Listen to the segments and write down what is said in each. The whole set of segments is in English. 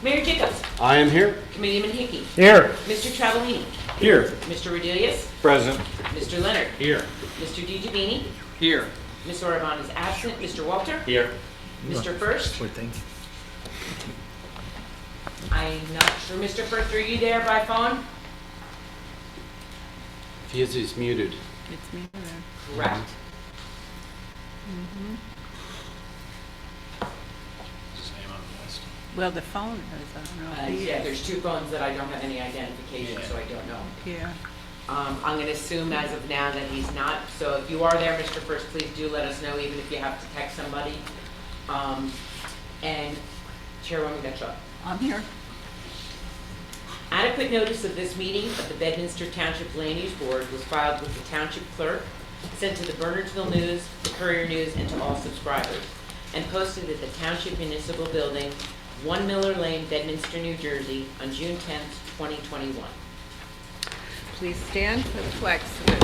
Mayor Jacobs. I am here. Committeeman Hickey. Here. Mr. Travellini. Here. Mr. Rodelius. Present. Mr. Leonard. Here. Mr. DiGiovanni. Here. Ms. Orban is absent. Mr. Walter. Here. Mr. First. What thing? I'm not sure. Mr. First, are you there by phone? If he is, he's muted. It's me. Correct. Well, the phone is, I don't know. if he Yeah, is. there's two phones that I don't have any identification, so I don't know. Yeah. I'm going to assume as of now that he's not. So if you are there, Mr. First, please do let us know, even if you have to text somebody. And Chairwoman Gutschall. I'm here. Adequate notice of this meeting of the Bedminster Township Land Use Board was filed with the Township Clerk, sent to the Bernardsville News, the Courier News, and to all subscribers, and posted at the Township Municipal Building, 1 Miller Lane, Bedminster, New Jersey, on June 10th, 2021. Please stand for the flag salute.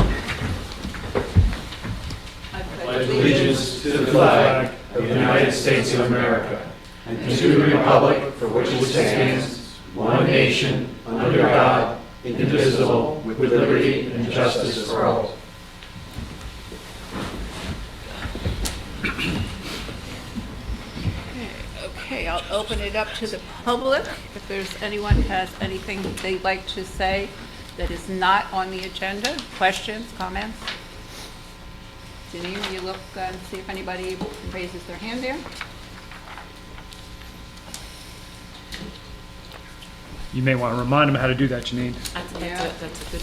I pledge allegiance to the flag of the United States of America and to the republic for which it stands, one nation, under God, indivisible, with liberty and justice for all. Okay, I'll open it up to the public. If there's anyone has anything they'd like to say that is not on the agenda, questions, comments? Janine, will you look and see if anybody raises their hand there? You may want to remind them how to do that, Janine. That's a good.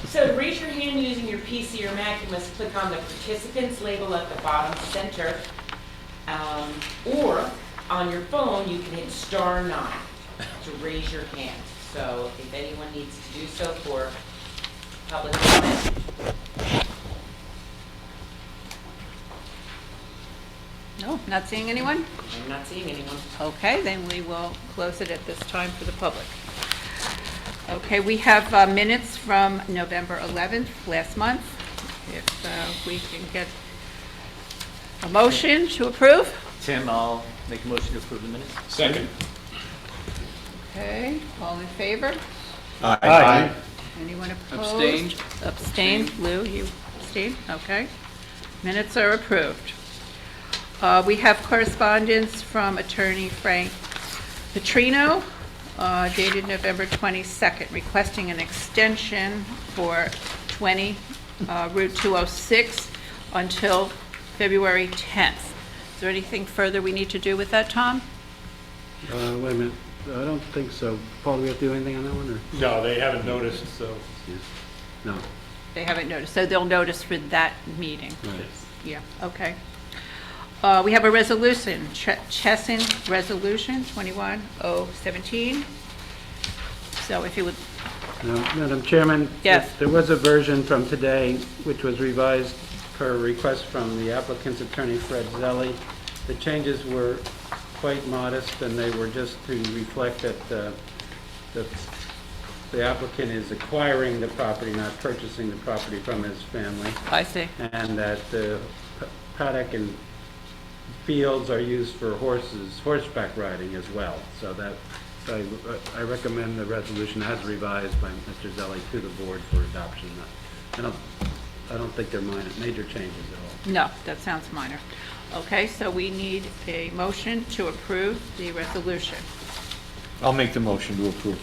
So to raise your hand using your PC or Mac, you must click on the participants label at the bottom center. Or on your phone, you can hit *9 to raise your hand. So if anyone needs to do so for public comment. No, not seeing anyone? I'm not seeing anyone. Okay, then we will close it at this time for the public. Okay, we have minutes from November 11th, last month. If we can get a motion to approve? Tim, I'll make a motion to approve the minutes. Second. Okay, all in favor? Aye. Anyone opposed? Abstained. Abstained. Lou, you abstained? Okay. Minutes are approved. We have correspondence from Attorney Frank Petrino, dated November 22nd, requesting an extension for 20 Route 206 until February 10th. Is there anything further we need to do with that, Tom? Wait a minute, I don't think so. Paul, do we have to do anything on that one, or? No, they haven't noticed, so. Yes. No. They haven't noticed, so they'll notice for that meeting. Right. Yeah, okay. We have a resolution, Chesson Resolution 21017. So if you would, Madam Chairman? Yes. There was a version from today which was revised per request from the applicant's attorney, Fred Zelli. The changes were quite modest, and they were just to reflect that the applicant is acquiring the property, not purchasing the property from his family, I see. and that the paddock and fields are used for horseback riding as well. So that, I recommend the resolution as revised by Mr. Zelli to the board for adoption. I don't think they're major changes at all. No, that sounds minor. Okay, so we need a motion to approve the resolution. I'll make the motion to approve.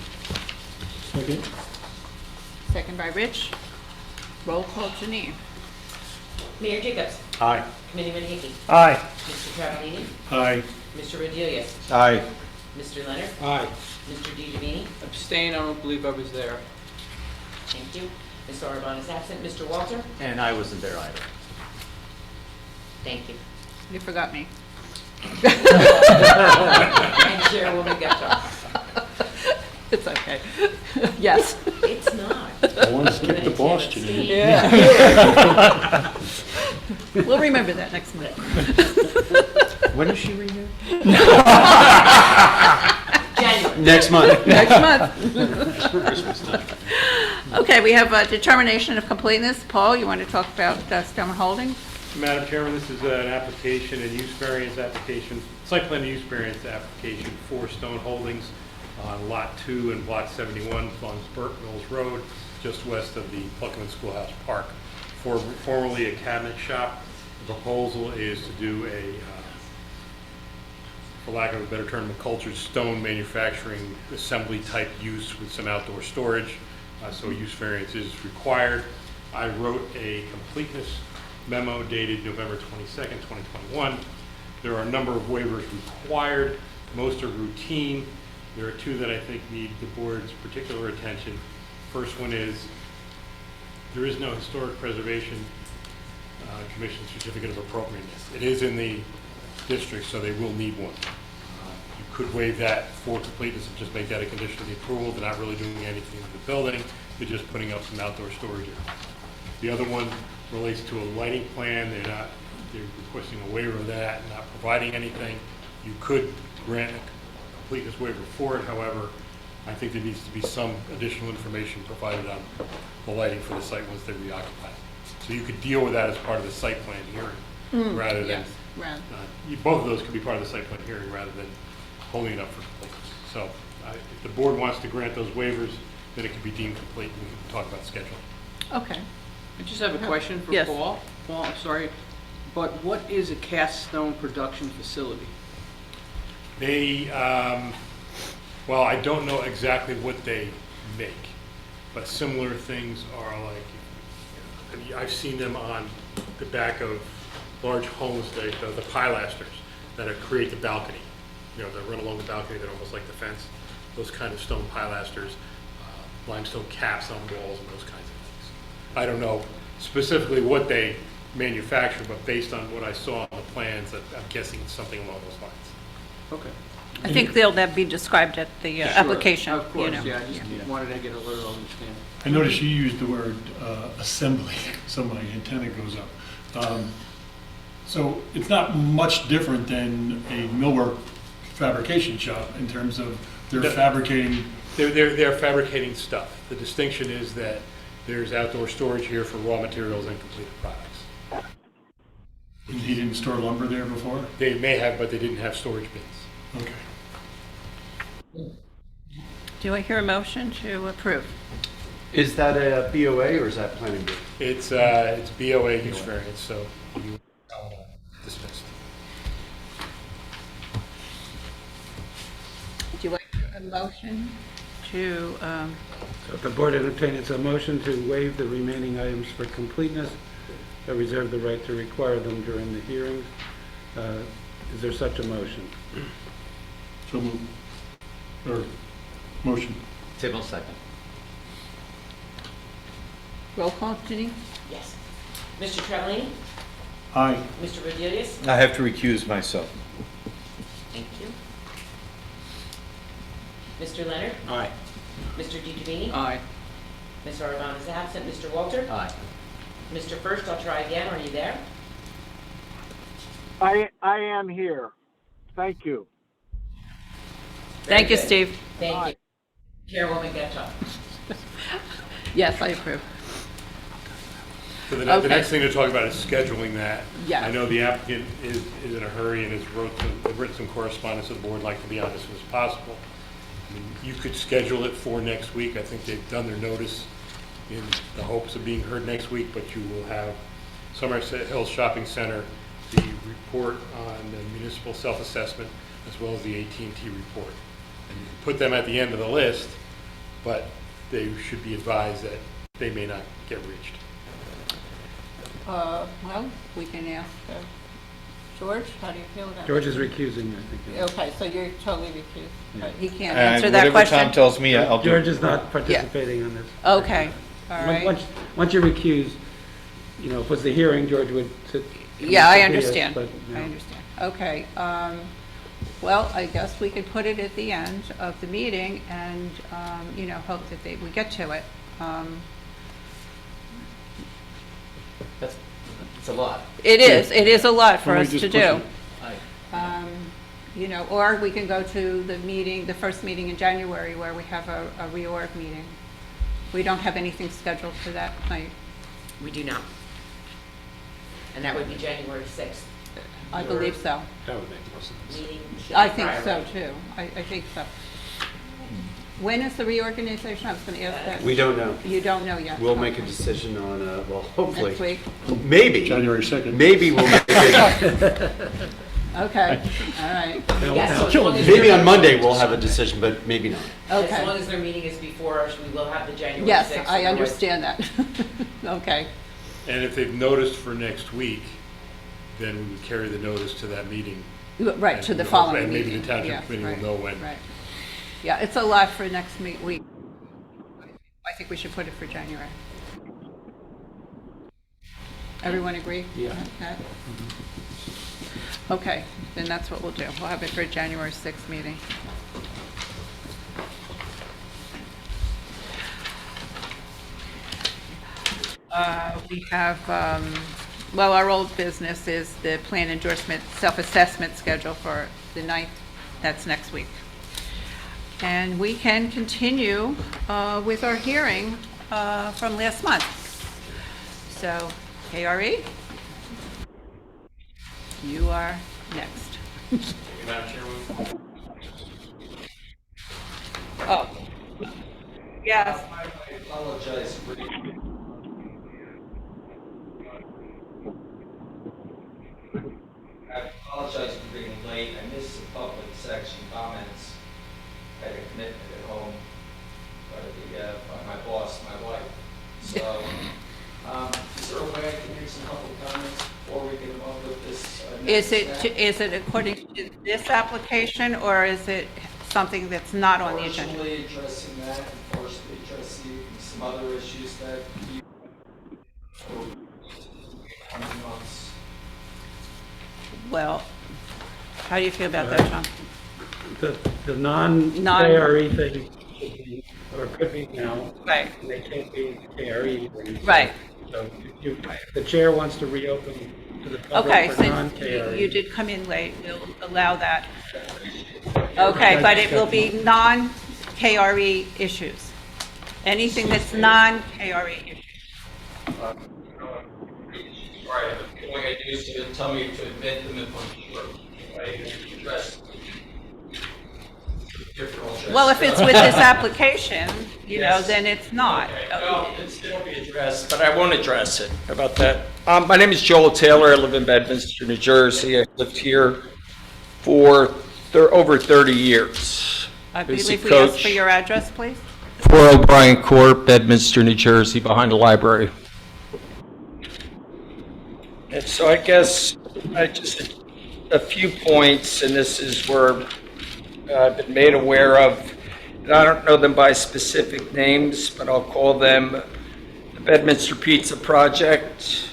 Second. Second by Rich. Roll call, Janine. Mayor Jacobs. Aye. Committeeman Hickey. Aye. Mr. Travellini. Aye. Mr. Rodelius. Aye. Mr. Leonard. Aye. Mr. DiGiovanni. Abstain, I don't believe I was there. Thank you. Ms. Orban is absent. Mr. Walter. And I wasn't there either. Thank you. You forgot me. And Chairwoman Gutschall. It's okay. Yes. It's not. I want to skip the boss, Janine. Yeah. We'll remember that next month. When is she renewed? January. Next month. Next month. Okay, we have a determination of completeness. Paul, you want to talk about Stone Holdings? Madam Chairman, this is an application, a use variance application site plan use variance application for stone holdings on Lot 2 and Block 71 along Burt Mills Road, just west of the Pluckerman Schoolhouse Park. Formerly a cabinet shop, the proposal is to do a, for lack of a better term, a cultured stone manufacturing assembly type use with some outdoor storage, so a use variance is required. I wrote a completeness memo dated November 22nd, 2021. There are a number of waivers required. Most are routine. There are two that I think need the board's particular attention. First one is there is no Historic Preservation Commission certificate of appropriateness. It is in the district, so they will need one. You could waive that for completeness and just make that a condition of the approval. They're not really doing anything to the building. They're just putting up some outdoor storage areas. The other one relates to a lighting plan. They're requesting a waiver of that, not providing anything. You could grant a completeness waiver for it. However, I think there needs to be some additional information provided on the lighting for the site once they reoccupy. So you could deal with that as part of the site plan hearing rather than, both of those could be part of the site plan hearing rather than holding it up for completeness. So if the board wants to grant those waivers, then it could be deemed complete and we can talk about scheduling. Okay. I just have a question for Yes. Paul. Paul, I'm sorry, but what is a cast stone production facility? They, well, I don't know exactly what they make, but similar things are like, I've seen them on the back of large homes, the pilasters that create the balcony. You know, that run along the balcony that are almost like the fence. Those kind of stone pilasters, limestone caps on walls and those kinds of things. I don't know specifically what they manufacture, but based on what I saw on the plans, I'm guessing it's something along those lines. Okay. I think that be described at the Sure, application, of course, you know. yeah, I just wanted to get a little understanding. I noticed you used the word assembly, so my antenna goes up. So it's not much different than a millwork fabrication shop in terms of they're fabricating. They're fabricating stuff. The distinction is that there's outdoor storage here for raw materials and completed products. He didn't store lumber there before? They may have, but they didn't have storage bins. Okay. Do I hear a motion to approve? Is that a BOA or is that planning board? It's BOA use variance, so you dismissed. Do I hear a motion to, So if the board entertains a motion to waive the remaining items for completeness, but reserve the right to require them during the hearings, is there such a motion? So move. Or motion. Table second. roll call, Janine? Yes. Mr. Travellini? Aye. Mr. Rodelius? I have to recuse myself. Thank you. Mr. Leonard? Aye. Mr. DiGiovanni? Aye. Ms. Arabon is absent. Mr. Walter? Aye. Mr. First, I'll try again. Are you there? I am here. Thank you. Thank you, good. Steve. Thank you. Chairwoman Ghetto. Yes, I approve. So the Okay. next thing to talk about is scheduling that. Yes. I know the applicant is in a hurry and has written some correspondence to the board, like to be on as soon as possible. I mean, you could schedule it for next week. I think they've done their notice in the hopes of being heard next week, but you will have Somerset Hills Shopping Center, the report on the municipal self-assessment, as well as the AT&T report. And you can put them at the end of the list, but they should be advised that they may not get reached. Well, we can ask George, how do you feel about it? George is recusing, I think. Okay, so you're totally recused. Yeah. He can't answer that question? Whatever Tom tells me, I'll do. George is not participating on this. Okay, all right. Once you're recused, you know, if it was the hearing, George would sit. Yeah, I be us, understand. but, you know. I understand. Okay, well, I guess we could put it at the end of the meeting and, you know, hope that we get to it. It's a lot. It is a lot for Why don't us we to just do. Aye. You know, or we can go to the meeting, the first meeting in January where we have a reorg meeting. We don't have anything scheduled for that night. We do not. And that would be January 6th. I believe so. That would make more sense. Meeting I think Friday. so too. I think so. When is the reorganization? I was going to ask that. We don't know. You don't know yet? We'll make a decision on, well, hopefully. Next week? Maybe. January 2nd. Maybe we'll make it. Okay, all right. Yes, so as long as Maybe their on Monday we'll have a decision, but maybe not. As long Okay. as their meeting is before us, we will have the January 6th. Yes, I otherwise- understand that. Okay. And if they've noticed for next week, then we would carry the notice to that meeting. Right, And to the we'll- following and meeting. maybe the township Yeah, committee will right, know when. Right. Yeah, it's a lot for next week. I think we should put it for January. Everyone agree? Yeah. on that? Okay, then that's what we'll do. We'll have it for January 6th meeting. We have, well, our old business is the plan endorsement self-assessment schedule for the 9th. That's next week. And we can continue with our hearing from last month. So, KRE, you are next. Oh, yes. I apologize for being late. I missed the public section comments. I had a commitment at home by my boss, my wife. So, is there a way I can make some public comments before we get on with this? Is it according to this application, or is it something that's not on the agenda? Partially addressing that and partially addressing some other issues that you coming months. Well, how do you feel about that, John? The non-KRE thing should be, or could be now. Right. And they can't be KRE. Right. So the chair wants to reopen to the public Okay, for since non-KRE. you did come in late, we'll allow that. Okay, but it will be non-KRE issues. Anything that's non-KRE issues. All right, what I do is to tell me to admit them if I'm sure. I address different alternatives. Well, if it's with this application, you know, Yes. then it's not. Okay, well, it'll be addressed, but I won't address it. How about that? My name is Joel Taylor. I live in Bedminster, New Jersey. I've lived here for over 30 years. I Basic believe we asked coach. for your address, please. 4 O'Brien Court, Bedminster, New Jersey, behind the library. And so I guess just a few points, and this is where I've been made aware of. And I don't know them by specific names, but I'll call them the Bedminster Pizza Project,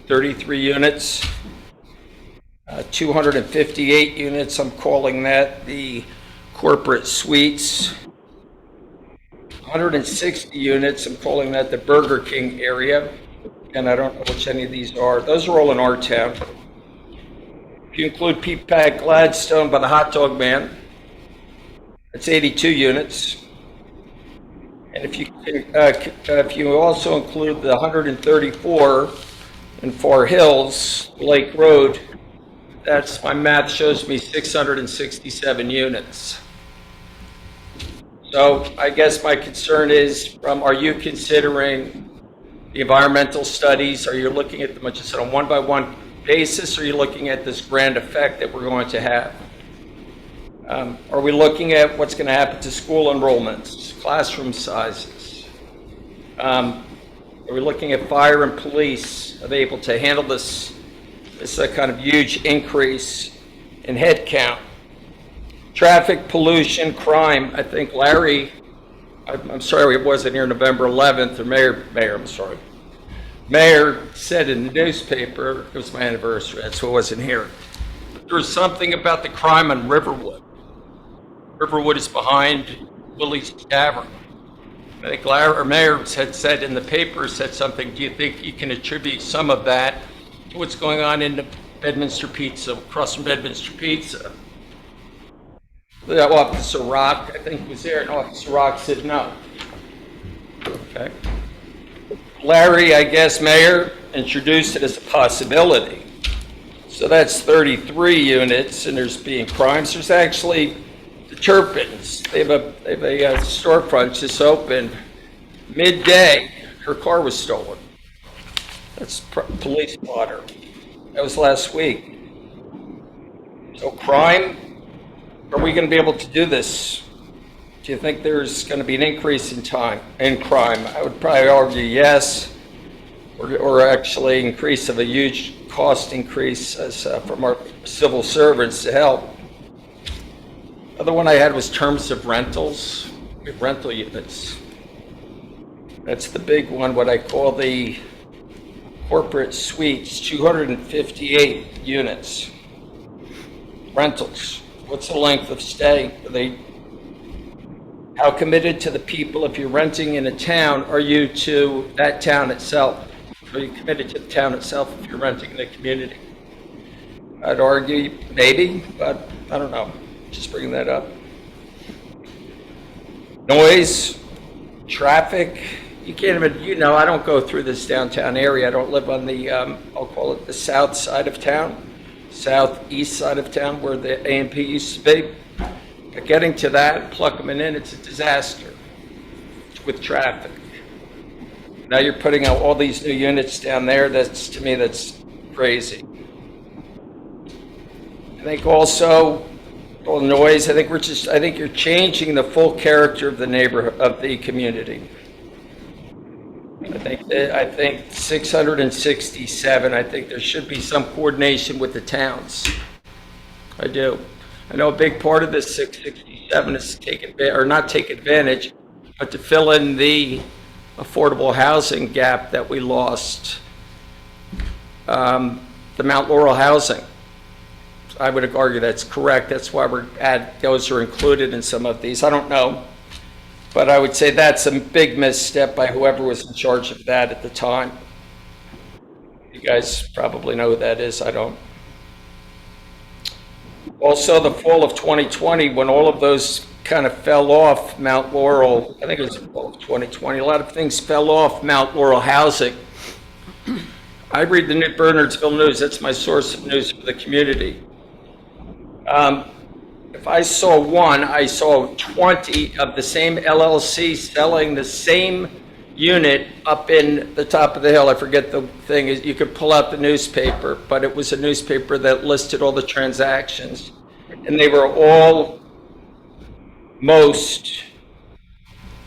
33 units, 258 units, I'm calling that the corporate suites, 160 units, I'm calling that the Burger King area, and I don't know which any of these are. Those are all in our town. If you include P-Pack Gladstone by the Hot Dog Man, that's 82 units. And if you also include the 134 in Far Hills, Lake Road, that's, my math shows me 667 units. So I guess my concern is, are you considering the environmental studies? Are you looking at them just on a one-by-one basis, or are you looking at this grand effect that we're going to have? Are we looking at what's going to happen to school enrollments, classroom sizes? Are we looking at fire and police? Are they able to handle this kind of huge increase in head count? Traffic, pollution, crime. I think Larry, I'm sorry it wasn't here November 11th, or Mayor said in the newspaper, it was my anniversary, that's why I wasn't here. There was something about the crime on Riverwood. Riverwood is behind Willie's Tavern. I think Mayor had said in the paper, said something, do you think you can attribute some of that to what's going on in the Bedminster Pizza, across from Bedminster Pizza? Officer Rock, I think, was there, and Officer Rock said no. Okay. Larry, I guess, Mayor, introduced it as a possibility. So that's 33 units, and there's being crimes. There's actually the Turpins. They have a storefront just opened. Midday, her car was stolen. That's police blotter. That was last week. So crime, are we going to be able to do this? Do you think there's going to be an increase in crime? I would probably argue yes, or actually increase of a huge cost increase as, from our civil servants to help. The other one I had was terms of rentals, rental units. That's the big one, what I call the corporate suites, 258 units. Rentals. What's the length of stay? How committed to the people, if you're renting in a town, are you to that town itself? Are you committed to the town itself if you're renting in a community? I'd argue maybe, but I don't know. Just bringing that up. Noise, traffic. You can't even, I don't go through this downtown area. I don't live on the, I'll call it the south side of town, southeast side of town where the A&P used to be. But getting to that, plugging in, it's a disaster with traffic. Now you're putting out all these new units down there. To me, that's crazy. I think also, all the noise, I think you're changing the full character of the neighborhood, of the community. I think 667, I think there should be some coordination with the towns. I do. I know a big part of this 667 is not take advantage, but to fill in the affordable housing gap that we lost, the Mount Laurel housing. I would argue that's correct. That's why those are included in some of these. I don't know, but I would say that's a big misstep by whoever was in charge of that at the time. You guys probably know who that is. I don't. Also, the fall of 2020, when all of those kind of fell off Mount Laurel, I think it was the fall of 2020, a lot of things fell off Mount Laurel housing. I read the New Bernardsville News. That's my source of news for the community. If I saw one, I saw 20 of the same LLC selling the same unit up in the top of the hill. I forget the thing. You could pull out the newspaper, but it was a newspaper that listed all the transactions. And they were all most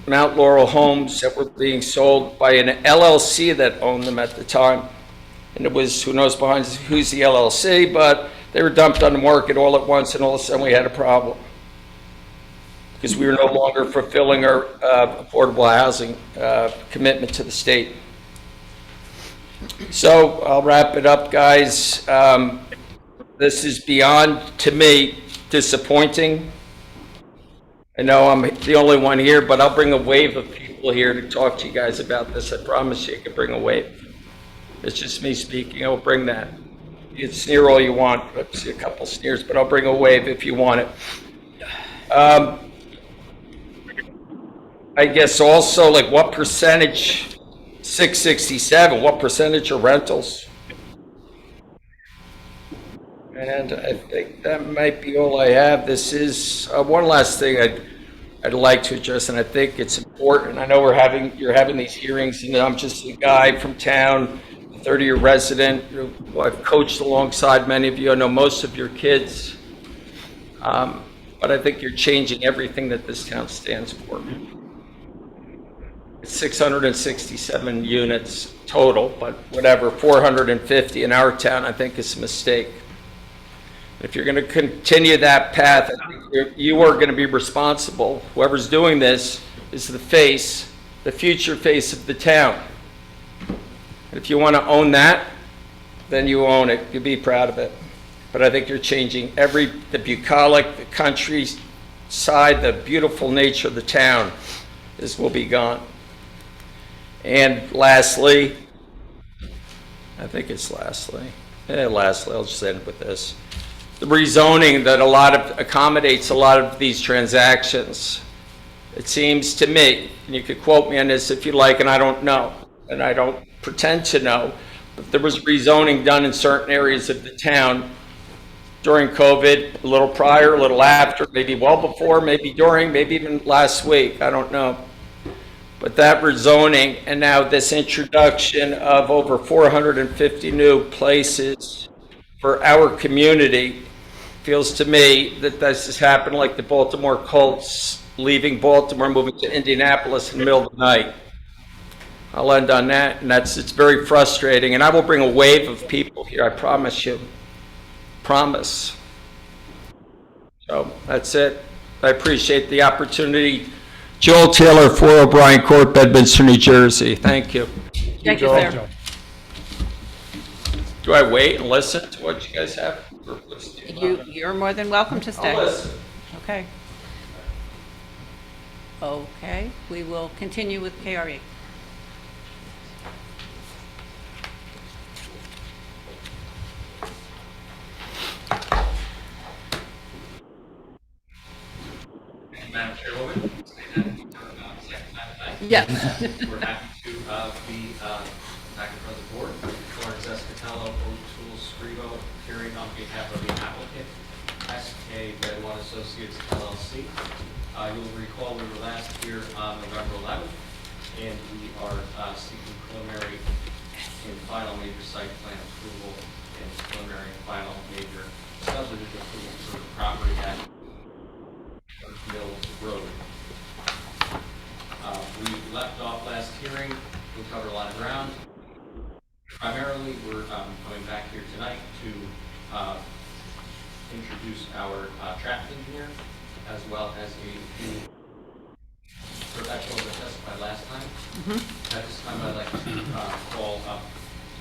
Mount Laurel homes that were being sold by an LLC that owned them at the time. And it was, who knows who's the LLC, but they were dumped on the market all at once, and all of a sudden we had a problem because we were no longer fulfilling our affordable housing commitment to the state. So I'll wrap it up, guys. This is beyond, to me, disappointing. I know I'm the only one here, but I'll bring a wave of people here to talk to you guys about this. I promise you I can bring a wave. It's just me speaking. I'll bring that. You can sneer all you want. I see a couple sneers, but I'll bring a wave if you want it. I guess also, like, what percentage, 667, what percentage are rentals? And I think that might be all I have. This is one last thing I'd like to address, and I think it's important. I know you're having these hearings, and I'm just a guy from town, a 30-year resident. I've coached alongside many of you. I know most of your kids, but I think you're changing everything that this town stands for. It's 667 units total, but whatever, 450 in our town, I think is a mistake. If you're going to continue that path, I think you are going to be responsible. Whoever's doing this is the future face of the town. And if you want to own that, then you own it. You be proud of it. But I think you're changing the bucolic, the countryside, the beautiful nature of the town. This will be gone. And lastly, lastly, I'll just end with this. The rezoning that accommodates a lot of these transactions. It seems to me, and you could quote me on this if you like, and I don't know, and I don't pretend to know, if there was rezoning done in certain areas of the town during COVID, a little prior, a little after, maybe well before, maybe during, maybe even last week, I don't know. But that rezoning and now this introduction of over 450 new places for our community feels to me that this has happened like the Baltimore Colts leaving Baltimore, moving to Indianapolis in the middle of the night. I'll end on that, and it's very frustrating, and I will bring a wave of people here, I promise you. Promise. So that's it. I appreciate the opportunity. Joel Taylor, 4 O'Brien Court, Bedminster, New Jersey. Thank you. Thank you, sir. Do I wait and listen to what you guys have? You're more than welcome to stay. I'll listen. Okay. Okay, we will continue with KRE. Madam Chairwoman, second time tonight. Yes. We're happy to be back in front of the board. Florence Escatello, O'Toole Scrivo, appearing on behalf of the applicant, SK Bedwan Associates LLC. You'll recall we were last here on November 11th, and we are seeking preliminary and final major site plan approval and preliminary and final major subdivision approval for the property at Mill Road. We left off last hearing. We covered a lot of ground. Primarily, we're coming back here tonight to introduce our traffic engineer, as well as a few professionals that testified last time. At this time, I'd like to call up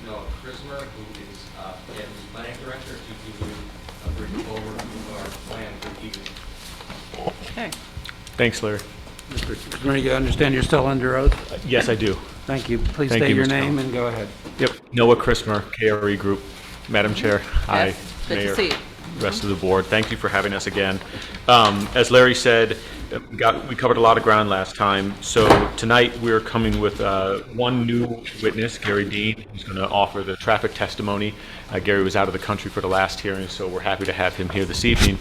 Noah Chrismer, who is the planning director, to give you a brief overview of our plan for the evening. Okay. Thanks, Larry. Mr. Chrismer, you understand you're still under oath? Yes, I do. Thank you. Please Thank state you, your Mr. name Allen. and go ahead. Yep, Noah Chrismer, KRE Group. Madam Chair, hi, Yes, good to Mayor, see you. rest of the board. Thank you for having us again. As Larry said, we covered a lot of ground last time. So tonight we're coming with one new witness, Gary Dean, who's going to offer the traffic testimony. Gary was out of the country for the last hearing, so we're happy to have him here this evening.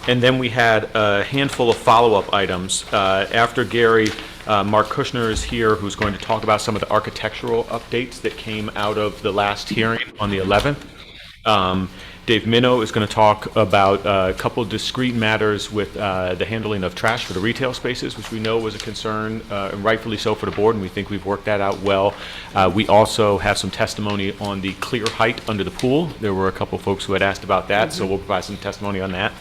And then we had a handful of follow-up items. After Gary, Mark Kushner is here, who's going to talk about some of the architectural updates that came out of the last hearing on the 11th. Dave Minnow is going to talk about a couple of discrete matters with the handling of trash for the retail spaces, which we know was a concern, and rightfully so for the board, and we think we've worked that out well. We also have some testimony on the clear height under the pool. There were a couple of folks who had asked about that, so we'll provide some testimony on that.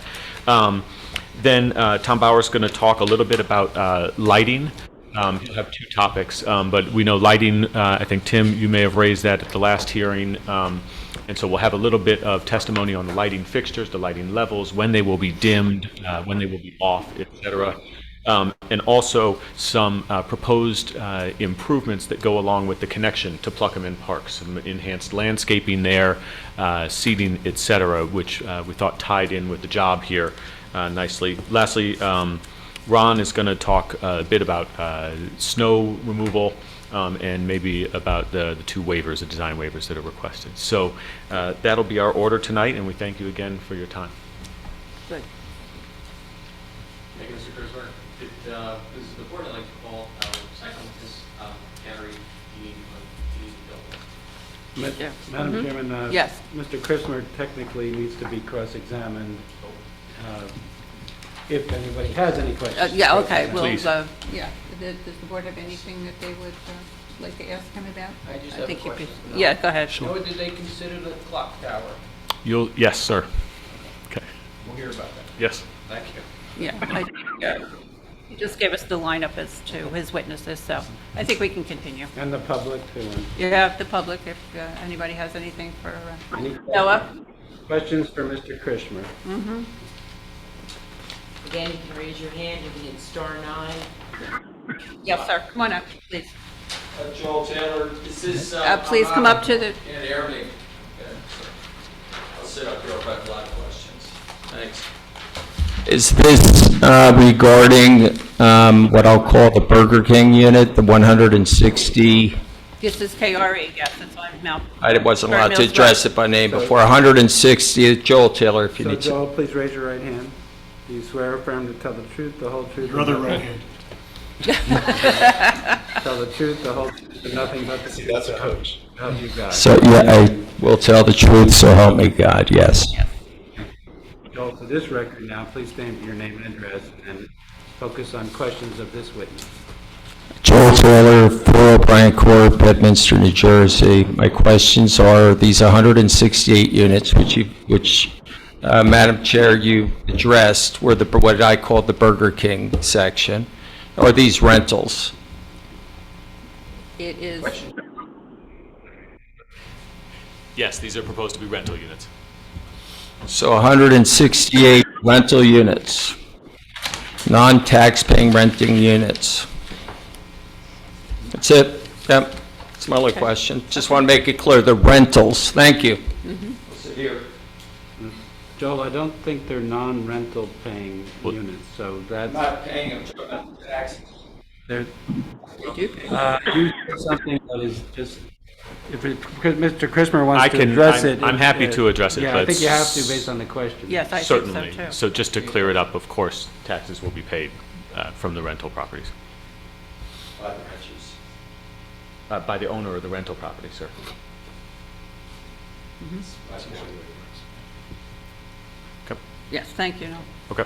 Then Tom Bauer is going to talk a little bit about lighting. He'll have two topics, but we know lighting, I think, Tim, you may have raised that at the last hearing, and so we'll have a little bit of testimony on the lighting fixtures, the lighting levels, when they will be dimmed, when they will be off, et cetera. And also some proposed improvements that go along with the connection to Pluckerman Park, some enhanced landscaping there, seating, et cetera, which we thought tied in with the job here nicely. Lastly, Ron is going to talk a bit about snow removal and maybe about the two waivers, the design waivers that are requested. So that'll be our order tonight, and we thank you again for your time. Good. Thank you, Mr. Chrismer. This is the board I'd like to call psychologist Gary Dean of Yeah. Madam Chairman, Yes. Mr. Chrismer technically needs to be cross-examined if anybody has any questions. Yeah, okay, we'll, Please. yeah, does the board have anything that they would like to ask him about? I just have a think you question. could- Yeah, go ahead. Noah, did they consider the clock tower? Yes, sir. Okay. We'll hear about that. Yes. Thank you. Yeah, he just gave us the lineup as to his witnesses, so I think we can continue. And the public too. Yeah, the public, if anybody has anything for Any Noah? questions for Mr. Chrismer? Again, you can raise your hand, you can hit *9. Yes, sir, come on up, please. Joel Taylor, is this... Please come up to the, Can't hear me. Okay, sorry. I'll sit up here, I'll have a lot of questions. Thanks. Is this regarding what I'll call the Burger King unit, the 160 This is KRE, yes, that's why I'm now. I wasn't allowed to Mills address Road. it by name before. 160, Joel Taylor, if you So need to. Joel, please raise your right hand. Do you swear or affirm to tell the truth, the whole truth? Your other right hand. Tell the truth, the whole truth, and nothing but the truth. That's a coach. Help you God. So, yeah, I will tell the truth, so help me God, yes. Joel, for this record now, please state your name and address and focus on questions of this witness. Joel Taylor, 4 O'Brien Court, Bedminster, New Jersey. My questions are, these 168 units, which Madam Chair, you addressed, were what I called the Burger King section. Are these rentals? It is, Yes, these are proposed to be rental units. So 168 rental units, non-tax-paying renting units. That's it. Yep, that's my only question. Just want to make it clear, the rentals. Thank you. Sit here. Joel, I don't think they're non-rental paying units, so that's, Not paying them taxes. they're, they do pay. you said something that is just, if it, because Mr. Christopher wants to address it. I'm happy to address it, Yeah, I but think you have to based on the question. Yes, I think so certainly. too. So just to clear it up, of course, taxes will be paid from the rental properties. By the owner of the rental property, sir. Okay. Yes, thank you, no. Okay.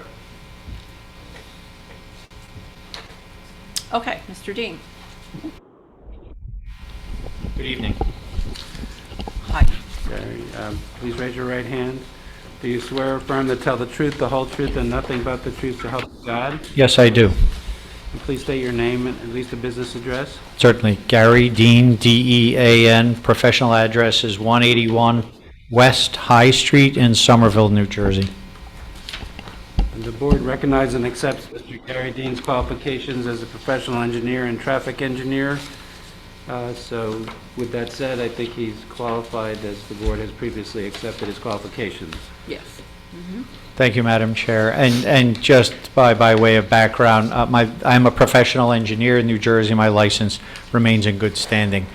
Okay, Mr. Dean. Good evening. Hi. Okay, please raise your right hand. Do you swear or affirm to tell the truth, the whole truth, and nothing but the truth to help you God? Yes, I do. And please state your name and at least a business address. Certainly. Gary Dean, D-E-A-N. Professional address is 181 West High Street in Somerville, New Jersey. And the board recognizes and accepts Mr. Gary Dean's qualifications as a professional engineer and traffic engineer. So with that said, I think he's qualified as the board has previously accepted his qualifications. Yes. Thank you, Madam Chair. And just by way of background, I'm a professional engineer in New Jersey. My license remains in good standing.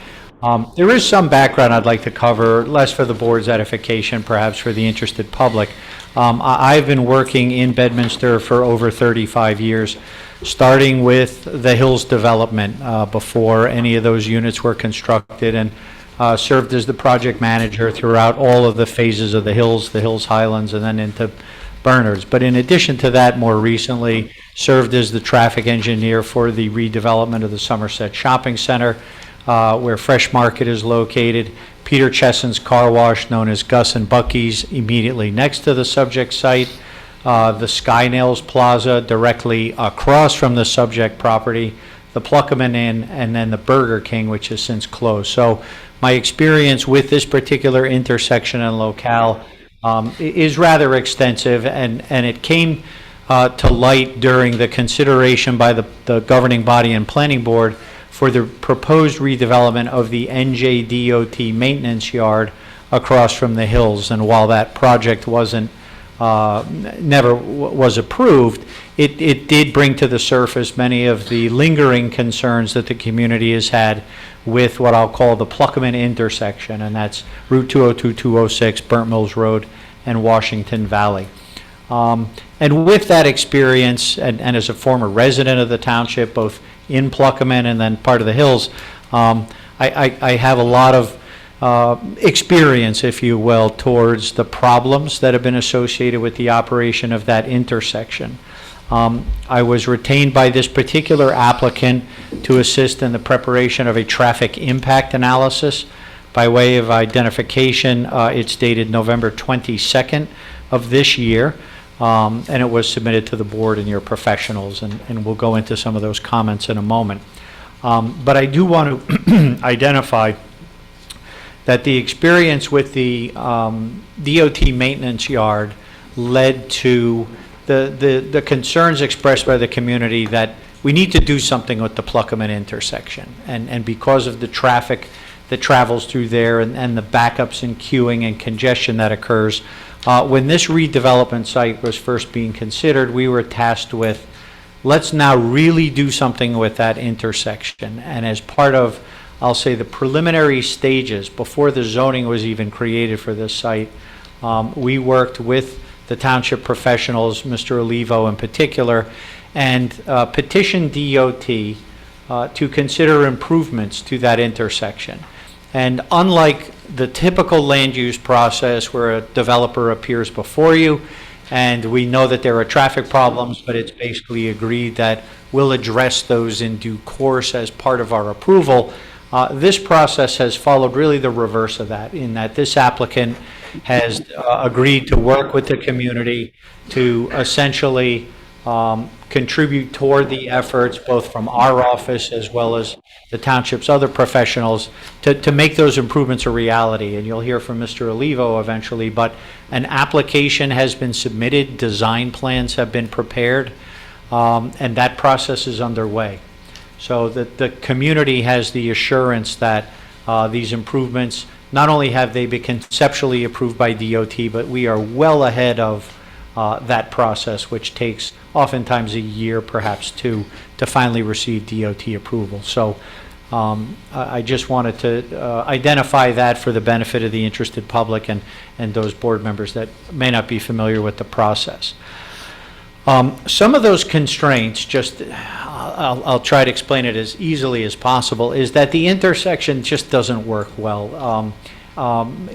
There is some background I'd like to cover, less for the board's edification, perhaps for the interested public. I've been working in Bedminster for over 35 years, starting with the Hills development before any of those units were constructed, and served as the project manager throughout all of the phases of the Hills Highlands, and then into Bernards. But in addition to that, more recently, served as the traffic engineer for the redevelopment of the Somerset Shopping Center, where Fresh Market is located, Peter Chesson's Car Wash, known as Gus and Bucky's, immediately next to the subject site, the Sky Nails Plaza directly across from the subject property, the Pluckerman Inn, and then the Burger King, which has since closed. So my experience with this particular intersection and locale is rather extensive, and it came to light during the consideration by the governing body and planning board for the proposed redevelopment of the NJDOT maintenance yard across from the Hills. And while that project never was approved, it did bring to the surface many of the lingering concerns that the community has had with what I'll call the Pluckerman intersection, and that's Route 202, 206, Burnt Mills Road, and Washington Valley. And with that experience, and as a former resident of the township, both in Pluckerman and then part of the Hills, I have a lot of experience, if you will, towards the problems that have been associated with the operation of that intersection. I was retained by this particular applicant to assist in the preparation of a traffic impact analysis. By way of identification, it's dated November 22nd of this year, and it was submitted to the board and your professionals, and we'll go into some of those comments in a moment. But I do want to identify that the experience with the DOT maintenance yard led to the concerns expressed by the community that we need to do something with the Pluckerman intersection. And because of the traffic that travels through there and the backups and queuing and congestion that occurs, when this redevelopment site was first being considered, we were tasked with, let's now really do something with that intersection. And as part of I'll say the preliminary stages, before the zoning was even created for this site, we worked with the township professionals, Mr. Olivo in particular, and petitioned DOT to consider improvements to that intersection. And unlike the typical land use process where a developer appears before you and we know that there are traffic problems, but it's basically agreed that we'll address those in due course as part of our approval, this process has followed really the reverse of that, in that this applicant has agreed to work with the community to essentially contribute toward the efforts, both from our office as well as the township's other professionals, to make those improvements a reality. And you'll hear from Mr. Olivo eventually, but an application has been submitted, design plans have been prepared, and that process is underway. So that the community has the assurance that these improvements, not only have they been conceptually approved by DOT, but we are well ahead of that process, which takes oftentimes a year, perhaps two, to finally receive DOT approval. So I just wanted to identify that for the benefit of the interested public and those board members that may not be familiar with the process. Some of those constraints, I'll try to explain it as easily as possible, is that the intersection just doesn't work well.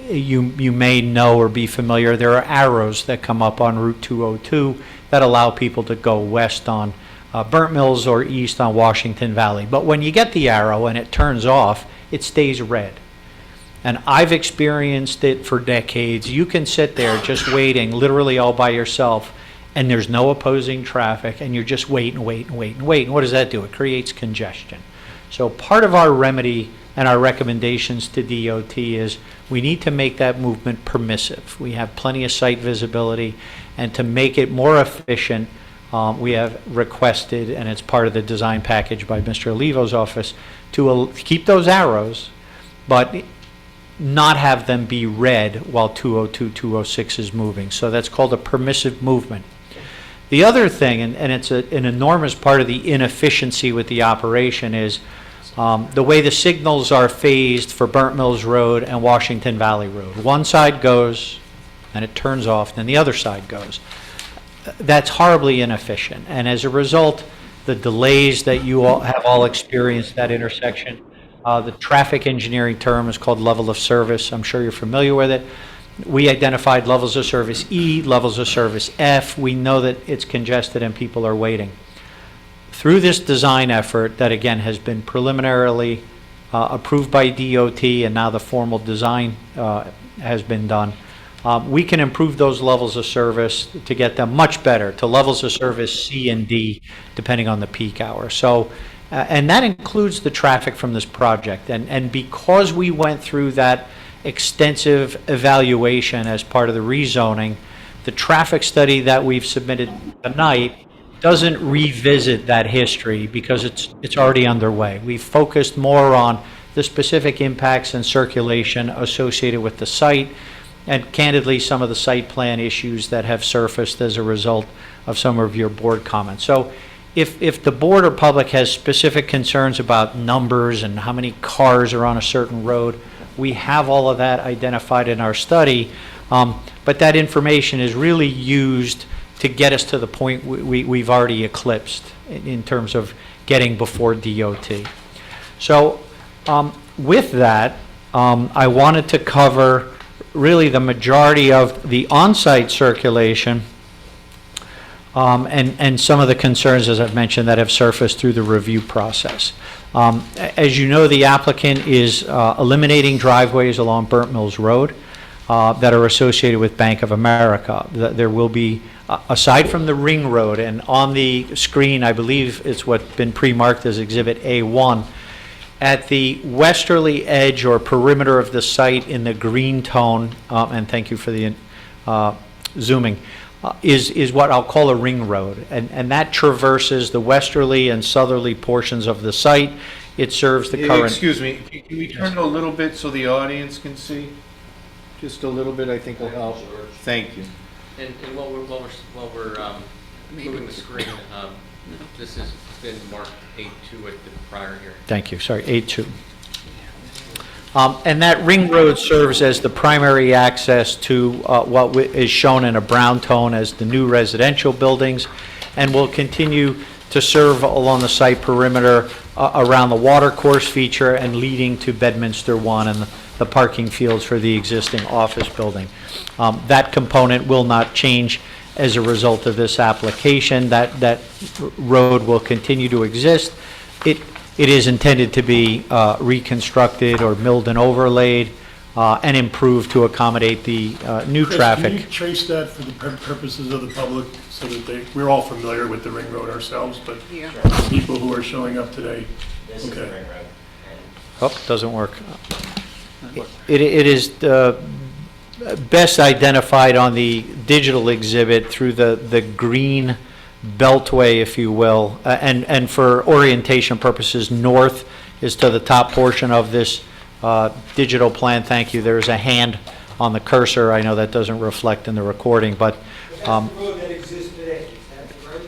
You may know or be familiar, there are arrows that come up on Route 202 that allow people to go west on Burnt Mills or east on Washington Valley. But when you get the arrow and it turns off, it stays red. And I've experienced it for decades. You can sit there just waiting, literally all by yourself, and there's no opposing traffic, and you're just wait. And what does that do? It creates congestion. So part of our remedy and our recommendations to DOT is we need to make that movement permissive. We have plenty of site visibility, and to make it more efficient, we have requested, and it's part of the design package by Mr. Olivo's office, to keep those arrows, but not have them be red while 202, 206 is moving. So that's called a permissive movement. The other thing, and it's an enormous part of the inefficiency with the operation, is the way the signals are phased for Burnt Mills Road and Washington Valley Road. One side goes and it turns off, then the other side goes. That's horribly inefficient, and as a result, the delays that you all have experienced at that intersection, the traffic engineering term is called level of service. I'm sure you're familiar with it. We identified levels of service E, levels of service F. We know that it's congested and people are waiting. Through this design effort that, again, has been preliminarily approved by DOT, and now the formal design has been done, we can improve those levels of service to get them much better, to levels of service C and D, depending on the peak hour. So, and that includes the traffic from this project. And because we went through that extensive evaluation as part of the rezoning, the traffic study that we've submitted tonight doesn't revisit that history because it's already underway. We've focused more on the specific impacts and circulation associated with the site, and candidly some of the site plan issues that have surfaced as a result of some of your board comments. So if the board or public has specific concerns about numbers and how many cars are on a certain road, we have all of that identified in our study, but that information is really used to get us to the point we've already eclipsed in terms of getting before DOT. So with that, I wanted to cover really the majority of the on-site circulation and some of the concerns, as I've mentioned, that have surfaced through the review process. As you know, the applicant is eliminating driveways along Burnt Mills Road that are associated with Bank of America. There will be, aside from the ring road, and on the screen, I believe it's what's been pre-marked as Exhibit A1, at the westerly edge or perimeter of the site in the green tone, and thank you for the zooming, is what I'll call a ring road, and that traverses the westerly and southerly portions of the site. It serves the current... Excuse me, can we turn it a little bit so the audience can see? Just a little bit, I think will help. Thank you. And while we're moving the screen, this has been marked A2 at the prior hearing. Thank you, sorry, A2. And that ring road serves as the primary access to what is shown in a brown tone as the new residential buildings, and will continue to serve along the site perimeter around the water course feature and leading to Bedminster 1 and the parking fields for the existing office building. That component will not change as a result of this application. That road will continue to exist. It is intended to be reconstructed or milled and overlaid and improved to accommodate the new Chris, traffic. can you trace that for the purposes of the public so that we're all familiar with the ring road ourselves, but Yeah. people who are showing up today? This is the Okay. ring road. Oh, doesn't work. It is best identified on the digital exhibit through the green beltway, if you will, and for orientation purposes, north is to the top portion of this digital plan. Thank you. There's a hand on the cursor. I know that doesn't reflect in the recording, but That's the road that exists today, that's right?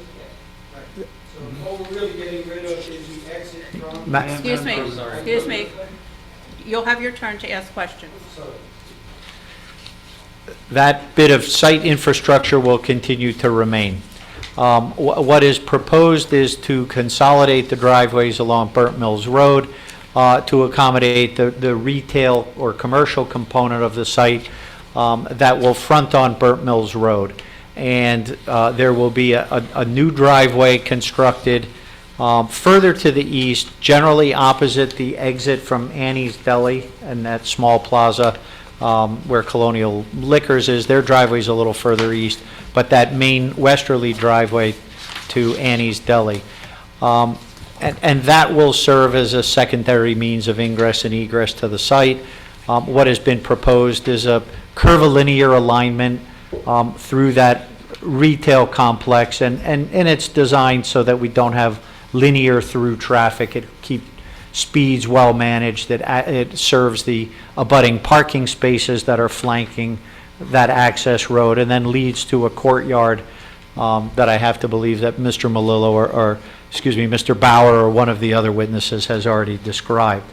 Right. So what we're really getting rid of is the exit from... Excuse me. You'll have your turn to ask questions. that bit of site infrastructure will continue to remain. What is proposed is to consolidate the driveways along Burnt Mills Road to accommodate the retail or commercial component of the site that will front on Burnt Mills Road. And there will be a new driveway constructed further to the east, generally opposite the exit from Annie's Deli and that small plaza where Colonial Liquors is. Their driveway's a little further east, but that main westerly driveway to Annie's Deli. And that will serve as a secondary means of ingress and egress to the site. What has been proposed is a curvilinear alignment through that retail complex, and it's designed so that we don't have linear through traffic. It keeps speeds well managed. It serves the abutting parking spaces that are flanking that access road, and then leads to a courtyard that I have to believe that Mr. Melillo or excuse me, Mr. Bauer or one of the other witnesses has already described.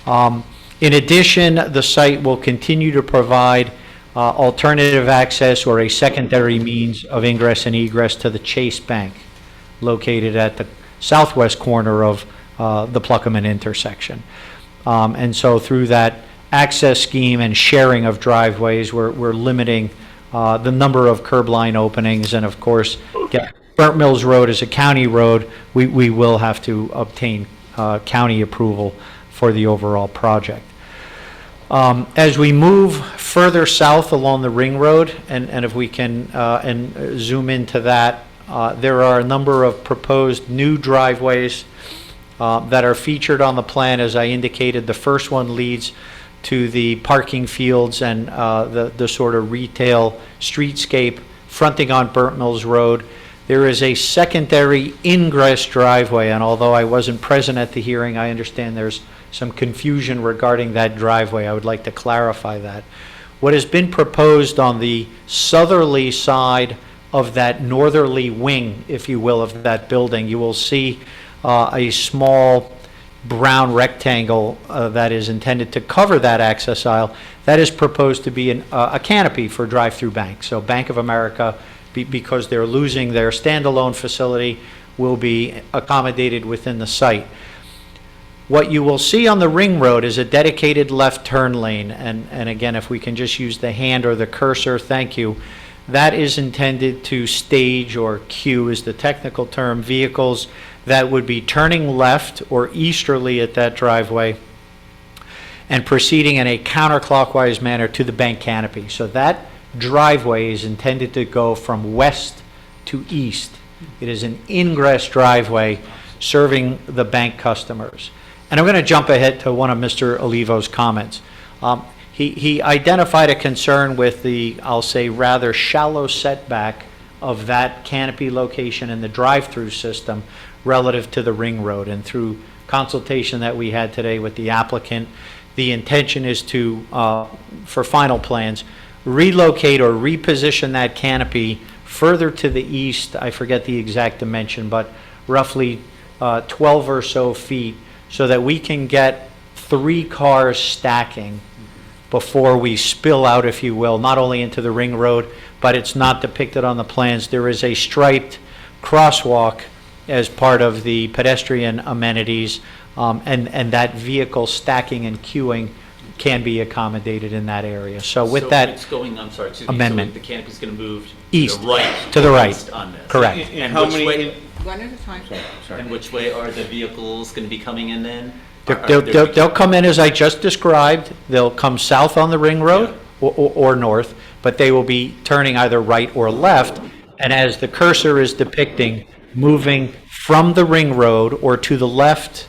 In addition, the site will continue to provide alternative access or a secondary means of ingress and egress to the Chase Bank, located at the southwest corner of the Pluckerman intersection. And so through that access scheme and sharing of driveways, we're limiting the number of curb line openings, and of course, Burnt Mills Road is a county road. We will have to obtain county approval for the overall project. As we move further south along the ring road, and if we can and zoom into that, there are a number of proposed new driveways that are featured on the plan. As I indicated, the first one leads to the parking fields and the sort of retail streetscape fronting on Burnt Mills Road. There is a secondary ingress driveway, and although I wasn't present at the hearing, I understand there's some confusion regarding that driveway. I would like to clarify that. What has been proposed on the southerly side of that northerly wing, if you will, of that building, you will see a small brown rectangle that is intended to cover that access aisle. That is proposed to be a canopy for drive-through banks. So Bank of America, because they're losing their standalone facility, will be accommodated within the site. What you will see on the ring road is a dedicated left turn lane, and again, if we can just use the hand or the cursor, thank you. That is intended to stage, or queue is the technical term, vehicles that would be turning left or easterly at that driveway and proceeding in a counterclockwise manner to the bank canopy. So that driveway is intended to go from west to east. It is an ingress driveway serving the bank customers. And I'm going to jump ahead to one of Mr. Olivo's comments. He identified a concern with the, I'll say, rather shallow setback of that canopy location in the drive-through system relative to the ring road. And through consultation that we had today with the applicant, the intention is to, for final plans, relocate or reposition that canopy further to the east. I forget the exact dimension, but roughly 12 or so feet, so that we can get 3 cars stacking before we spill out, if you will, not only into the ring road, but it's not depicted on the plans. There is a striped crosswalk as part of the pedestrian amenities, and that vehicle stacking and queuing can be accommodated in that area. So with So that it's going, I'm sorry, excuse me, amendment, so the canopy's going to move east, to the right. to the right, east on this. correct. And how which many- way, One at a time. and which way are the vehicles going to be coming in then? They'll come in as I just described. They'll come south on the ring road or north, but they will be turning either right or left. And as the cursor is depicting, moving from the ring road or to the left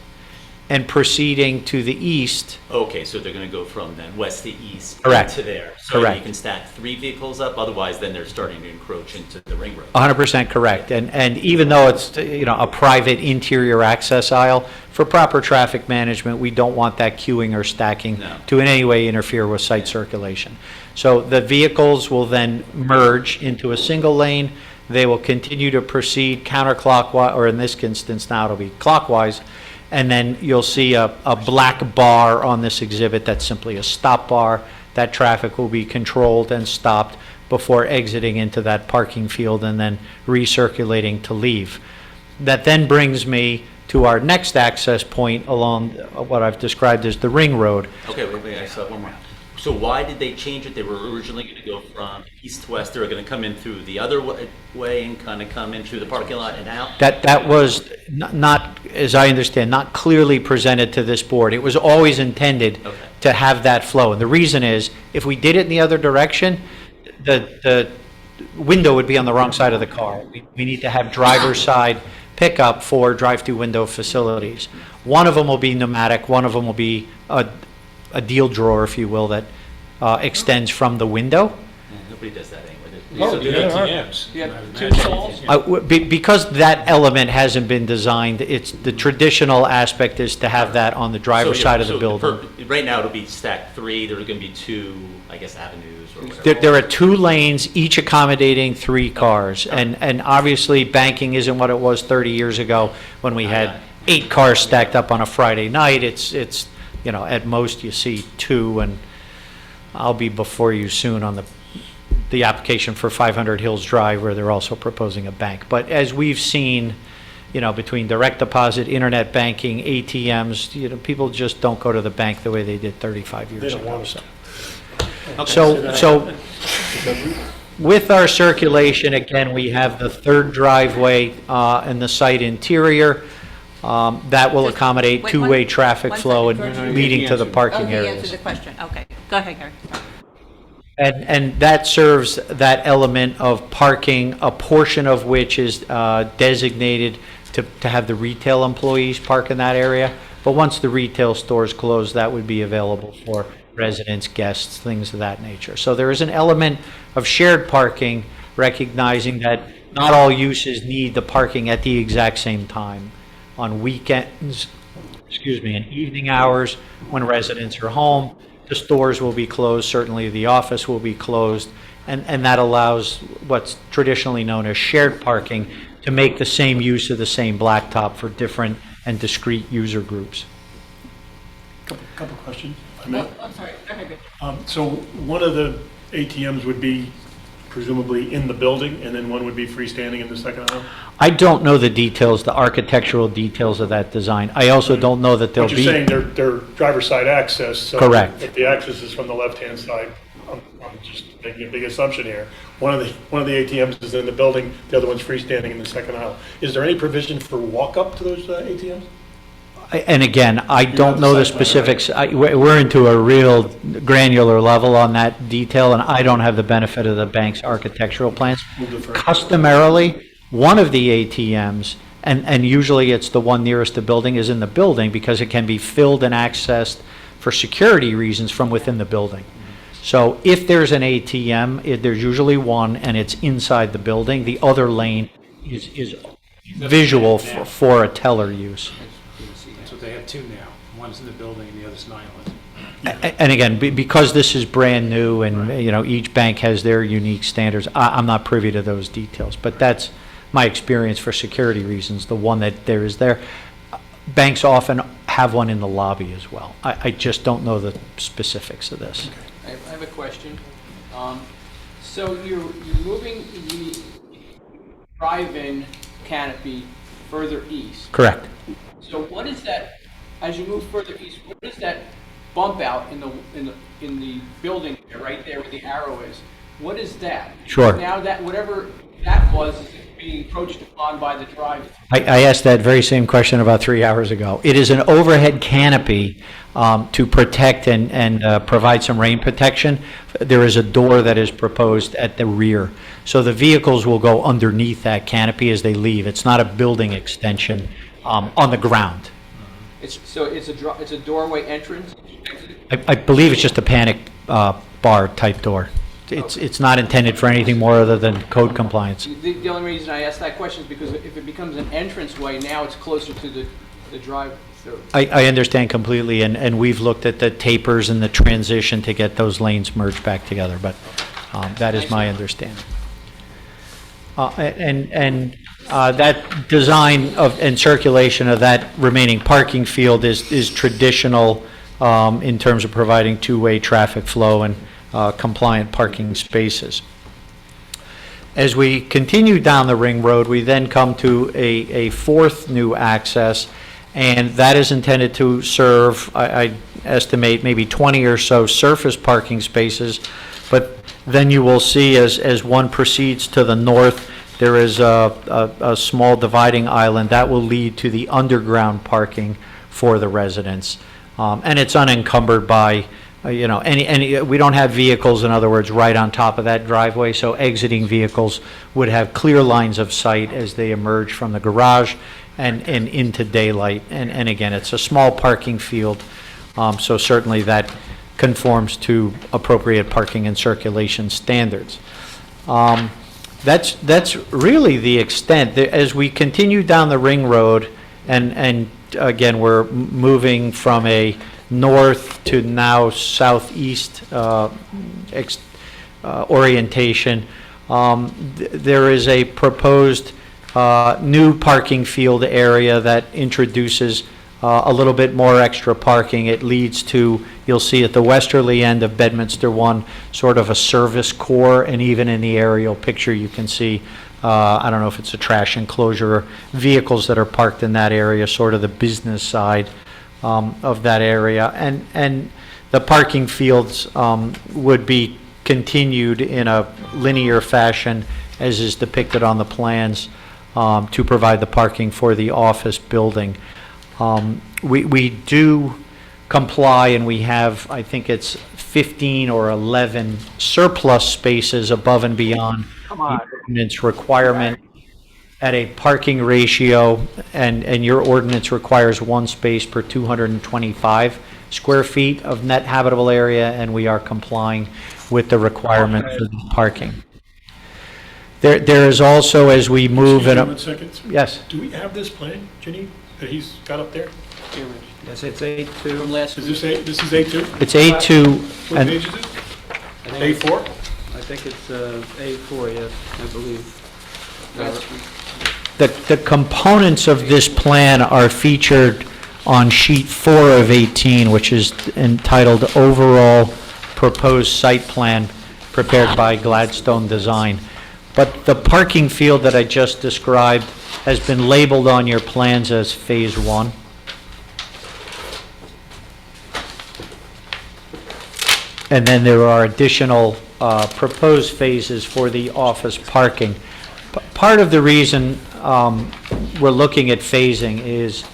and proceeding to the east. Okay, so they're going to go from then west to east Correct. to there. So Correct. you can stack 3 vehicles up, otherwise then they're starting to encroach into the ring road. 100% correct. And even though it's, a private interior access aisle, for proper traffic management, we don't want that queuing or stacking No. to in any way interfere with site circulation. So the vehicles will then merge into a single lane. They will continue to proceed counterclockwise, or in this instance now it'll be clockwise, and then you'll see a black bar on this exhibit that's simply a stop bar. That traffic will be controlled and stopped before exiting into that parking field and then recirculating to leave. That then brings me to our next access point along what I've described as the ring road. Okay, wait, I still have one more. So why did they change it? They were originally going to go from east to west. They were going to come in through the other way and kind of come in through the parking lot and out? That was not, as I understand, not clearly presented to this board. It was always intended to have that flow. And the reason is, if we did it in the other direction, the window would be on the wrong side of the car. We need to have driver's side pickup for drive-through window facilities. One of them will be pneumatic, one of them will be a deal drawer, if you will, that extends from the window. Yeah, nobody does that anyway. Oh, They- the ATMs. You have 2 stalls? Because that element hasn't been designed, it's, the traditional aspect is to have that on the driver's side of the building. Right now it'll be stacked 3. There are going to be 2, I guess, avenues or whatever. There are 2 lanes, each accommodating 3 cars. And obviously, banking isn't what it was 30 years ago when we had 8 cars stacked up on a Friday night. It's at most you see 2, and I'll be before you soon on the application for 500 Hills Drive, where they're also proposing a bank. But as we've seen, between direct deposit, internet banking, ATMs, people just don't go to the bank the way they did 35 years ago. So with our circulation, again, we have the 3rd driveway and the site interior. That will accommodate Wait, two-way one- traffic one flow second, and George. leading to the Oh, parking he answered areas. the question. Okay. Go ahead, Gary. And that serves that element of parking, a portion of which is designated to have the retail employees park in that area. But once the retail stores close, that would be available for residents, guests, things of that nature. So there is an element of shared parking, recognizing that not all uses need the parking at the exact same time. On weekends, and evening hours, when residents are home, the stores will be closed, certainly the office will be closed, and that allows what's traditionally known as shared parking to make the same use of the same blacktop for different and discrete user groups. Couple questions, if I may. I'm sorry. Go ahead, Rich. So one of the ATMs would be presumably in the building, and then one would be freestanding in the second aisle? I don't know the details, the architectural details of that design. I also don't know that there'll But be... you're saying they're driver's side access, so... Correct. If the access is from the left-hand side, I'm just making a big assumption here. One of the ATMs is in the building, the other one's freestanding in the second aisle. Is there any provision for walk-up to those ATMs? And again, I don't know the specifics. We're into a real granular level on that detail, and I don't have the benefit of the bank's architectural plans. Customarily, one of the ATMs, and usually it's the one nearest the building, is in the building because it can be filled and accessed for security reasons from within the building. So if there's an ATM, there's usually one, and it's inside the building. The other lane is visual for a teller use. So they have 2 now. One's in the building and the other's not. And again, because this is brand new and, each bank has their unique standards, I'm not privy to those details, but that's my experience for security reasons, the one that there is there. Banks often have one in the lobby as well. I just don't know the specifics of this. I have a question. So you're moving the drive-in canopy further east. Correct. So what is that, as you move further east, what is that bump out in the building there, right there where the arrow is? What is that? Sure. Now that, whatever that was, is being encroached upon by the drive. I asked that very same question about 3 hours ago. It is an overhead canopy to protect and provide some rain protection. There is a door that is proposed at the rear. So the vehicles will go underneath that canopy as they leave. It's not a building extension on the ground. It's a doorway entrance? I believe it's just a panic bar type door. It's not intended for anything more other than code compliance. The only reason I ask that question is because if it becomes an entranceway, now it's closer to the drive-through. I understand completely, and we've looked at the tapers and the transition to get those lanes merged back together, but that is my understanding. That design of and circulation of that remaining parking field is traditional in terms of providing two-way traffic flow and compliant parking spaces. As we continue down the ring road, we then come to a fourth new access, and that is intended to serve, I estimate, maybe 20 or so surface parking spaces. But then you will see as one proceeds to the north, there is a small dividing island that will lead to the underground parking for the residents. And it's unencumbered by any we don't have vehicles, in other words, right on top of that driveway, so exiting vehicles would have clear lines of sight as they emerge from the garage and into daylight. And again, it's a small parking field, so certainly that conforms to appropriate parking and circulation standards. That's really the extent. As we continue down the ring road, and again, we're moving from a north to now southeast orientation. There is a proposed new parking field area that introduces a little bit more extra parking. It leads to, you'll see at the westerly end of Bedminster 1, sort of a service core, and even in the aerial picture you can see, I don't know if it's a trash enclosure or vehicles that are parked in that area, sort of the business side of that area, and the parking fields would be continued in a linear fashion as is depicted on the plans to provide the parking for the office building. We do comply, and we have, I think it's 15 or 11 surplus spaces above and beyond the ordinance requirement at a parking ratio, and your ordinance requires 1 space per 225 square feet of net habitable area, and we are complying with the requirement for the parking. There is also, as we move in a... 1 second. Yes. Do we have this plan, Ginny, that he's got up there? Yes, it's A2. From last Is this A2? It's A2. What page is it? A4? I think it's A4, yes, I believe. The components of this plan are featured on sheet 4 of 18, which is entitled Overall Proposed Site Plan prepared by Gladstone Design. But the parking field that I just described has been labeled on your plans as Phase 1. And then there are additional proposed phases for the office parking. Part of the reason we're looking at phasing is,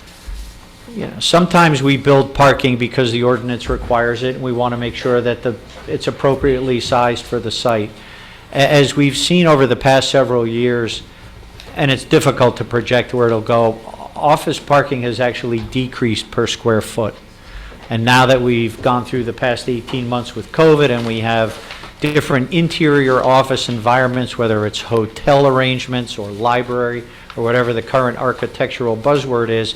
sometimes we build parking because the ordinance requires it, and we want to make sure that it's appropriately sized for the site. As we've seen over the past several years, and it's difficult to project where it'll go, office parking has actually decreased per square foot. And now that we've gone through the past 18 months with COVID, and we have different interior office environments, whether it's hotel arrangements or library or whatever the current architectural buzzword is,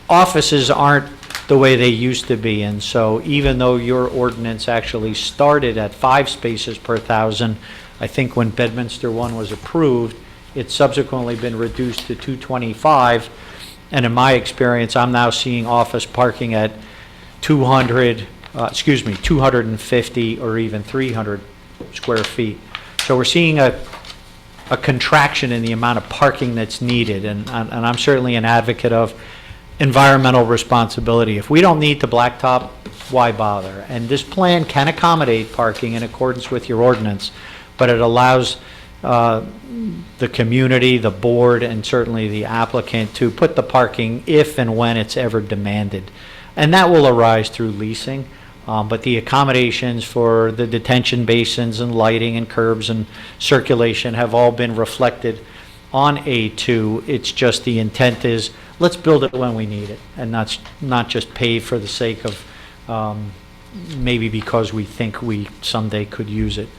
offices aren't the way they used to be. And so even though your ordinance actually started at 5 spaces per 1,000, I think when Bedminster 1 was approved, it's subsequently been reduced to 225. And in my experience, I'm now seeing office parking at 250 or even 300 square feet. So we're seeing a contraction in the amount of parking that's needed, and I'm certainly an advocate of environmental responsibility. If we don't need to blacktop, why bother? And this plan can accommodate parking in accordance with your ordinance, but it allows the community, the board, and certainly the applicant to put the parking if and when it's ever demanded. And that will arise through leasing, but the accommodations for the detention basins and lighting and curbs and circulation have all been reflected on A2. It's just the intent is, let's build it when we need it, and not just pay for the sake of maybe because we think we someday could use it.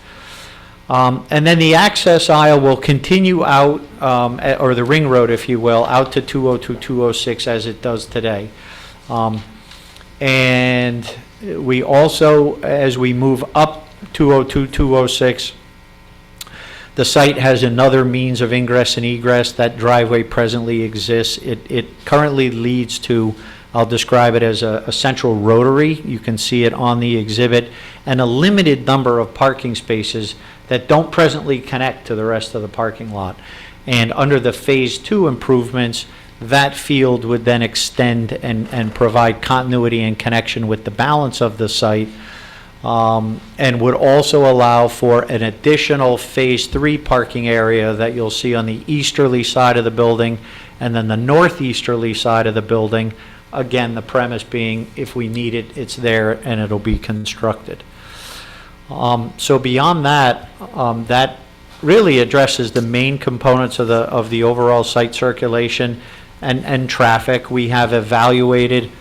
And then the access aisle will continue out, or the ring road, if you will, out to 202, 206 as it does today. And we also, as we move up 202, 206, the site has another means of ingress and egress. That driveway presently exists. It currently leads to, I'll describe it as a central rotary. You can see it on the exhibit, and a limited number of parking spaces that don't presently connect to the rest of the parking lot. And under the Phase 2 improvements, that field would then extend and provide continuity and connection with the balance of the site, and would also allow for an additional Phase 3 parking area that you'll see on the easterly side of the building, and then the northeasterly side of the building. Again, the premise being, if we need it, it's there and it'll be constructed. So beyond that, that really addresses the main components of the overall site circulation and traffic. We have evaluated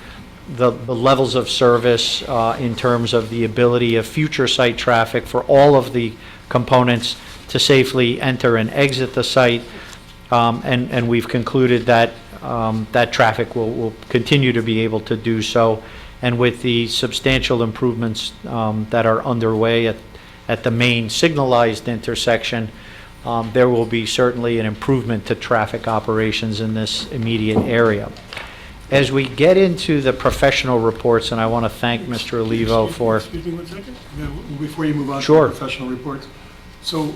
the levels of service in terms of the ability of future site traffic for all of the components to safely enter and exit the site, and we've concluded that that traffic will continue to be able to do so. And with the substantial improvements that are underway at the main signalized intersection, there will be certainly an improvement to traffic operations in this immediate area. As we get into the professional reports, and I want to thank Mr. Olivo for... Excuse me 1 second, before you move on Sure. to the professional reports. So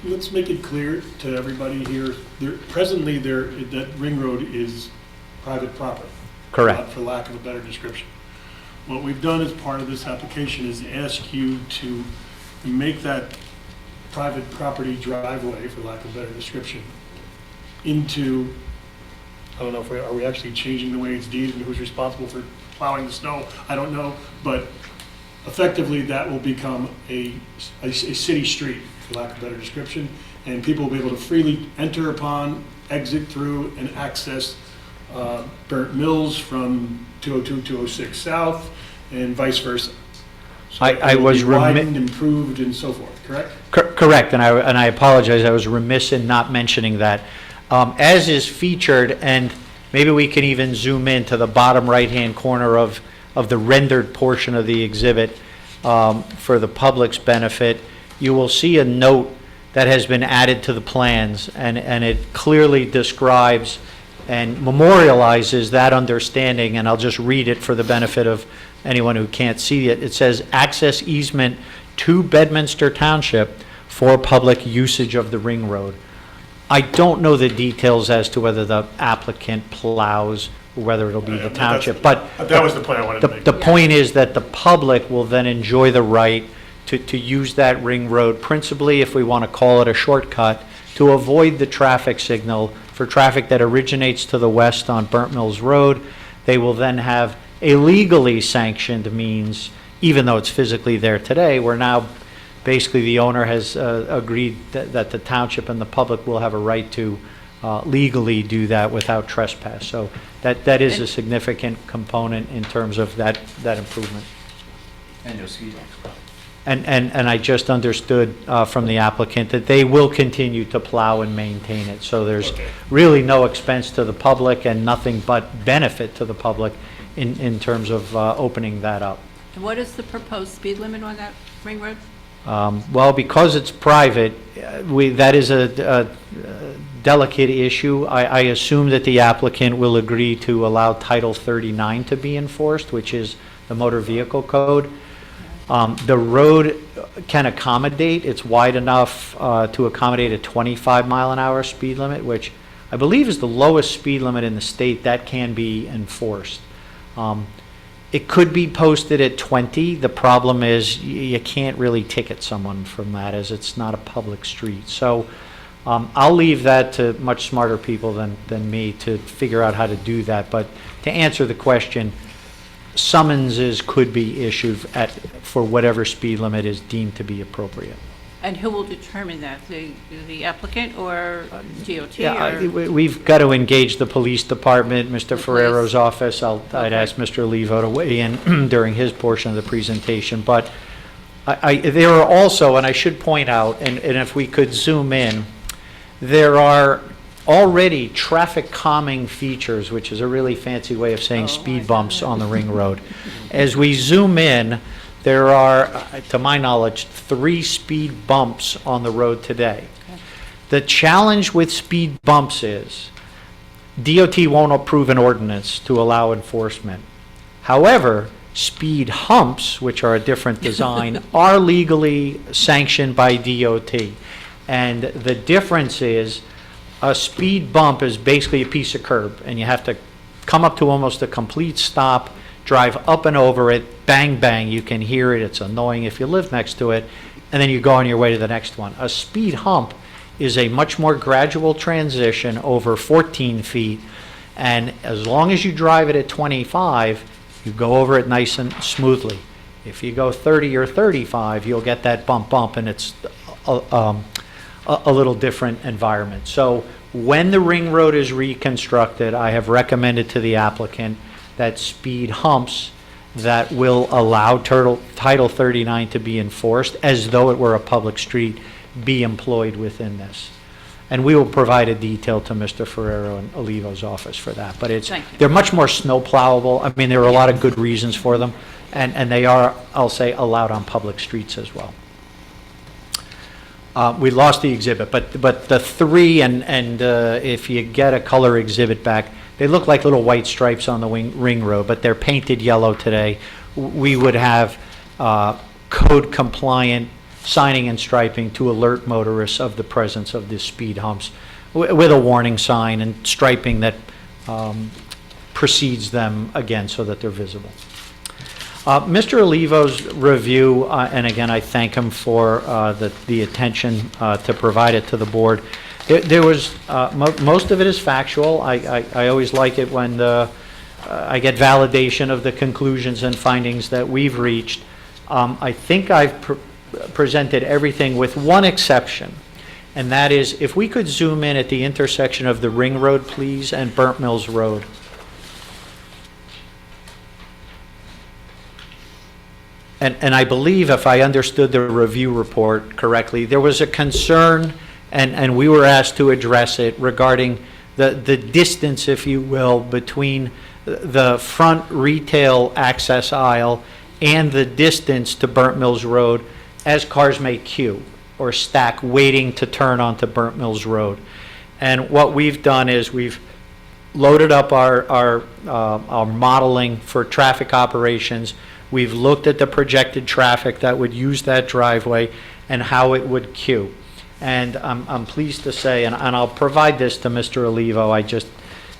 let's make it clear to everybody here, presently that ring road is private property. Correct. For lack of a better description. What we've done as part of this application is ask you to make that private property driveway, for lack of a better description, into, I don't know if are we actually changing the way it's deeded and who's responsible for plowing the snow? I don't know, but effectively that will become a city street, for lack of a better description, and people will be able to freely enter upon, exit through, and access Burnt Mills from 202, 206 south, and vice versa. So I it will was be widened, improved, and so forth, correct? Correct, and I apologize, I was remiss in not mentioning that. As is featured, and maybe we can even zoom in to the bottom right-hand corner of the rendered portion of the exhibit for the public's benefit, you will see a note that has been added to the plans, and it clearly describes and memorializes that understanding, and I'll just read it for the benefit of anyone who can't see it. It says, access easement to Bedminster Township for public usage of the ring road. I don't know the details as to whether the applicant plows or whether it'll be the township, but that was the point I wanted to make. The point is that the public will then enjoy the right to use that ring road, principally, if we want to call it a shortcut, to avoid the traffic signal for traffic that originates to the west on Burnt Mills Road. They will then have a legally sanctioned means, even though it's physically there today, where now basically the owner has agreed that the township and the public will have a right to legally do that without trespass. So that is a significant component in terms of that improvement. And no ski jumps. And I just understood from the applicant that they will continue to plow and maintain it. So there's really no expense to the public and nothing but benefit to the public in terms of opening that up. And what is the proposed speed limit on that ring road? Well, because it's private, that is a delicate issue. I assume that the applicant will agree to allow Title 39 to be enforced, which is the motor vehicle code. The road can accommodate, it's wide enough to accommodate a 25 mile an hour speed limit, which I believe is the lowest speed limit in the state that can be enforced. It could be posted at 20. The problem is you can't really ticket someone from that, as it's not a public street. So I'll leave that to much smarter people than me to figure out how to do that. But to answer the question, summonses could be issued for whatever speed limit is deemed to be appropriate. And who will determine that? The applicant or DOT? Yeah, or? we've got to engage the police department, Mr. Ferrero's office. I'd ask Mr. Olivo to weigh in during his portion of the presentation. But there are also, and I should point out, and if we could zoom in, there are already traffic calming features, which is a really fancy way of saying speed bumps on the ring road. As we zoom in, there are, to my knowledge, 3 speed bumps on the road today. Okay. The challenge with speed bumps is DOT won't approve an ordinance to allow enforcement. However, speed humps, which are a different design, are legally sanctioned by DOT. And the difference is a speed bump is basically a piece of curb, and you have to come up to almost a complete stop, drive up and over it, bang, bang, you can hear it, it's annoying if you live next to it, and then you go on your way to the next one. A speed hump is a much more gradual transition over 14 feet, and as long as you drive it at 25, you go over it nice and smoothly. If you go 30 or 35, you'll get that bump, and it's a little different environment. So when the ring road is reconstructed, I have recommended to the applicant that speed humps that will allow Title 39 to be enforced as though it were a public street be employed within this. And we will provide a detail to Mr. Ferrero and Olivo's office for that. But they're much more snow plowable. I mean, there are a lot of good reasons for them, and they are, I'll say, allowed on public streets as well. We lost the exhibit, but the 3, and if you get a color exhibit back, they look like little white stripes on the ring road, but they're painted yellow today. We would have code compliant signing and striping to alert motorists of the presence of the speed humps with a warning sign and striping that precedes them again so that they're visible. Mr. Olivo's review, and again, I thank him for the attention to provide it to the board. There was, most of it is factual. I always like it when I get validation of the conclusions and findings that we've reached. I think I've presented everything with one exception, and that is if we could zoom in at the intersection of the Ring Road, please, and Burnt Mills Road. And I believe, if I understood the review report correctly, there was a concern, and we were asked to address it, regarding the distance, if you will, between the front retail access aisle and the distance to Burnt Mills Road as cars may queue or stack waiting to turn onto Burnt Mills Road. And what we've done is we've loaded up our modeling for traffic operations. We've looked at the projected traffic that would use that driveway and how it would queue. And I'm pleased to say, and I'll provide this to Mr. Olivo, I just,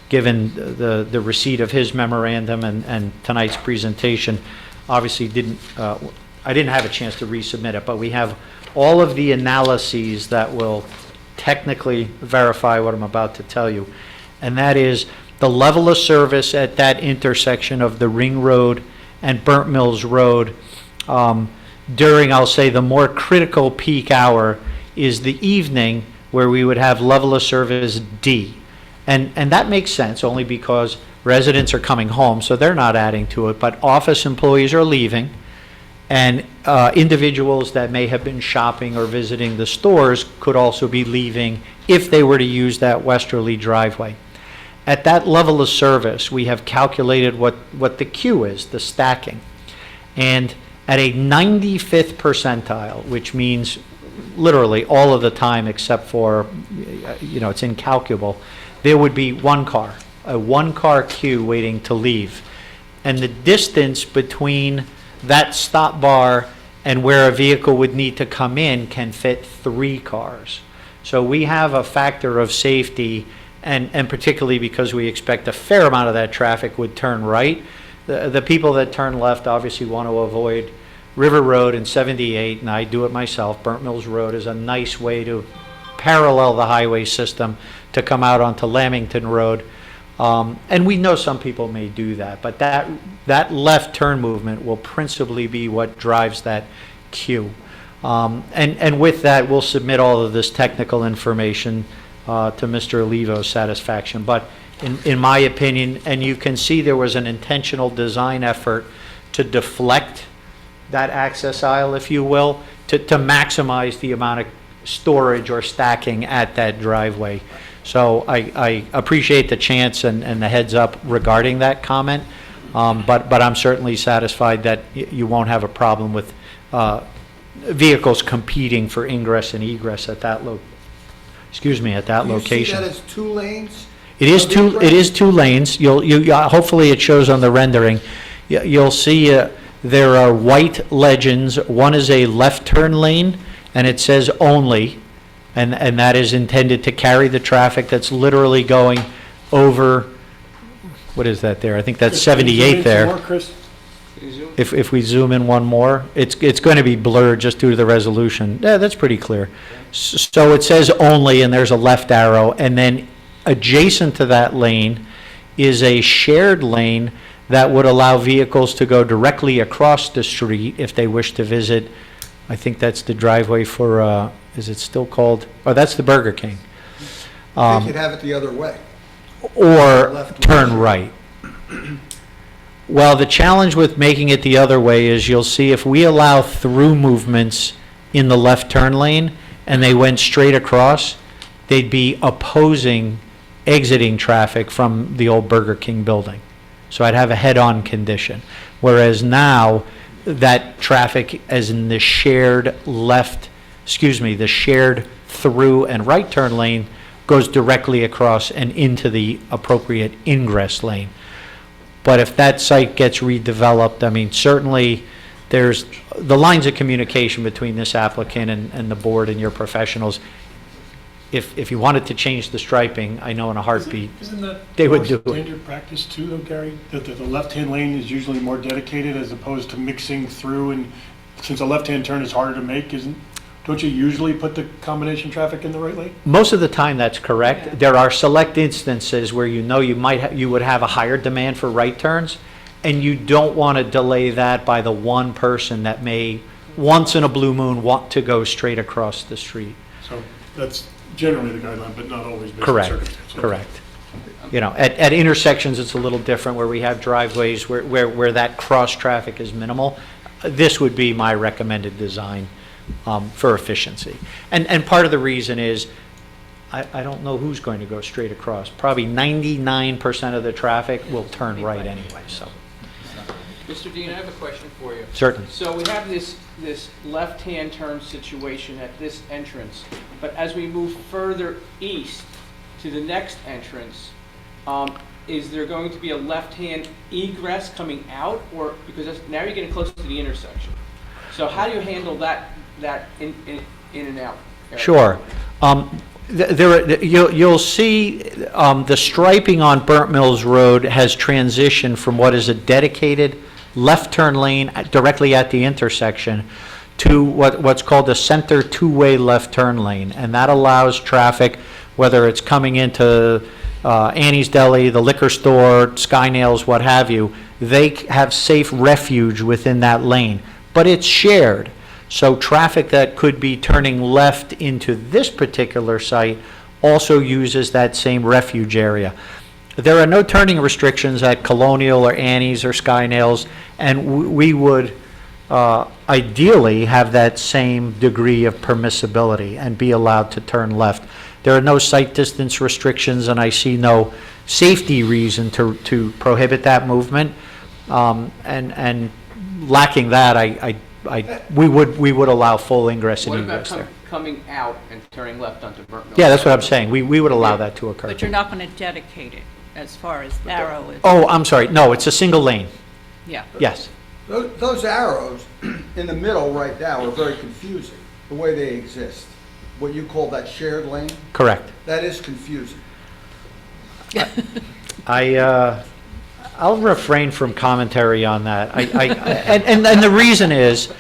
given the receipt of his memorandum and tonight's presentation, obviously I didn't have a chance to resubmit it, but we have all of the analyses that will technically verify what I'm about to tell you. And that is the level of service at that intersection of the Ring Road and Burnt Mills Road during, I'll say, the more critical peak hour is the evening, where we would have level of service D. And that makes sense only because residents are coming home, so they're not adding to it, but office employees are leaving, and individuals that may have been shopping or visiting the stores could also be leaving if they were to use that westerly driveway. At that level of service, we have calculated what the queue is, the stacking. And at a 95th percentile, which means literally all of the time except for it's incalculable, there would be a one-car queue waiting to leave. And the distance between that stop bar and where a vehicle would need to come in can fit 3 cars. So we have a factor of safety, and particularly because we expect a fair amount of that traffic would turn right. The people that turn left obviously want to avoid River Road and 78, and I do it myself. Burnt Mills Road is a nice way to parallel the highway system to come out onto Lamington Road. And we know some people may do that, but that left turn movement will principally be what drives that queue. And with that, we'll submit all of this technical information to Mr. Olivo's satisfaction. But in my opinion, and you can see there was an intentional design effort to deflect that access aisle, if you will, to maximize the amount of storage or stacking at that driveway. So I appreciate the chance and the heads up regarding that comment, but I'm certainly satisfied that you won't have a problem with vehicles competing for ingress and egress at that location. You see that as 2 lanes? It is two lanes. Hopefully it shows on the rendering. You'll see there are white legends. One is a left turn lane, and it says only, and that is intended to carry the traffic that's literally going over, what is that there? I think that's 78 there. If we zoom in one more, it's going to be blurred just due to the resolution. Yeah, that's pretty clear. So it says only, and there's a left arrow, and then adjacent to that lane is a shared lane that would allow vehicles to go directly across the street if they wish to visit. I think that's the driveway for, is it still called? Oh, that's the Burger King. They could have it the other way. Or turn right. Well, the challenge with making it the other way is you'll see if we allow through movements in the left turn lane and they went straight across, they'd be opposing exiting traffic from the old Burger King building. So I'd have a head-on condition. Whereas now, that traffic as in the shared the shared through and right turn lane goes directly across and into the appropriate ingress lane. But if that site gets redeveloped, I mean, certainly there's the lines of communication between this applicant and the board and your professionals. If you wanted to change the striping, I know in a heartbeat, Isn't that they would do it. standard practice too, though, Gary? That the left-hand lane is usually more dedicated as opposed to mixing through, and since a left-hand turn is harder to make, don't you usually put the combination traffic in the right lane? Most of the time, that's correct. Yeah. There are select instances where you would have a higher demand for right turns, and you don't want to delay that by the one person that may, once in a blue moon, want to go straight across the street. So that's generally the guideline, but not always based on Correct. circumstances. Correct. At intersections, it's a little different where we have driveways where that cross traffic is minimal. This would be my recommended design for efficiency. And part of the reason is I don't know who's going to go straight across. Probably 99% of the traffic will turn right anyway. So, Mr. Dean, I have a question for you. Certainly. So we have this left-hand turn situation at this entrance, but as we move further east to the next entrance, is there going to be a left-hand egress coming out, or because now you're getting close to the intersection? So how do you handle that in and out area? Sure. You'll see the striping on Burnt Mills Road has transitioned from what is a dedicated left turn lane directly at the intersection to what's called a center two-way left turn lane. And that allows traffic, whether it's coming into Annie's Deli, the liquor store, Sky Nails, what have you, they have safe refuge within that lane. But it's shared. So traffic that could be turning left into this particular site also uses that same refuge area. There are no turning restrictions at Colonial or Annie's or Sky Nails, and we would ideally have that same degree of permissibility and be allowed to turn left. There are no sight distance restrictions, and I see no safety reason to prohibit that movement. And lacking that, we would allow full ingress and egress there. coming out and turning left onto Burnt Mill. Yeah, that's what I'm saying. We would allow that to occur. But you're not going to dedicate it as far as arrow is. Oh, I'm sorry. No, it's a single lane. Yeah. Yes. Those arrows in the middle right now are very confusing, the way they exist. What you call that shared lane, Correct. that is confusing. I'll refrain from commentary on that. And the reason is,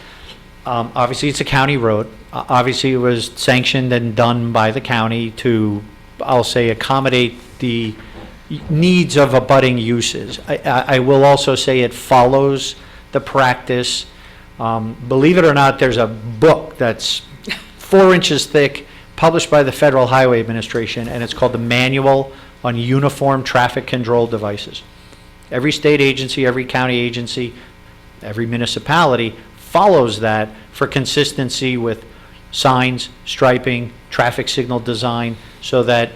obviously, it's a county road. Obviously, it was sanctioned and done by the county to, I'll say, accommodate the needs of abutting uses. I will also say it follows the practice. Believe it or not, there's a book that's 4 inches thick, published by the Federal Highway Administration, and it's called the Manual on Uniform Traffic Control Devices. Every state agency, every county agency, every municipality follows that for consistency with signs, striping, traffic signal design, so that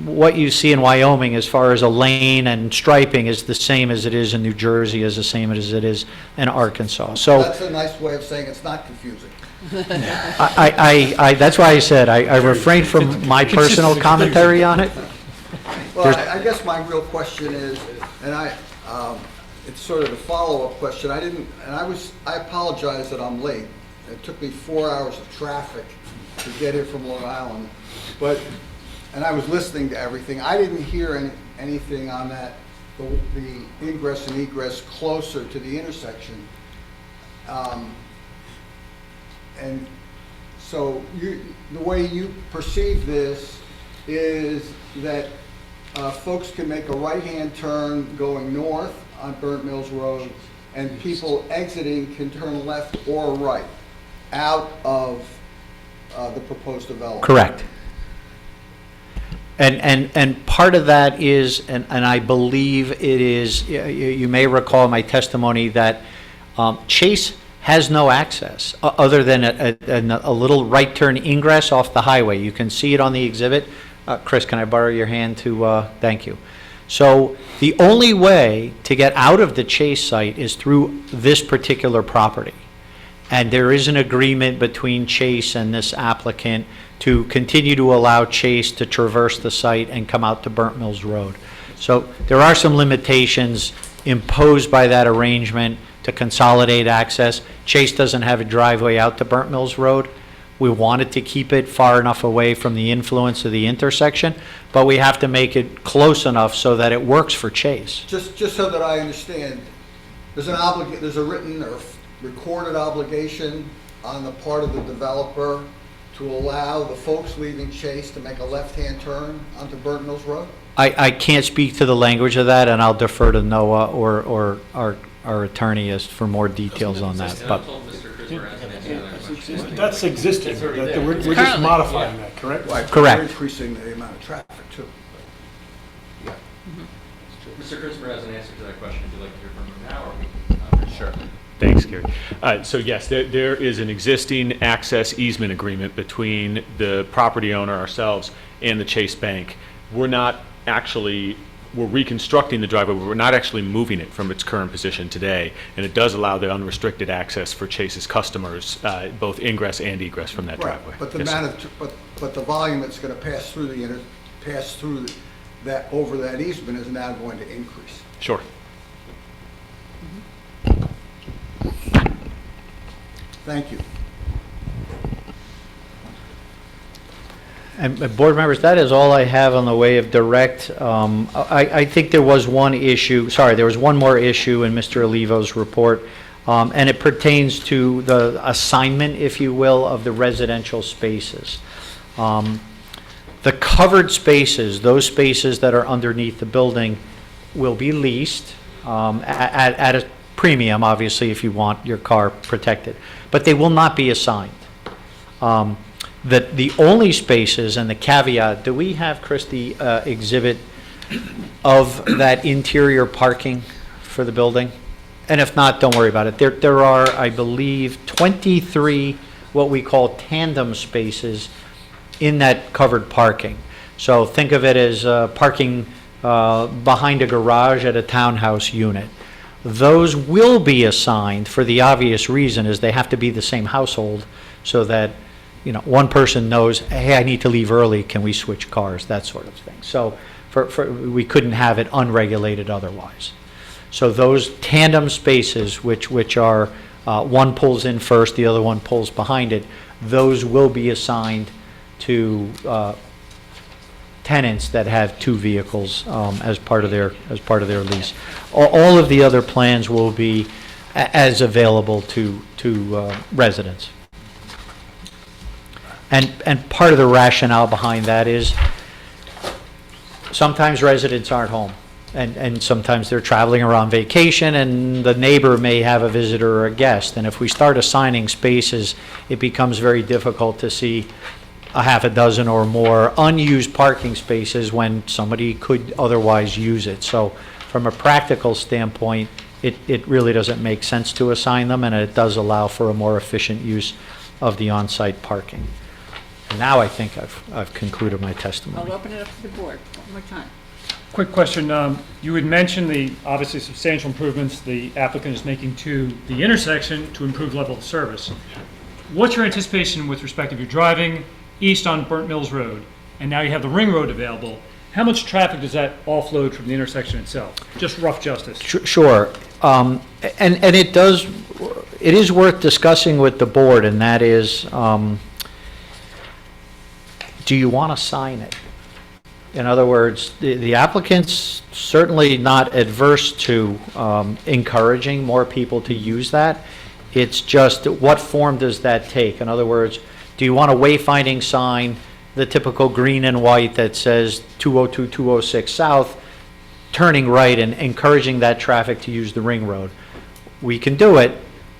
what you see in Wyoming as far as a lane and striping is the same as it is in New Jersey, is the same as it is in Arkansas. So That's a nice way of saying it's not confusing. that's why I said I refrained from my personal commentary on it. Well, I guess my real question is, and it's sort of a follow-up question. I apologize that I'm late. It took me 4 hours of traffic to get here from Long Island, and I was listening to everything. I didn't hear anything on that, the ingress and egress closer to the intersection. And so the way you perceive this is that folks can make a right-hand turn going north on Burnt Mills Road, and people exiting can turn left or right out of the proposed development. Correct. And part of that is, and I believe it is, you may recall my testimony that Chase has no access other than a little right turn ingress off the highway. You can see it on the exhibit. Chris, can I borrow your hand to, thank you. So the only way to get out of the Chase site is through this particular property. And there is an agreement between Chase and this applicant to continue to allow Chase to traverse the site and come out to Burnt Mills Road. So there are some limitations imposed by that arrangement to consolidate access. Chase doesn't have a driveway out to Burnt Mills Road. We wanted to keep it far enough away from the influence of the intersection, but we have to make it close enough so that it works for Chase. Just so that I understand, there's a written or recorded obligation on the part of the developer to allow the folks leaving Chase to make a left-hand turn onto Burnt Mills Road? I can't speak to the language of that, and I'll defer to Noah or our attorney as for more details on that. But That's existing. We're just modifying that, correct? Right, Correct. We're increasing the amount of traffic too. Yeah. Mr. Christopher has an answer to that question. Would you like to hear from him now, or? Sure. Thanks, Gary. So yes, there is an existing access easement agreement between the property owner, ourselves, and the Chase Bank. We're reconstructing the driveway, but we're not actually moving it from its current position today. And it does allow the unrestricted access for Chase's customers, both ingress and egress from that driveway. But the Yes, amount of, but the volume that's going to pass through that, over that easement is now going to increase. sure. Thank you. And board members, that is all I have on the way of direct. I think there was one issue, there was one more issue in Mr. Olivo's report, and it pertains to the assignment, if you will, of the residential spaces. The covered spaces, those spaces that are underneath the building, will be leased at a premium, obviously, if you want your car protected, but they will not be assigned. The only spaces, and the caveat, do we have, Chris, the exhibit of that interior parking for the building? And if not, don't worry about it. There are, I believe, 23 what we call tandem spaces in that covered parking. So think of it as parking behind a garage at a townhouse unit. Those will be assigned for the obvious reason is they have to be the same household so that one person knows, hey, I need to leave early, can we switch cars, that sort of thing. So we couldn't have it unregulated otherwise. So those tandem spaces, which are one pulls in first, the other one pulls behind it, those will be assigned to tenants that have two vehicles as part of their lease. All of the other plans will be as available to residents. And part of the rationale behind that is sometimes residents aren't home, and sometimes they're traveling or on vacation, and the neighbor may have a visitor or a guest. And if we start assigning spaces, it becomes very difficult to see a half a dozen or more unused parking spaces when somebody could otherwise use it. So from a practical standpoint, it really doesn't make sense to assign them, and it does allow for a more efficient use of the on-site parking. Now I think I've concluded my testimony. I'll open it up to the board one more time. Quick question. You had mentioned the obviously substantial improvements the applicant is making to the intersection to improve level of service. What's your anticipation with respect if you're driving east on Burnt Mills Road, and now you have the ring road available? How much traffic does that offload from the intersection itself? Just rough justice. Sure. And it is worth discussing with the board, and that is, do you want to sign it? In other words, the applicant's certainly not adverse to encouraging more people to use that. It's just, what form does that take? In other words, do you want a wayfinding sign, the typical green and white that says 202, 206 south, turning right and encouraging that traffic to use the ring road? We can do it.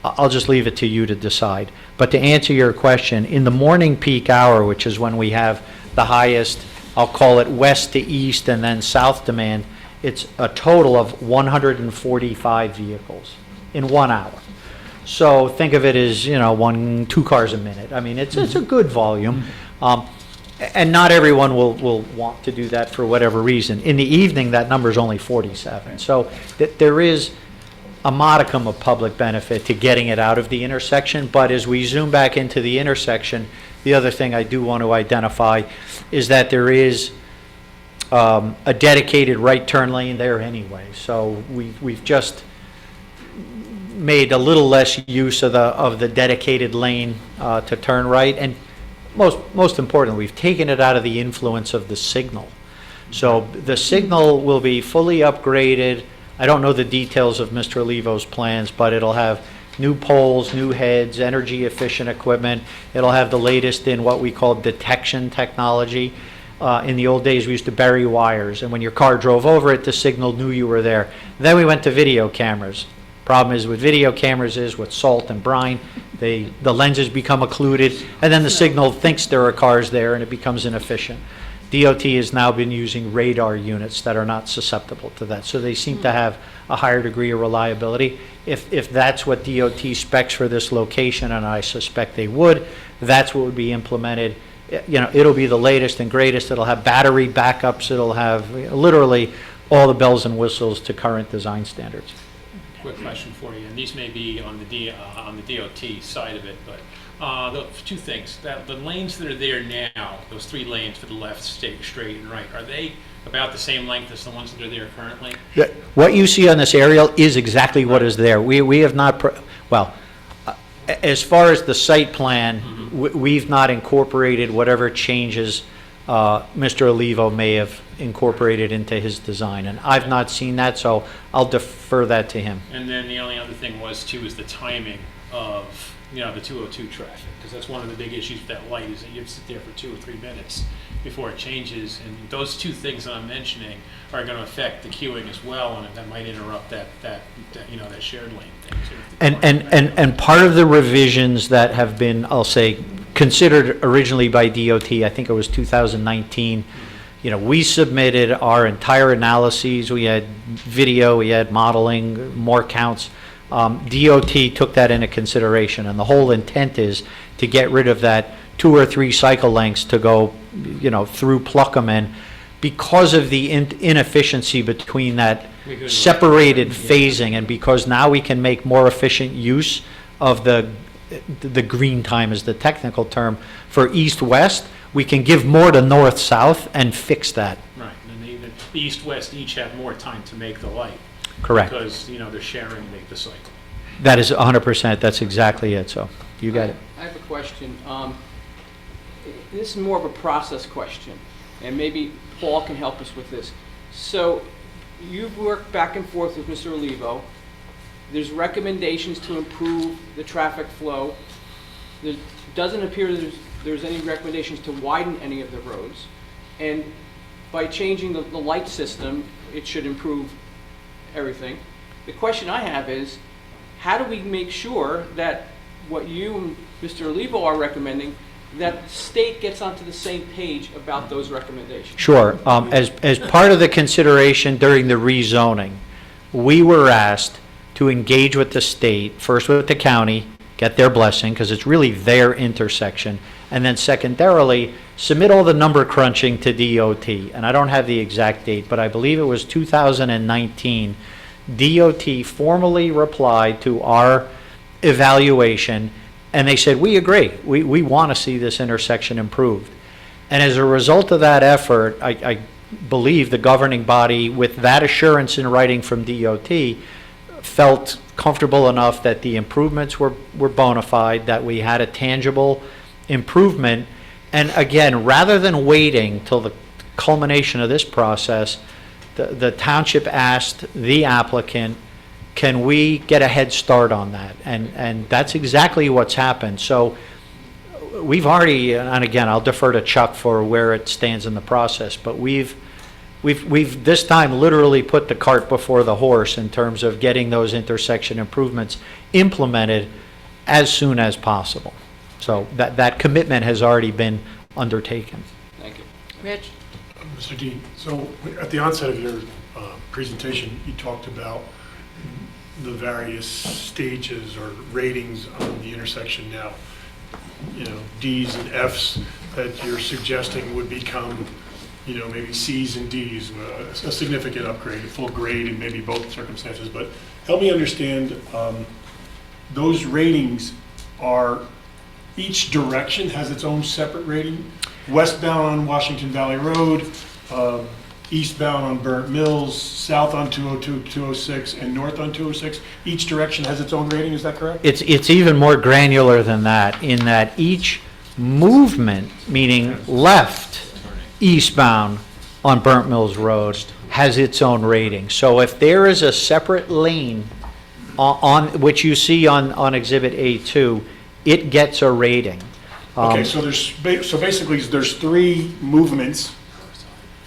I'll just leave it to you to decide. But to answer your question, in the morning peak hour, which is when we have the highest, I'll call it west to east and then south demand, it's a total of 145 vehicles in 1 hour. So think of it as, 2 cars a minute. I mean, it's a good volume. And not everyone will want to do that for whatever reason. In the evening, that number is only 47. So there is a modicum of public benefit to getting it out of the intersection. But as we zoom back into the intersection, the other thing I do want to identify is that there is a dedicated right turn lane there anyway. So we've just made a little less use of the dedicated lane to turn right, and most importantly, we've taken it out of the influence of the signal. So the signal will be fully upgraded. I don't know the details of Mr. Olivo's plans, but it'll have new poles, new heads, energy efficient equipment. It'll have the latest in what we call detection technology. In the old days, we used to bury wires, and when your car drove over it, the signal knew you were there. Then we went to video cameras. Problem is with video cameras is with salt and brine, the lenses become occluded, and then the signal thinks there are cars there, and it becomes inefficient. DOT has now been using radar units that are not susceptible to that, so they seem to have a higher degree of reliability. If that's what DOT specs for this location, and I suspect they would, that's what would be implemented. It'll be the latest and greatest. It'll have battery backups. It'll have literally all the bells and whistles to current design standards. Quick question for you, and these may be on the DOT side of it, but two things. The lanes that are there now, those 3 lanes for the left, straight and right, are they about the same length as the ones that are there currently? What you see on this aerial is exactly what is there. We have not, as far as the site plan, we've not incorporated whatever changes Mr. Olivo may have incorporated into his design, and I've not seen that, so I'll defer that to him. And then the only other thing is the timing of the 202 traffic, because that's one of the big issues with that light, is that you have to sit there for 2 or 3 minutes before it changes, and those 2 things that I'm mentioning are going to affect the queuing as well, and that might interrupt that shared lane thing too. And part of the revisions that have been, I'll say, considered originally by DOT, I think it was 2019, we submitted our entire analyses. We had video, we had modeling, more counts. DOT took that into consideration, and the whole intent is to get rid of that 2 or 3 cycle lengths to go, through Pluckerman, because of the inefficiency between that separated phasing, and because now we can make more efficient use of the the green time is the technical term. For east-west, we can give more to north-south and fix that. Right, and the east-west each have more time to make the light. Correct. Because, you know, they're sharing the cycle. That is 100%, that's exactly it, so you got it. I have a question. This is more of a process question, and maybe Paul can help us with this. So you've worked back and forth with Mr. Olivo. There's recommendations to improve the traffic flow. There doesn't appear there's any recommendations to widen any of the roads. And by changing the light system, it should improve everything. The question I have is, how do we make sure that what you and Mr. Olivo are recommending, that the state gets onto the same page about those recommendations? Sure. As part of the consideration during the rezoning, we were asked to engage with the state, first with the county, get their blessing, because it's really their intersection, and then secondarily, submit all the number crunching to DOT. And I don't have the exact date, but I believe it was 2019. DOT formally replied to our evaluation, and they said, we agree. We want to see this intersection improved. And as a result of that effort, I believe the governing body, with that assurance in writing from DOT, felt comfortable enough that the improvements were bona fide, that we had a tangible improvement. And again, rather than waiting till the culmination of this process, the township asked the applicant, can we get a head start on that? And that's exactly what's happened. So we've already, and again, I'll defer to Chuck for where it stands in the process, but we've this time literally put the cart before the horse in terms of getting those intersection improvements implemented as soon as possible. So that commitment has already been undertaken. Thank you. Rich? Mr. Dean, so at the onset of your presentation, you talked about the various stages or ratings on the intersection now. You know, Ds and Fs that you're suggesting would become, you know, maybe Cs and Ds, a significant upgrade, a full grade in maybe both circumstances. But help me understand, those ratings are, each direction has its own separate rating? Westbound on Washington Valley Road, eastbound on Burnt Mills, south on 202, 206, and north on 206. Each direction has its own rating, is that correct? It's even more granular than that, in that each movement, meaning left, eastbound on Burnt Mills Road, has its own rating. So if there is a separate lane on which you see on Exhibit A2, it gets a rating. Okay, so basically there's 3 movements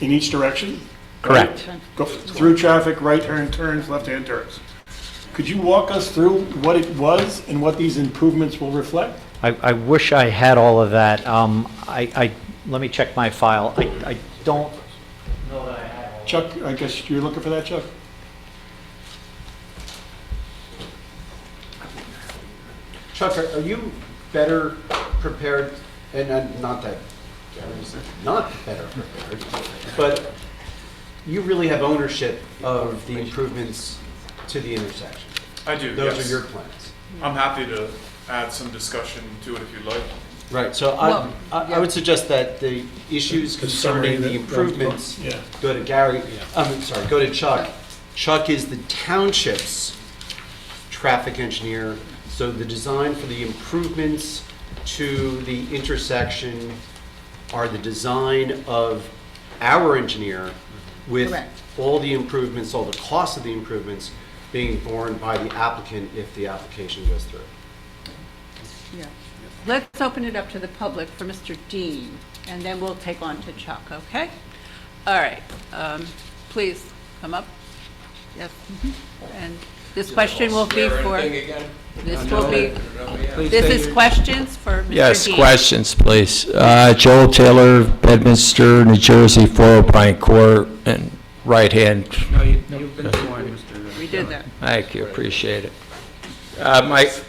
in each direction? Correct. Right? Go through traffic, right-hand turns, left-hand turns. Could you walk us through what it was and what these improvements will reflect? I wish I had all of that. Let me check my file. I don't know that I have all. Chuck, I guess you're looking for that, Chuck? Chuck, are you better prepared, and not that Gary's not better prepared, but you really have ownership of the improvements to the intersection? I do, Those yes. are your plans. I'm happy to add some discussion to it if you'd like. Right, so I would suggest that the issues concerning the improvements, go to Gary, I'm sorry, go to Chuck. Chuck is the township's traffic engineer, so the design for the improvements to the intersection are the design of our engineer with Correct. all the improvements, all the costs of the improvements being borne by the applicant if the application goes through. Yeah. Let's open it up to the public for Mr. Dean, and then we'll take on to Chuck, okay? All right, please, come up. Yes. And this question will be for, this will be, this is questions for Mr. Dean. Yes, questions, please. Joel Taylor, Bedminster, New Jersey, 4 Bryant Court, and right hand. No, you've been sworn, Mr. We did that. Thank you, appreciate it.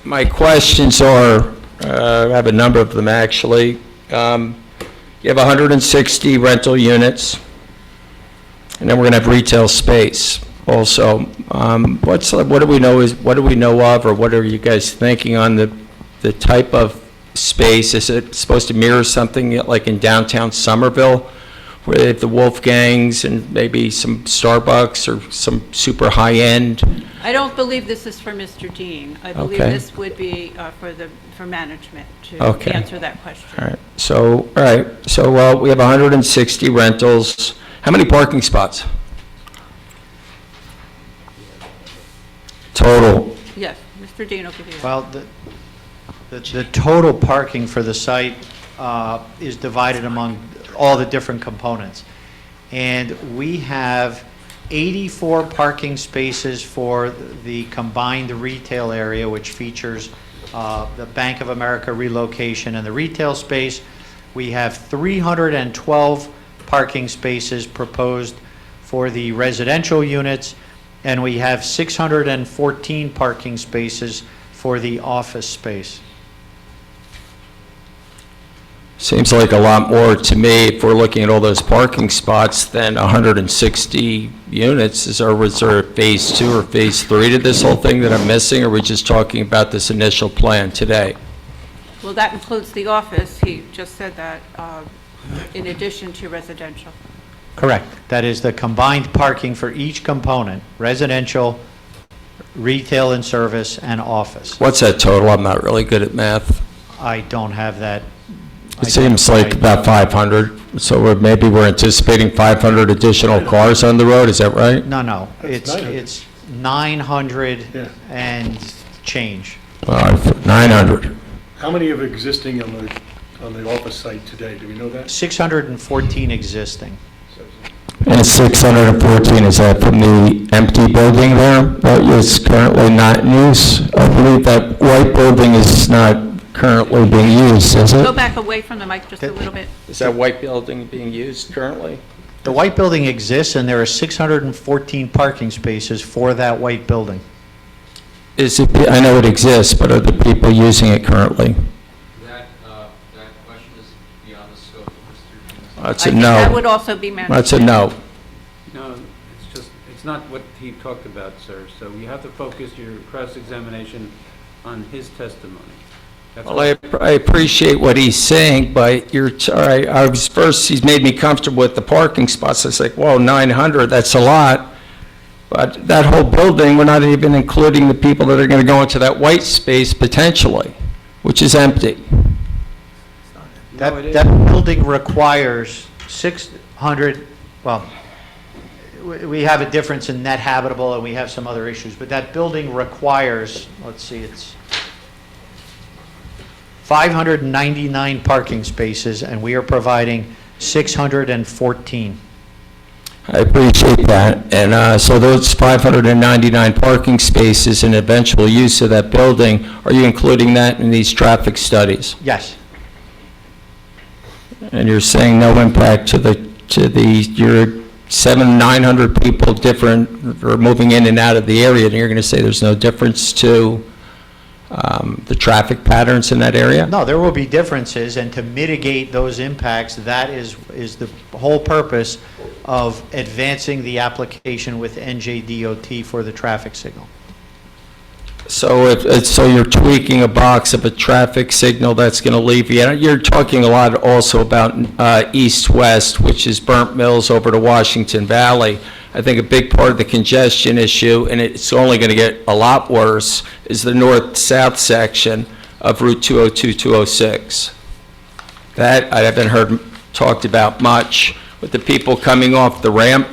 My questions are, I have a number of them actually. You have 160 rental units, and then we're going to have retail space also. What do we know of, or what are you guys thinking on the the type of space, is it supposed to mirror something like in downtown Somerville, where they have the Wolfgangs and maybe some Starbucks or some super high-end? I don't believe this is for Mr. Dean. I believe Okay. this would be for management to Okay. answer that question. All right, so we have 160 rentals. How many parking spots? Total? Yes, Mr. Dean will give you that. Well, the total parking for the site is divided among all the different components. And we have 84 parking spaces for the combined retail area, which features the Bank of America relocation and the retail space. We have 312 parking spaces proposed for the residential units, and we have 614 parking spaces for the office space. Seems like a lot more to me if we're looking at all those parking spots than 160 units. Is there phase 2 or phase 3 to this whole thing that I'm missing, or are we just talking about this initial plan today? Well, that includes the office. He just said that, in addition to residential. Correct. That is the combined parking for each component, residential, retail and service, and office. What's that total? I'm not really good at math. I don't have that. It seems like about 500, so maybe we're anticipating 500 additional cars on the road, is that right? No, That's it's 900 Yeah. and change. 900. How many of existing on the office site today? Do we know that? 614 existing. And 614, is that from the empty building there that is currently not in use? I believe that white building is not currently being used, is Go it? back away from the mic just a little bit. Is that white building being used currently? The white building exists, and there are 614 parking spaces for that white building. I know it exists, but are the people using it currently? That question is beyond the scope of Mr. Dean's. That's I a think no. that would also be management. That's a no. No, it's not what he talked about, sir. So you have to focus your cross-examination on his testimony. That's Well, I appreciate what he's saying, but all right, first, he's made me comfortable with the parking spots. It's like, whoa, 900, that's a lot. But that whole building, we're not even including the people that are going to go into that white space potentially, which is empty. That building requires 600, well, we have a difference in net habitable, and we have some other issues, but that building requires, let's see, it's 599 parking spaces, and we are providing 614. I appreciate that. And so those 599 parking spaces and eventual use of that building, are you including that in these traffic studies? Yes. And you're saying no impact to your 900 people different, or moving in and out of the area, and you're going to say there's no difference to the traffic patterns in that area? No, there will be differences, and to mitigate those impacts, that is the whole purpose of advancing the application with NJDOT for the traffic signal. So so you're tweaking a box of a traffic signal that's going to alleviate. You're talking a lot also about east-west, which is Burnt Mills over to Washington Valley. I think a big part of the congestion issue, and it's only going to get a lot worse, is the north-south section of Route 202, 206. That I haven't heard talked about much, with the people coming off the ramp.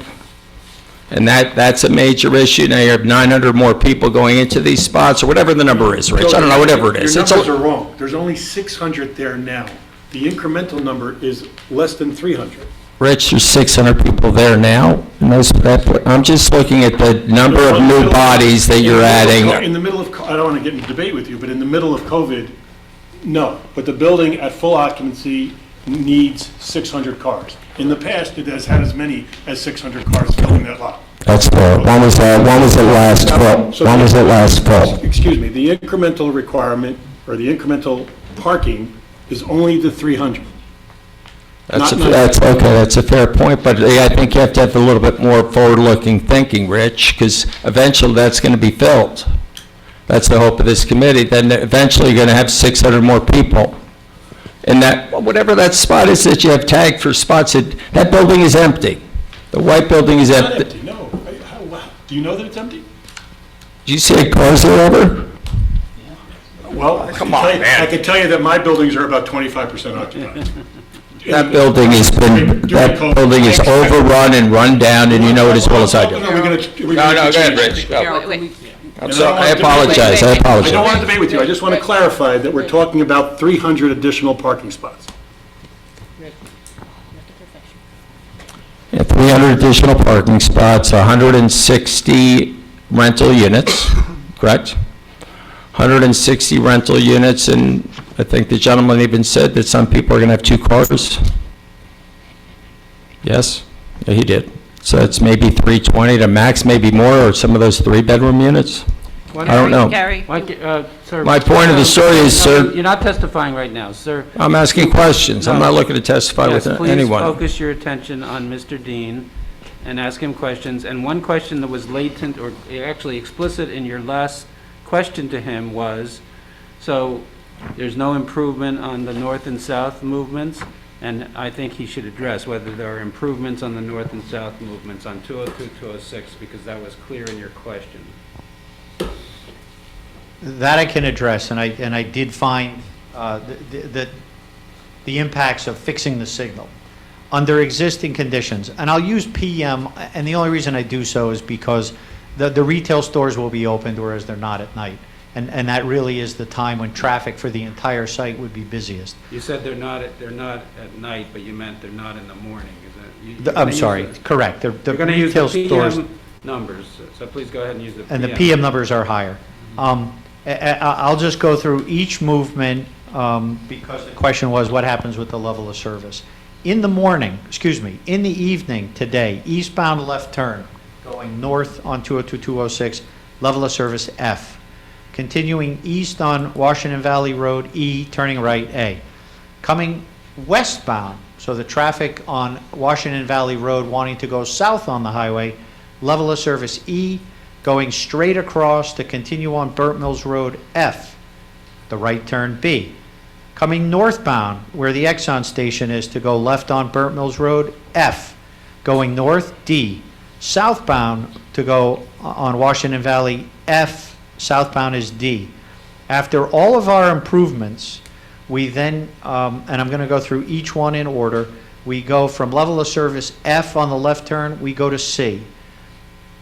And that's a major issue. Now you have 900 more people going into these spots, or whatever the number is, Rich. I don't know, whatever it is. Your numbers are wrong. There's only 600 there now. The incremental number is less than 300. Rich, there's 600 people there now. And I'm just looking at the number of new bodies that you're adding. In the middle of, I don't want to get in a debate with you, but in the middle of COVID, no. But the building at full occupancy needs 600 cars. In the past, it has had as many as 600 cars filling that lot. That's fair. When was it last full? When was it last full? Excuse me, the incremental requirement, or the incremental parking, is only the 300. That's okay, that's a fair point, but I think you have to have a little bit more forward-looking thinking, Rich, because eventually that's going to be filled. that's the hope of this committee, then eventually you're going to have 600 more people. And that, whatever that spot is that you have tagged for spots, that building is empty. The white building is It's not empty. empty, no. Do you know that it's empty? Do you see any cars there ever? Well, Come on, man. I can tell you that my buildings are about 25% occupied. That building has been, that building is overrun and run down, and you know it as well as I do. Are we gonna- are we No, gonna no, go ahead, change Rich, it? go. Wait. I'm sorry, I apologize, I I don't want to apologize. debate with you, I just want to clarify that we're talking about 300 additional parking spots. Yeah, 300 additional parking spots, 160 rental units, correct? 160 rental units, and I think the gentleman even said that some people are going to have 2 cars. Yes? Yeah, he did. So it's maybe 320 to max, maybe more, or some of those 3-bedroom units? I don't know. Gary? Sir, My point of the story is, sir, You're not testifying right now, sir. I'm asking questions. I'm not looking to testify with Yes, anyone. please focus your attention on Mr. Dean and ask him questions. And one question that was latent, or actually explicit in your last question to him was, so there's no improvement on the north and south movements, and I think he should address whether there are improvements on the north and south movements on 202, 206, because that was clear in your question. That I can address, and I did find the impacts of fixing the signal under existing conditions. And I'll use PM, and the only reason I do so is because the retail stores will be opened, whereas they're not at night. And that really is the time when traffic for the entire site would be busiest. You said they're not at night, but you meant they're not in the morning, is that? I'm sorry, correct. The You're going to use the retail stores. PM numbers, so please go ahead and use the PM. And the PM numbers are higher. I'll just go through each movement because the question was what happens with the level of service. In the morning, in the evening today, eastbound left turn going north on 202, 206, level of service F. Continuing east on Washington Valley Road E, turning right A. Coming westbound, so the traffic on Washington Valley Road wanting to go south on the highway, level of service E, going straight across to continue on Burt Mills Road F, the right turn B. Coming northbound, where the Exxon station is, to go left on Burt Mills Road F, going north D. Southbound to go on Washington Valley F, southbound is D. After all of our improvements, we then, and I'm going to go through each one in order, we go from level of service F on the left turn, we go to C.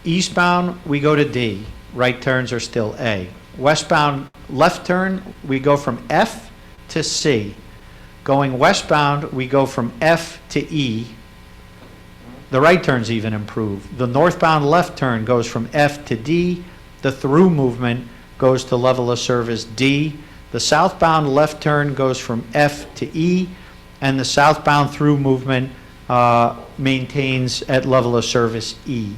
Eastbound, we go to D. Right turns are still A. Westbound left turn, we go from F to C. Going westbound, we go from F to E. The right turns even improve. The northbound left turn goes from F to D. The through movement goes to level of service D. The southbound left turn goes from F to E. And the southbound through movement maintains at level of service E.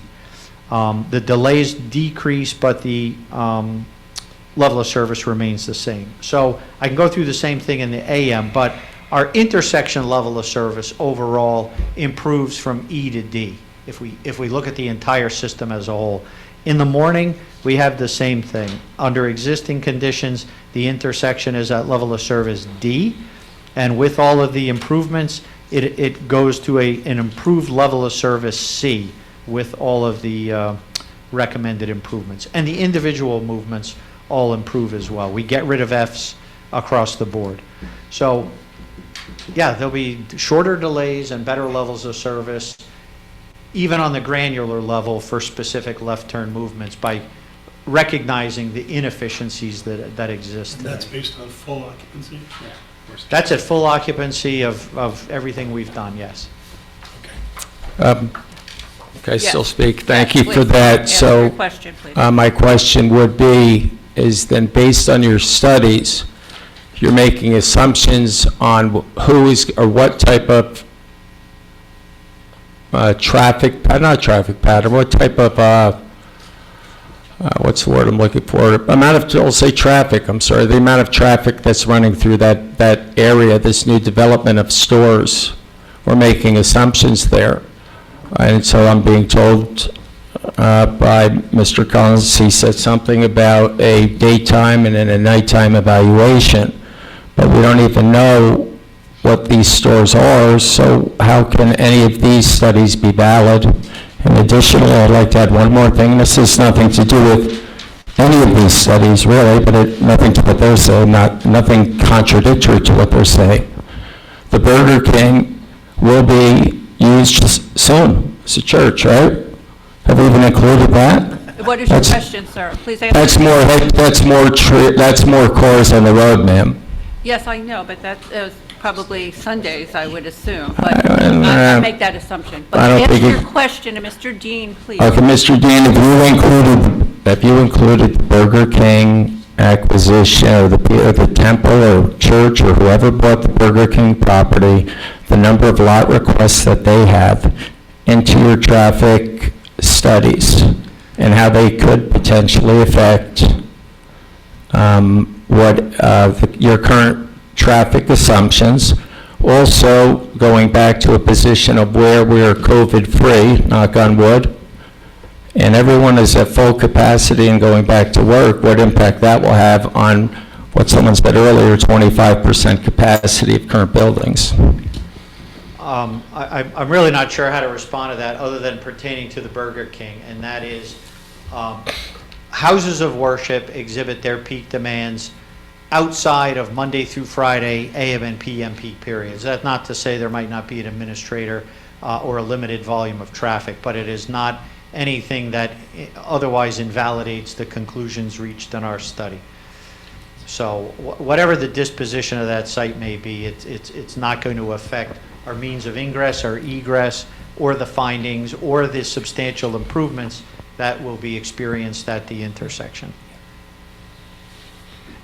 The delays decrease, but the level of service remains the same. So I can go through the same thing in the AM, but our intersection level of service overall improves from E to D if we look at the entire system as a whole. In the morning, we have the same thing. Under existing conditions, the intersection is at level of service D, and with all of the improvements, it goes to an improved level of service C with all of the recommended improvements. And the individual movements all improve as well. We get rid of Fs across the board. So, yeah, there'll be shorter delays and better levels of service, even on the granular level for specific left turn movements by recognizing the inefficiencies that exist. And that's based on full occupancy? That's at full occupancy of everything we've done, yes. Can I still speak? Thank you Yes, for please. that. Answer So, your question, please. my question would be, is then based on your studies, you're making assumptions on who is, or what type of not traffic pattern, what type of, what's the word I'm looking for? Amount of, I'll say traffic, I'm sorry, the amount of traffic that's running through that area, this new development of stores. We're making assumptions there. And so I'm being told by Mr. Collins. He said something about a daytime and then a nighttime evaluation, but we don't even know what these stores are, so how can any of these studies be valid? And additionally, I'd like to add one more thing. This has nothing to do with any of these studies, really, but nothing to what they're saying, nothing contradictory to what they're saying. The Burger King will be used soon as a church, right? Have we even included that? What is your question, sir? Please answer. That's more cars on the road, ma'am. Yes, I know, but that is probably Sundays, I would assume, but I make that assumption. But I don't answer think your it- question to Mr. Dean, please. Okay, Mr. Dean, if you included the Burger King acquisition, or the temple or church or whoever bought the Burger King property, the number of lot requests that they have into your traffic studies and how they could potentially affect your current traffic assumptions. Also, going back to a position of where we're COVID-free, knock on wood, and everyone is at full capacity and going back to work, what impact that will have on what someone said earlier, 25% capacity of current buildings. I'm really not sure how to respond to that other than pertaining to the Burger King, and that is houses of worship exhibit their peak demands outside of Monday through Friday, AM and PM peak periods. That's not to say there might not be an administrator or a limited volume of traffic, but it is not anything that otherwise invalidates the conclusions reached in our study. So whatever the disposition of that site may be, it's not going to affect our means of ingress or egress or the findings or the substantial improvements that will be experienced at the intersection.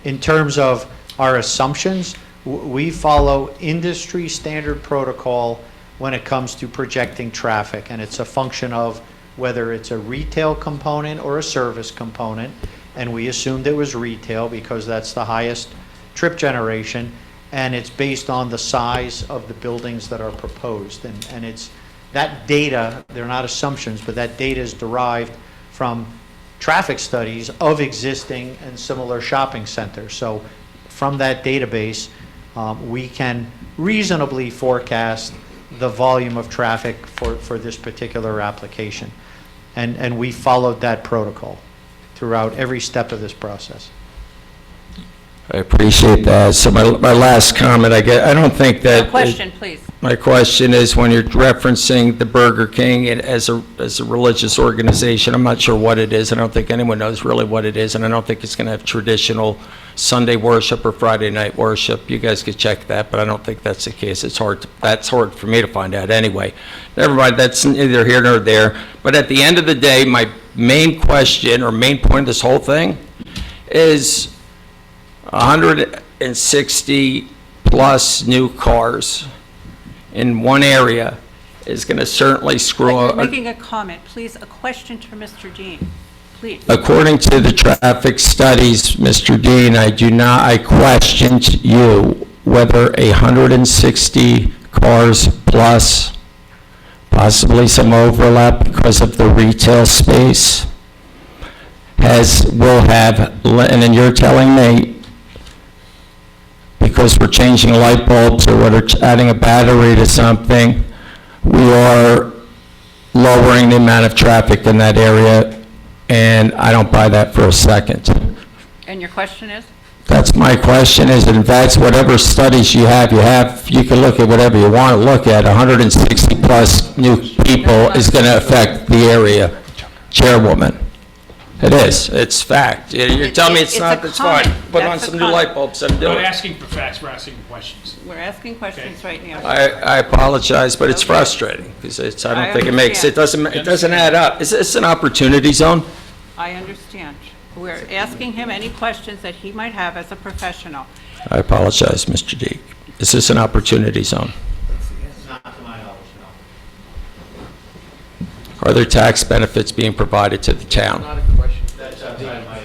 In terms of our assumptions, we follow industry standard protocol when it comes to projecting traffic, and it's a function of whether it's a retail component or a service component, and we assumed it was retail because that's the highest trip generation, and it's based on the size of the buildings that are proposed. And it's that data, they're not assumptions, but that data is derived from traffic studies of existing and similar shopping centers. So from that database, we can reasonably forecast the volume of traffic for this particular application. And we followed that protocol throughout every step of this process. I appreciate that. So my last comment, I don't think that... Your question, please. My question is, when you're referencing the Burger King as a religious organization, I'm not sure what it is. I don't think anyone knows really what it is, and I don't think it's going to have traditional Sunday worship or Friday night worship. You guys could check that, but I don't think that's the case. That's hard for me to find out anyway. Never mind, that's neither here nor there. But at the end of the day, my main question or main point of this whole thing is 160 plus new cars in one area is going to certainly screw up. You're making a comment. Please, a question to Mr. Dean, please. According to the traffic studies, Mr. Dean, I questioned you whether 160 cars plus, possibly some overlap because of the retail space, will have, and then you're telling me, because we're changing light bulbs or we're adding a battery to something, we are lowering the amount of traffic in that area, and I don't buy that for a second. And your question is? That's my question is, and that's whatever studies you have, you can look at whatever you want to look at. 160 plus new people is going to affect the area, Chairwoman. It is, it's fact. You're telling me it's not, that's fine. Put on some new light bulbs, I'm We're doing not it. asking for facts, we're asking questions. We're asking questions right now. I apologize, but it's frustrating, because I don't think it makes, it doesn't add up. Is this an opportunity zone? I understand. We're asking him any questions that he might have as a professional. I apologize, Mr. Deek. Is this an opportunity zone? Not to my knowledge, no. Are there tax benefits being provided to the town? That's outside of my...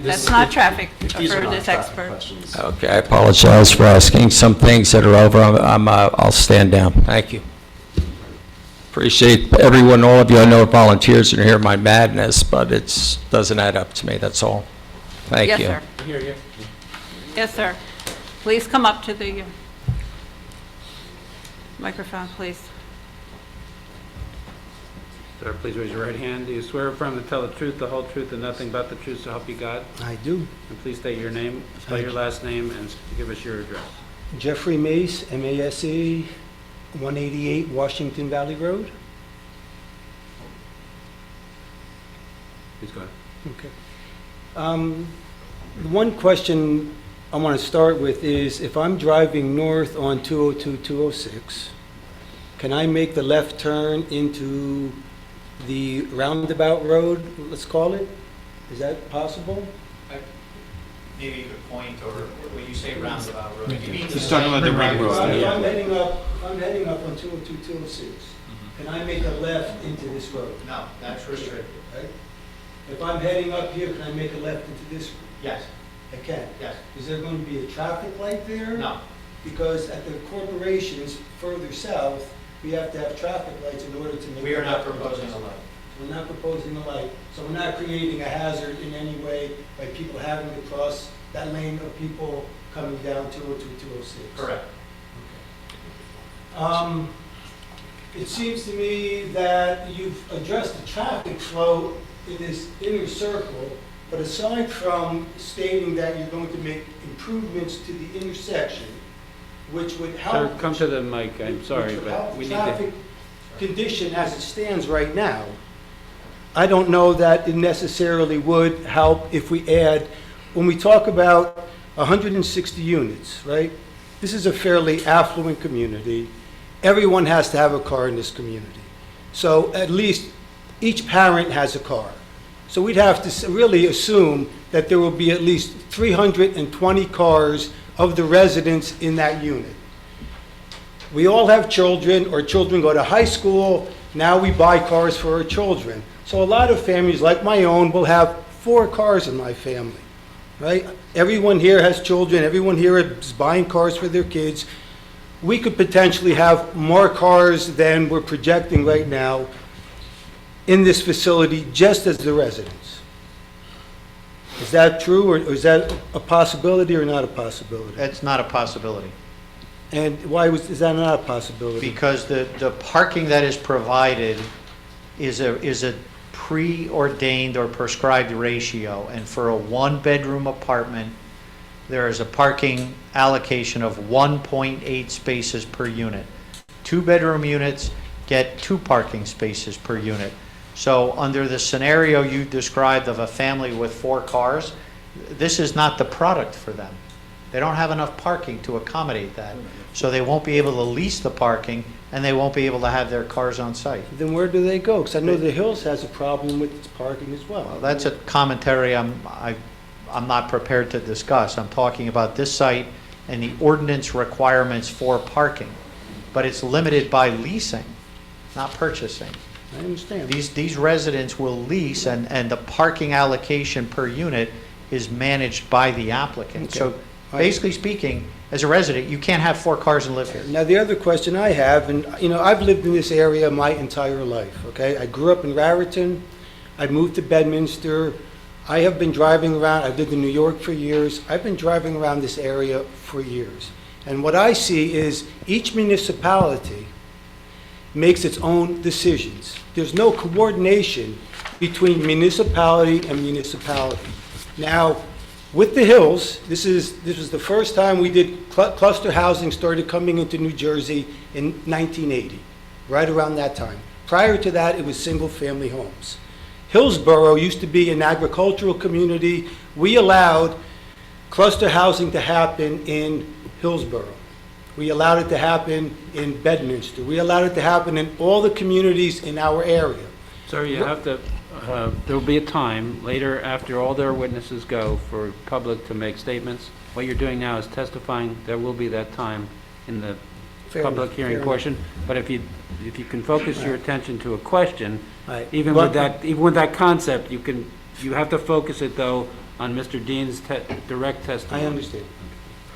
That's not traffic for this expert. Okay, I apologize for asking some things that are over. I'll stand down. Thank you. Appreciate everyone, all of you. I know volunteers are here, my madness, but it doesn't add up to me, that's all. Thank you. Yes, sir. Yes, sir. Please come up to the microphone, please. Sir, please raise your right hand. Do you swear or affirm to tell the truth, the whole truth, and nothing but the truth, so help you God? I do. And please state your name, spell your last name, and give us your address. Jeffrey Mace, M-A-S-E, 188 Washington Valley Road. Please go ahead. Okay. The one question I want to start with is, if I'm driving north on 202-206, can I make the left turn into the roundabout road, let's call it? Is that possible? Maybe you could point, or when you say roundabout road, you mean He's talking about the ring road. If I'm heading up on 202-206, can I make a left into this road? No, that's restricted. Right? If I'm heading up here, can I make a left into this road? Yes, I can. yes. Is there going to be a traffic light there? No. Because at the corporations further south, we have to have traffic lights in order to make. We are not proposing a light. We're not proposing a light, so we're not creating a hazard in any way by people having to cross that lane of people coming down 202-206. Correct. It seems to me that you've addressed the traffic flow in this inner circle, but aside from stating that you're going to make improvements to the intersection, which would help. Sir, come to the mic, I'm sorry, which would but help we the need to... traffic condition as it stands right now. I don't know that it necessarily would help if we add, when we talk about 160 units, right? This is a fairly affluent community. Everyone has to have a car in this community. So at least each parent has a car. So we'd have to really assume that there will be at least 320 cars of the residents in that unit. We all have children, or children go to high school. Now we buy cars for our children. So a lot of families, like my own, will have 4 cars in my family, right? Everyone here has children. Everyone here is buying cars for their kids. We could potentially have more cars than we're projecting right now in this facility, just as the residents. Is that true, or is that a possibility or not a possibility? It's not a possibility. And why is that not a possibility? Because the parking that is provided is a preordained or prescribed ratio, and for a 1-bedroom apartment, there is a parking allocation of 1.8 spaces per unit. 2-bedroom units get 2 parking spaces per unit. So under the scenario you described of a family with 4 cars, this is not the product for them. They don't have enough parking to accommodate that. So they won't be able to lease the parking, and they won't be able to have their cars on site. Then where do they go? Because I know the Hills has a problem with its parking as well. Well, that's a commentary I'm not prepared to discuss. I'm talking about this site and the ordinance requirements for parking. But it's limited by leasing, not purchasing. I understand. These residents will lease, and the parking allocation per unit is managed by the applicant. Okay. So basically speaking, as a resident, you can't have 4 cars and live here. Now, the other question I have, and I've lived in this area my entire life, okay? I grew up in Raritan. I moved to Bedminster. I have been driving around. I've lived in New York for years. I've been driving around this area for years. And what I see is each municipality makes its own decisions. There's no coordination between municipality and municipality. Now, with the Hills, this was the first time we did cluster housing started coming into New Jersey in 1980, right around that time. Prior to that, it was single-family homes. Hillsborough used to be an agricultural community. We allowed cluster housing to happen in Hillsborough. We allowed it to happen in Bedminster. We allowed it to happen in all the communities in our area. Sir, you have to, there will be a time later after all their witnesses go for public to make statements. What you're doing now is testifying. There will be that time in the public hearing portion. But if you can focus your attention to a question, even with that concept, you have to focus it though on Mr. Dean's direct testimony. I understand.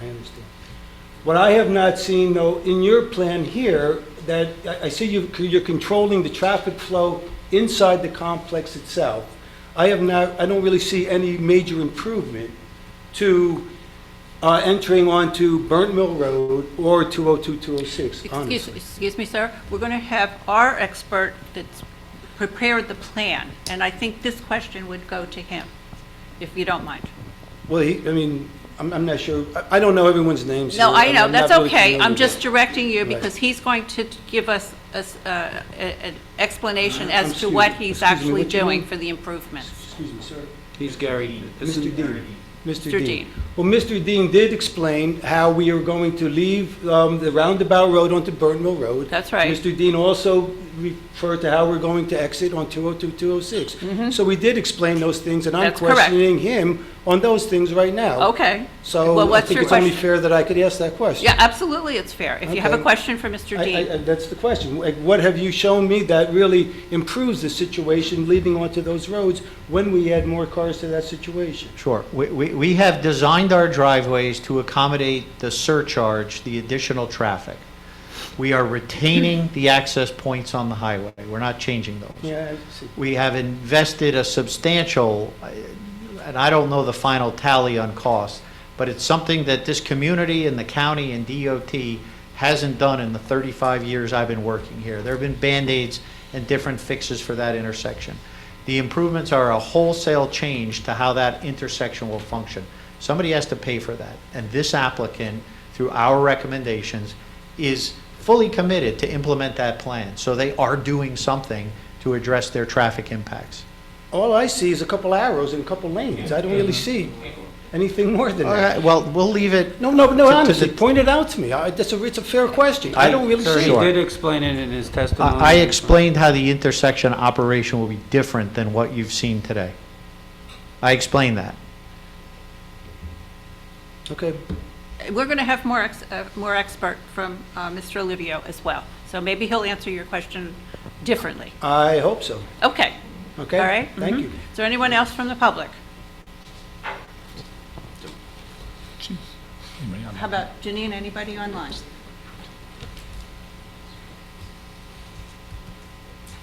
I understand. What I have not seen though in your plan here that, I see you're controlling the traffic flow inside the complex itself. I don't really see any major improvement to entering onto Burnt Mill Road or 202, 206, honestly. Excuse me, sir. We're going to have our expert that's prepared the plan, and I think this question would go to him, if you don't mind. Well, I'm not sure. I don't know everyone's names. No, here. I know, I'm that's not really okay. familiar I'm with just it. directing you Right. because he's going to give us an explanation as to Excuse what me, he's excuse me, actually what's your doing name? for the improvements. Excuse me, sir. He's Gary. Mr. Dean. Mr. Dean. Well, Mr. Dean did explain how we are going to leave the roundabout road onto Burnt Mill Road. That's right. Mr. Dean also referred to how we're going to exit on 202, 206. So we did explain those things, and I'm That's correct. questioning him on those things right now. Okay. So Well, I what's think your it's only question? fair that I could ask that question. Yeah, absolutely, it's fair. If you have a Okay. question for Mr. Dean. That's the question. Like, what have you shown me that really improves the situation leading onto those roads when we add more cars to that situation? Sure. We have designed our driveways to accommodate the surcharge, the additional traffic. We are retaining the access points on the highway. We're not changing those. Yeah, I see. We have invested a substantial, and I don't know the final tally on cost, but it's something that this community and the county and DOT hasn't done in the 35 years I've been working here. There have been Band-Aids and different fixes for that intersection. The improvements are a wholesale change to how that intersection will function. Somebody has to pay for that, and this applicant, through our recommendations, is fully committed to implement that plan. So they are doing something to address their traffic impacts. All I see is a couple arrows and a couple lanes. I don't really see anything more than All that. right, well, we'll leave it. No, to honestly, the- point it out to me. It's a fair question. I don't really Sir, see he it. did explain it in his testimony. I explained how the intersection operation will be different than what you've seen today. I explained that. Okay. We're going to have more expert from Mr. Olivio as well. So maybe he'll answer your question differently. I hope so. Okay. Okay? All right? Thank Mhm. you. Is there anyone else from the public? How about Janine, anybody online?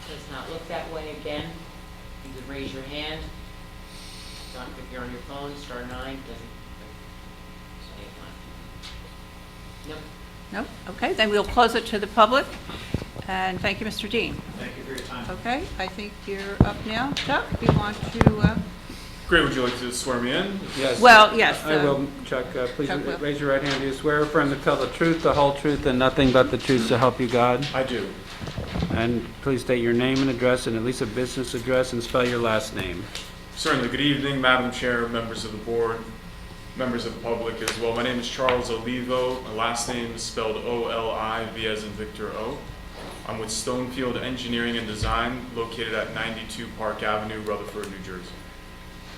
Does not look that way again. You could raise your hand. Don't, if you're on your phone, star 9, doesn't. Nope. No? Okay, then we'll close it to the public. And thank you, Mr. Dean. Thank you for your time. Okay, I think you're up now. Chuck, do you want to, Great, would you like to swear me in? Yes. Well, yes, I will, Chuck. Please Chuck will. raise your right hand. Do you swear or affirm to tell the truth, the whole truth, and nothing but the truth to help you God? I do. And please state your name and address, and at least a business address, and spell your last name. Certainly. Good evening, Madam Chair, members of the board, members of the public as well. My name is Charles Olivo. My last name is spelled O-L-I-V as in Victor O. I'm with Stonefield Engineering and Design, located at 92 Park Avenue, Rutherford, New Jersey.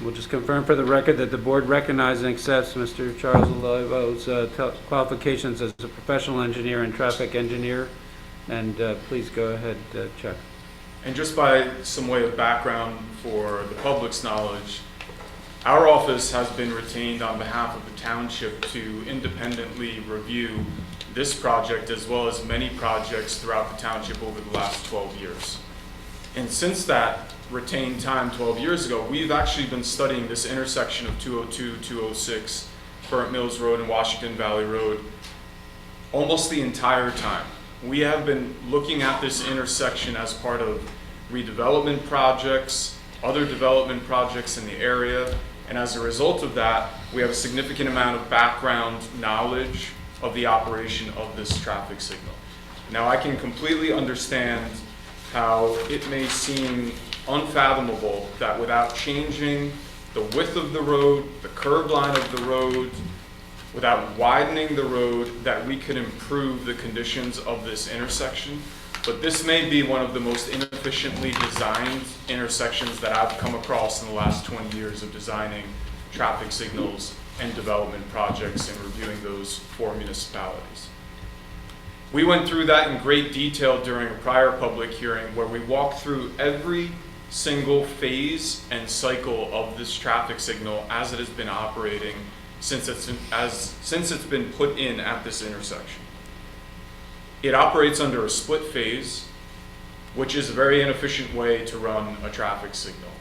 We'll just confirm for the record that the board recognizes and accepts Mr. Charles Olivo's qualifications as a professional engineer and traffic engineer. And please go ahead, Chuck. And just by some way of background for the public's knowledge, our office has been retained on behalf of the township to independently review this project as well as many projects throughout the township over the last 12 years. And since that retained time 12 years ago, we've actually been studying this intersection of 202, 206, Burnt Mills Road and Washington Valley Road almost the entire time. We have been looking at this intersection as part of redevelopment projects, other development projects in the area, and as a result of that, we have a significant amount of background knowledge of the operation of this traffic signal. Now, I can completely understand how it may seem unfathomable that without changing the width of the road, the curb line of the road, without widening the road, that we could improve the conditions of this intersection. But this may be one of the most inefficiently designed intersections that I've come across in the last 20 years of designing traffic signals and development projects and reviewing those for municipalities. We went through that in great detail during a prior public hearing where we walked through every single phase and cycle of this traffic signal as it has been operating since it's been put in at this intersection. It operates under a split phase, which is a very inefficient way to run a traffic signal.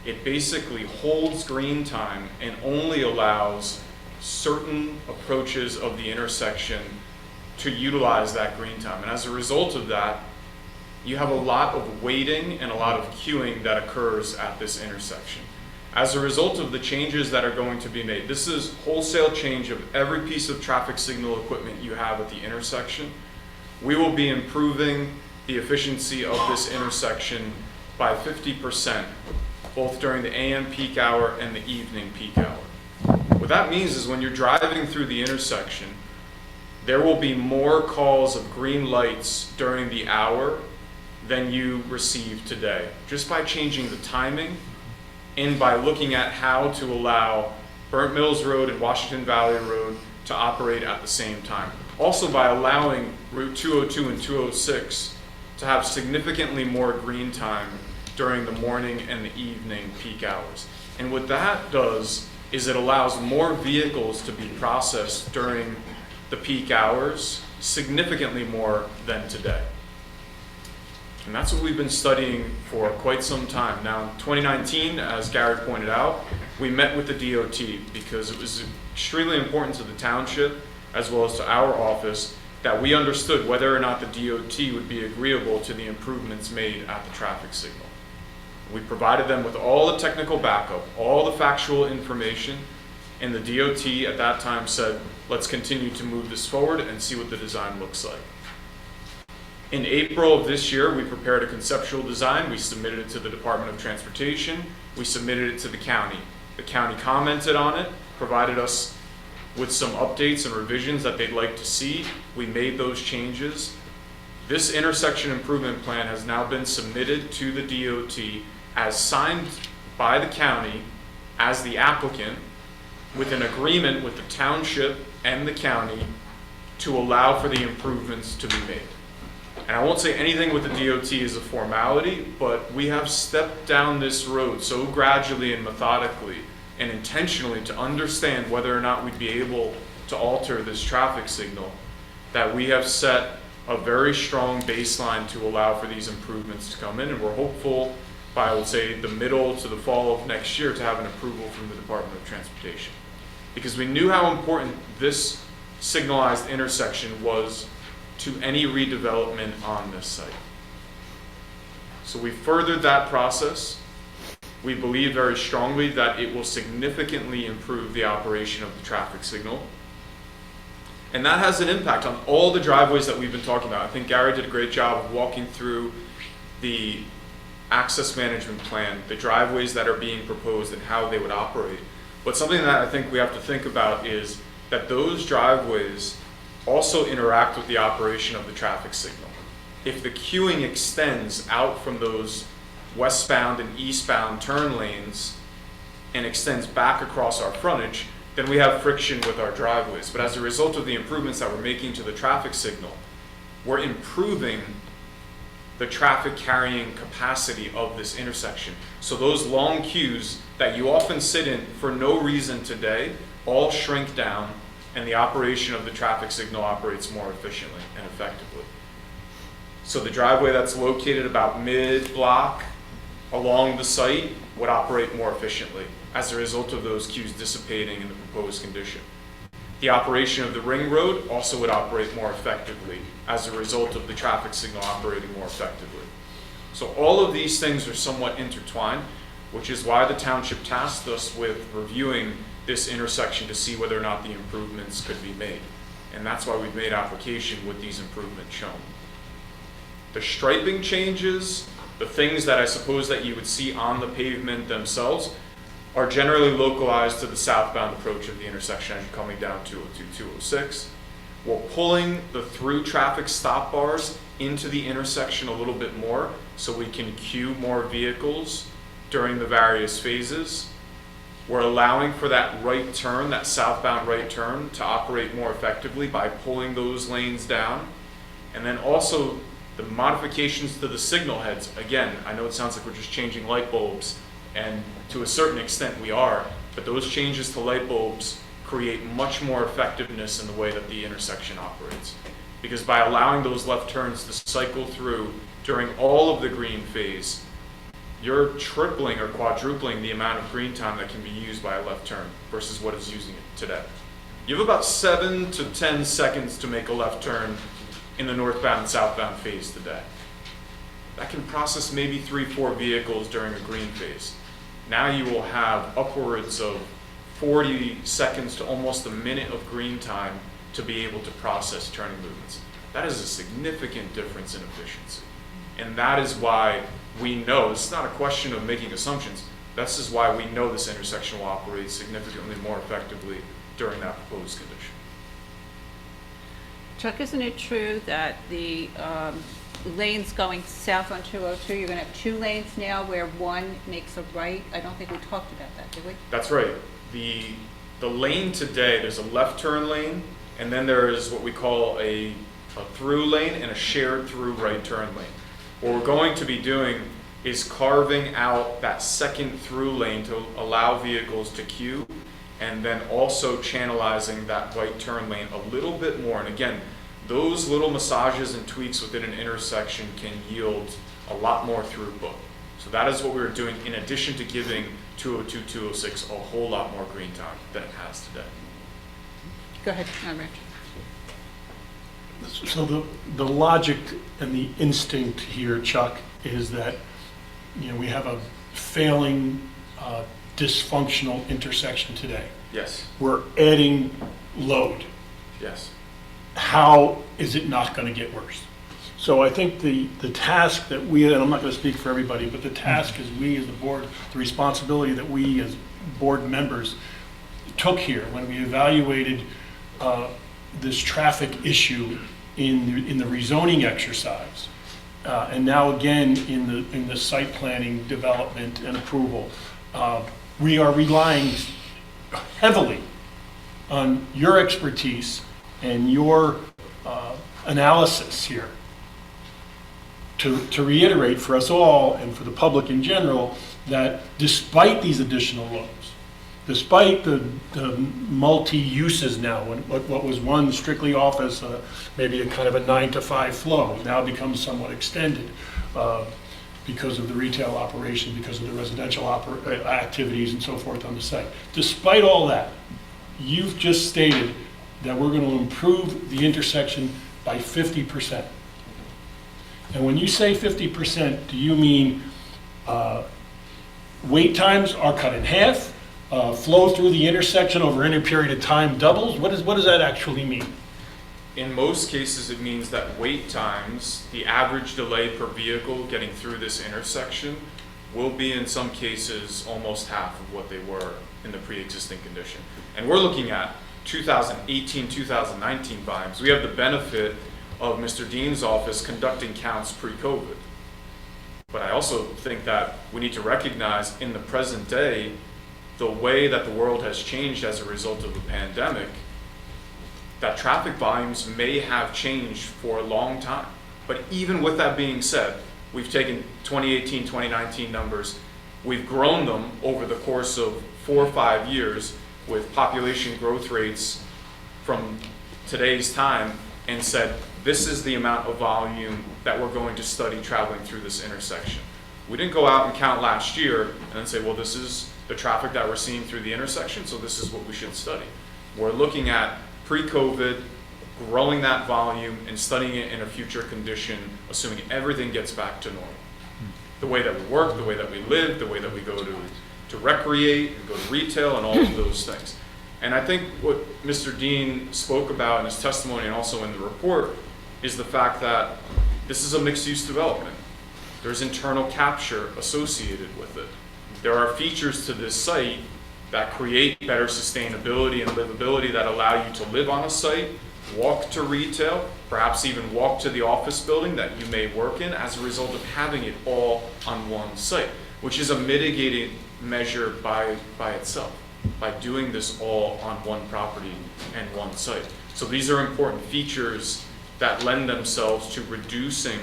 It basically holds green time and only allows certain approaches of the intersection to utilize that green time. And as a result of that, you have a lot of waiting and a lot of queuing that occurs at this intersection. As a result of the changes that are going to be made, this is wholesale change of every piece of traffic signal equipment you have at the intersection. We will be improving the efficiency of this intersection by 50%, both during the AM peak hour and the evening peak hour. What that means is when you're driving through the intersection, there will be more calls of green lights during the hour than you receive today, just by changing the timing and by looking at how to allow Burnt Mills Road and Washington Valley Road to operate at the same time. Also by allowing Route 202 and 206 to have significantly more green time during the morning and the evening peak hours. And what that does is it allows more vehicles to be processed during the peak hours, significantly more than today. And that's what we've been studying for quite some time. Now, in 2019, as Gary pointed out, we met with the DOT because it was extremely important to the township as well as to our office that we understood whether or not the DOT would be agreeable to the improvements made at the traffic signal. We provided them with all the technical backup, all the factual information, and the DOT at that time said, let's continue to move this forward and see what the design looks like. In April of this year, we prepared a conceptual design. We submitted it to the Department of Transportation. We submitted it to the county. The county commented on it, provided us with some updates and revisions that they'd like to see. We made those changes. This intersection improvement plan has now been submitted to the DOT as signed by the county as the applicant with an agreement with the township and the county to allow for the improvements to be made. And I won't say anything with the DOT is a formality, but we have stepped down this road so gradually and methodically and intentionally to understand whether or not we'd be able to alter this traffic signal, that we have set a very strong baseline to allow for these improvements to come in, and we're hopeful by, I would say, the middle to the fall of next year to have an approval from the Department of Transportation. Because we knew how important this signalized intersection was to any redevelopment on this site. So we furthered that process. We believe very strongly that it will significantly improve the operation of the traffic signal. And that has an impact on all the driveways that we've been talking about. I think Gary did a great job of walking through the access management plan, the driveways that are being proposed and how they would operate. But something that I think we have to think about is that those driveways also interact with the operation of the traffic signal. If the queuing extends out from those westbound and eastbound turn lanes and extends back across our frontage, then we have friction with our driveways. But as a result of the improvements that we're making to the traffic signal, we're improving the traffic carrying capacity of this intersection. So those long queues that you often sit in for no reason today all shrink down, and the operation of the traffic signal operates more efficiently and effectively. So the driveway that's located about mid-block along the site would operate more efficiently as a result of those queues dissipating in the proposed condition. The operation of the ring road also would operate more effectively as a result of the traffic signal operating more effectively. So all of these things are somewhat intertwined, which is why the township tasked us with reviewing this intersection to see whether or not the improvements could be made. And that's why we've made application with these improvements shown. The striping changes, the things that I suppose that you would see on the pavement themselves, are generally localized to the southbound approach of the intersection as you're coming down 202, 206. We're pulling the through traffic stop bars into the intersection a little bit more so we can queue more vehicles during the various phases. We're allowing for that right turn, that southbound right turn, to operate more effectively by pulling those lanes down. And then also the modifications to the signal heads. Again, I know it sounds like we're just changing light bulbs, and to a certain extent we are, but those changes to light bulbs create much more effectiveness in the way that the intersection operates. because by allowing those left turns to cycle through during all of the green phase, you're tripling or quadrupling the amount of green time that can be used by a left turn versus what is using it today. You have about 7 to 10 seconds to make a left turn in the northbound and southbound phase today. That can process maybe 3-4 vehicles during a green phase. Now you will have upwards of 40 seconds to almost a minute of green time to be able to process turning movements. That is a significant difference in efficiency. And that is why we know, it's not a question of making assumptions, this is why we know this intersection will operate significantly more effectively during that proposed condition. Chuck, isn't it true that the lanes going south on 202, you're going to have 2 lanes now where one makes a right? I don't think we talked about that, did we? That's right. The lane today, there's a left turn lane, and then there is what we call a through lane and a shared through right turn lane. What we're going to be doing is carving out that second through lane to allow vehicles to queue, and then also channelizing that right turn lane a little bit more. And again, those little massages and tweaks within an intersection can yield a lot more throughput. So that is what we're doing in addition to giving 202, 206 a whole lot more green time than it has today. Go ahead, Rich. So the logic and the instinct here, Chuck, is that, you know, we have a failing, dysfunctional intersection today. Yes. We're adding load. Yes. How is it not going to get worse? So I think the task that we, and I'm not going to speak for everybody, but the task is we as the board, the responsibility that we as board members took here when we evaluated this traffic issue in the rezoning exercise, and now again in the site planning, development, and approval. We are relying heavily on your expertise and your analysis here to reiterate for us all and for the public in general that despite these additional loads, despite the multi-uses now, what was one strictly office, maybe a kind of a 9 to 5 flow, now becomes somewhat extended because of the retail operation, because of the residential activities and so forth on the site. Despite all that, you've just stated that we're going to improve the intersection by 50%. And when you say 50%, do you mean wait times are cut in half? Flow through the intersection over any period of time doubles? What does that actually mean? In most cases, it means that wait times, the average delay per vehicle getting through this intersection, will be in some cases almost half of what they were in the pre-existing condition. And we're looking at 2018, 2019 volumes. We have the benefit of Mr. Dean's office conducting counts pre-COVID. But I also think that we need to recognize in the present day, the way that the world has changed as a result of the pandemic, that traffic volumes may have changed for a long time. But even with that being said, we've taken 2018, 2019 numbers, we've grown them over the course of 4 or 5 years with population growth rates from today's time and said, this is the amount of volume that we're going to study traveling through this intersection. We didn't go out and count last year and then say, well, this is the traffic that we're seeing through the intersection, so this is what we should study. We're looking at pre-COVID, growing that volume and studying it in a future condition, assuming everything gets back to normal. The way that we work, the way that we live, the way that we go to recreate, and go to retail, and all of those things. And I think what Mr. Dean spoke about in his testimony and also in the report is the fact that this is a mixed-use development. There's internal capture associated with it. There are features to this site that create better sustainability and livability that allow you to live on a site, walk to retail, perhaps even walk to the office building that you may work in as a result of having it all on one site, which is a mitigating measure by itself, by doing this all on one property and one site. So these are important features that lend themselves to reducing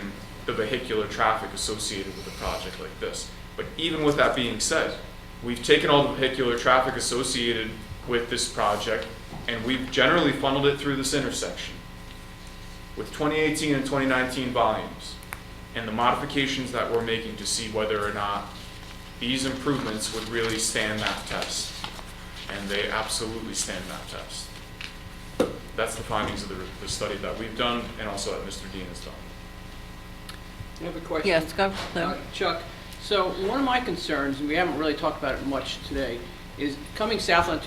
the vehicular traffic associated with a project like this. But even with that being said, we've taken all the vehicular traffic associated with this project and we've generally funneled it through this intersection. with 2018 and 2019 volumes and the modifications that we're making to see whether or not these improvements would really stand that test. And they absolutely stand that test. That's the findings of the study that we've done and also that Mr. Dean has done. I have a question. Yes, go, Lou. Chuck, so one of my concerns, and we haven't really talked about it much today, is coming south on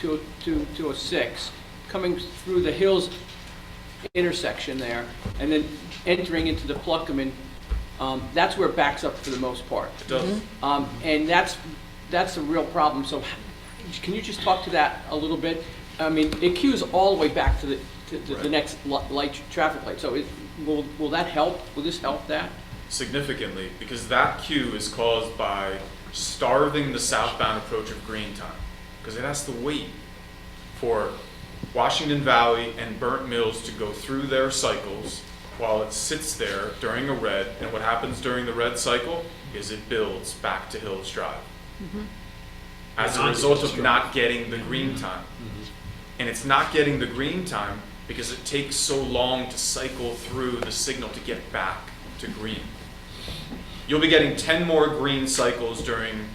206, coming through the Hills intersection there, and then entering into the Pluckerman, that's where it backs up for the most part. It does. And that's a real problem. So can you just talk to that a little bit? I mean, it queues all the way back to the next light, traffic light. So will that help? Will this help that? Significantly, because that queue is caused by starving the southbound approach of green time, because it has to wait for Washington Valley and Burnt Mills to go through their cycles while it sits there during a red, and what happens during the red cycle is it builds back to Hills Drive as a result of not getting the green time. And it's not getting the green time because it takes so long to cycle through the signal to get back to green. You'll be getting 10 more green cycles during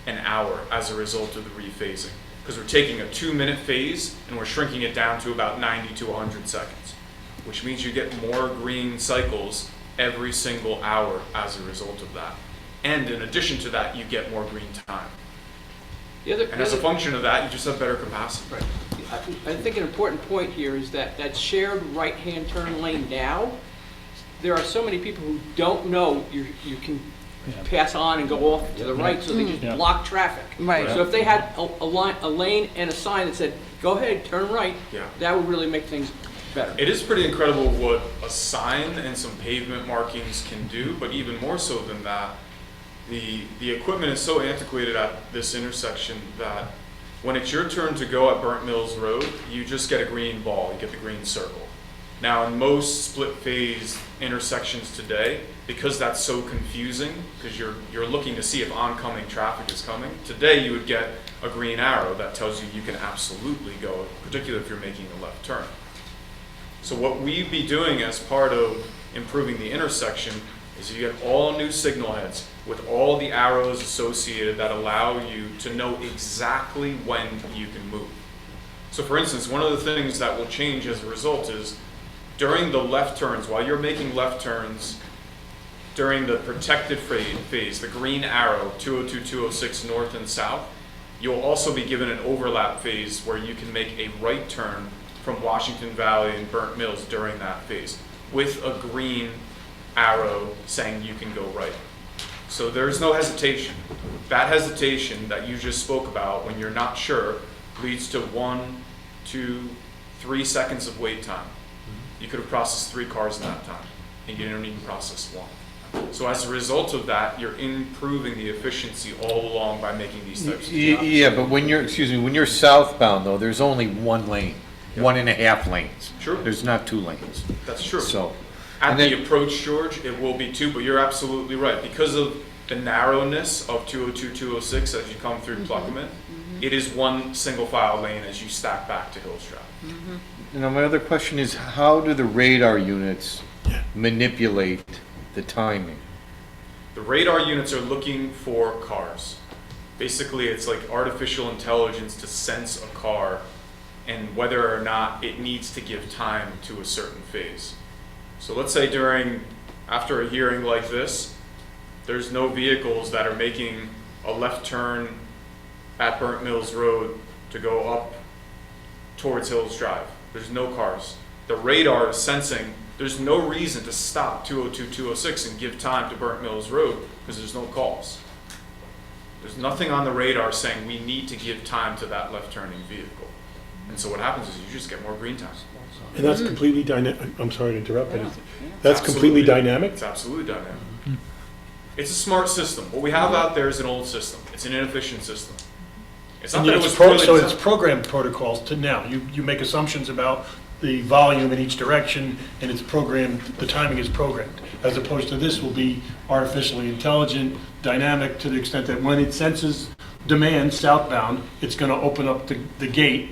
an hour as a result of the rephasing, because we're taking a 2-minute phase and we're shrinking it down to about 90 to 100 seconds, which means you get more green cycles every single hour as a result of that. And in addition to that, you get more green time. And as a function of that, you just have better capacity. Right. I think an important point here is that shared right-hand turn lane now, there are so many people who don't know you can pass on and go off to the right, so they just block traffic. Right. So if they had a lane and a sign that said, go ahead, turn right, that would really make things better. It is pretty incredible what a sign and some pavement markings can do, but even more so than that, the equipment is so antiquated at this intersection that when it's your turn to go at Burnt Mills Road, you just get a green ball, you get the green circle. Now in most split phase intersections today, because that's so confusing, because you're looking to see if oncoming traffic is coming, today you would get a green arrow that tells you can absolutely go, particularly if you're making a left turn. So what we'd be doing as part of improving the intersection is you get all new signal heads with all the arrows associated that allow you to know exactly when you can move. So for instance, one of the things that will change as a result is during the left turns, while you're making left turns, during the protected phase, the green arrow, 202, 206 north and south, you'll also be given an overlap phase where you can make a right turn from Washington Valley and Burnt Mills during that phase with a green arrow saying you can go right. So there's no hesitation. That hesitation that you just spoke about when you're not sure leads to 1, 2, 3 seconds of wait time. You could have processed 3 cars in that time, and you didn't even process 1. So as a result of that, you're improving the efficiency all along by making these types of jobs. Yeah, but when you're southbound though, there's only 1 lane, 1.5 lanes. Sure. There's not 2 lanes. That's true. So, at the approach, George, it will be 2, but you're absolutely right. Because of the narrowness of 202, 206 as you come through Pluckerman, it is 1 single file lane as you stack back to Hills Drive. now my other question is, how do the radar units manipulate the timing? The radar units are looking for cars. Basically, it's like artificial intelligence to sense a car and whether or not it needs to give time to a certain phase. So let's say after a hearing like this, there's no vehicles that are making a left turn at Burnt Mills Road to go up towards Hills Drive. There's no cars. The radar is sensing there's no reason to stop 202, 206 and give time to Burnt Mills Road because there's no calls. There's nothing on the radar saying we need to give time to that left turning vehicle. And so what happens is you just get more green time. And that's completely dynamic. I'm sorry to interrupt, but that's completely dynamic? It's absolutely dynamic. It's a smart system. What we have out there is an old system. It's an inefficient system. It's not that it was really so it's programmed protocols to now. You make assumptions about the volume in each direction, and it's programmed, the timing is programmed, as opposed to this will be artificially intelligent, dynamic, to the extent that when it senses demand southbound, it's going to open up the gate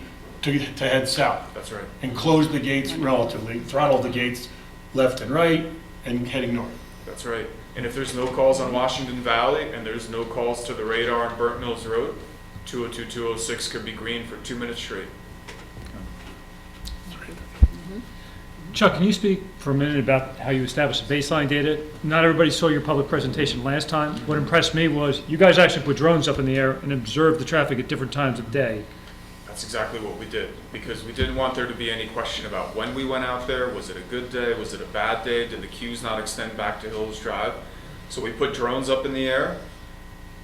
to head south. That's right. And close the gates relatively, throttle the gates left and right, and heading north. That's right. And if there's no calls on Washington Valley and there's no calls to the radar on Burnt Mills Road, 202, 206 could be green for 2 minutes straight. Chuck, can you speak for a minute about how you established the baseline data? Not everybody saw your public presentation last time. What impressed me was you guys actually put drones up in the air and observed the traffic at different times of day. That's exactly what we did, because we didn't want there to be any question about when we went out there. Was it a good day? Was it a bad day? Did the queues not extend back to Hills Drive? So we put drones up in the air.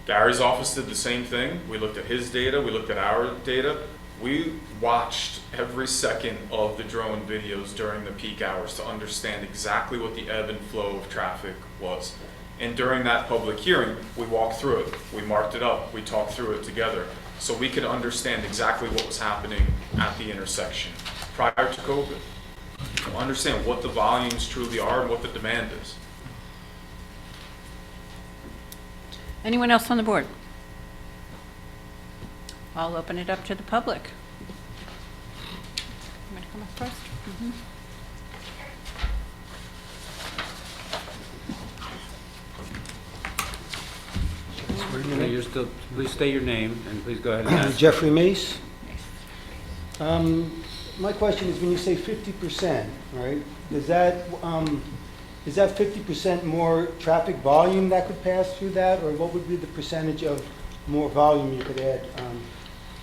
Gary's office did the same thing. We looked at his data, we looked at our data. We watched every second of the drone videos during the peak hours to understand exactly what the ebb and flow of traffic was. And during that public hearing, we walked through it, we marked it up, we talked through it together, so we could understand exactly what was happening at the intersection prior to COVID. To understand what the volumes truly are and what the demand is. Anyone else on the board? I'll open it up to the public. You want to come up first? You're still, please state your name and please go ahead and ask. Jeffrey Mace. My question is, when you say 50%, right, is that 50% more traffic volume that could pass through that, or what would be the percentage of more volume you could add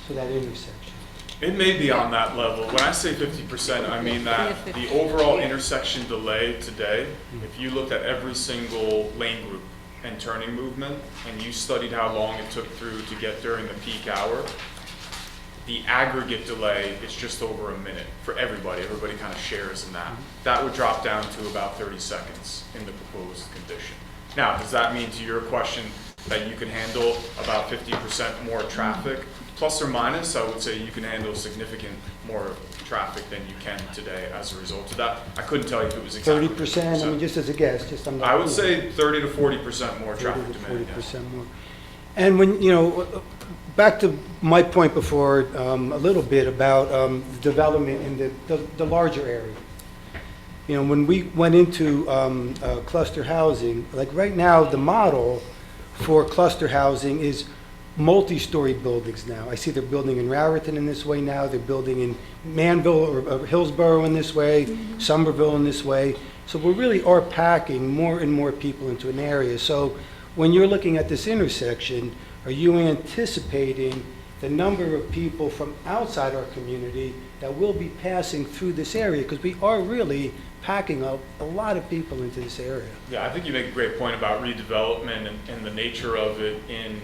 to that intersection? It may be on that level. When I say 50%, I mean that the overall intersection delay today, if you looked at every single lane group and turning movement, and you studied how long it took through to get during the peak hour, the aggregate delay is just over a minute for everybody. Everybody kind of shares in that. That would drop down to about 30 seconds in the proposed condition. Now, does that mean, to your question, that you can handle about 50% more traffic? Plus or minus, I would say you can handle significant more traffic than you can today as a result of that. I couldn't tell you if it was exactly 30%, I mean, just as a guess, just I'm not. I would say 30 to 40% more traffic 30 to demand. 40% more. And when, you know, back to my point before, a little bit about development in the larger area. You know, when we went into cluster housing, like right now, the model for cluster housing is multi-story buildings now. I see they're building in Raritan in this way now, they're building in Manville or Hillsborough in this way, Somerville in this way. So we really are packing more and more people into an area. So when you're looking at this intersection, are you anticipating the number of people from outside our community that will be passing through this area? Because we are really packing up a lot of people into this area. Yeah, I think you make a great point about redevelopment and the nature of it in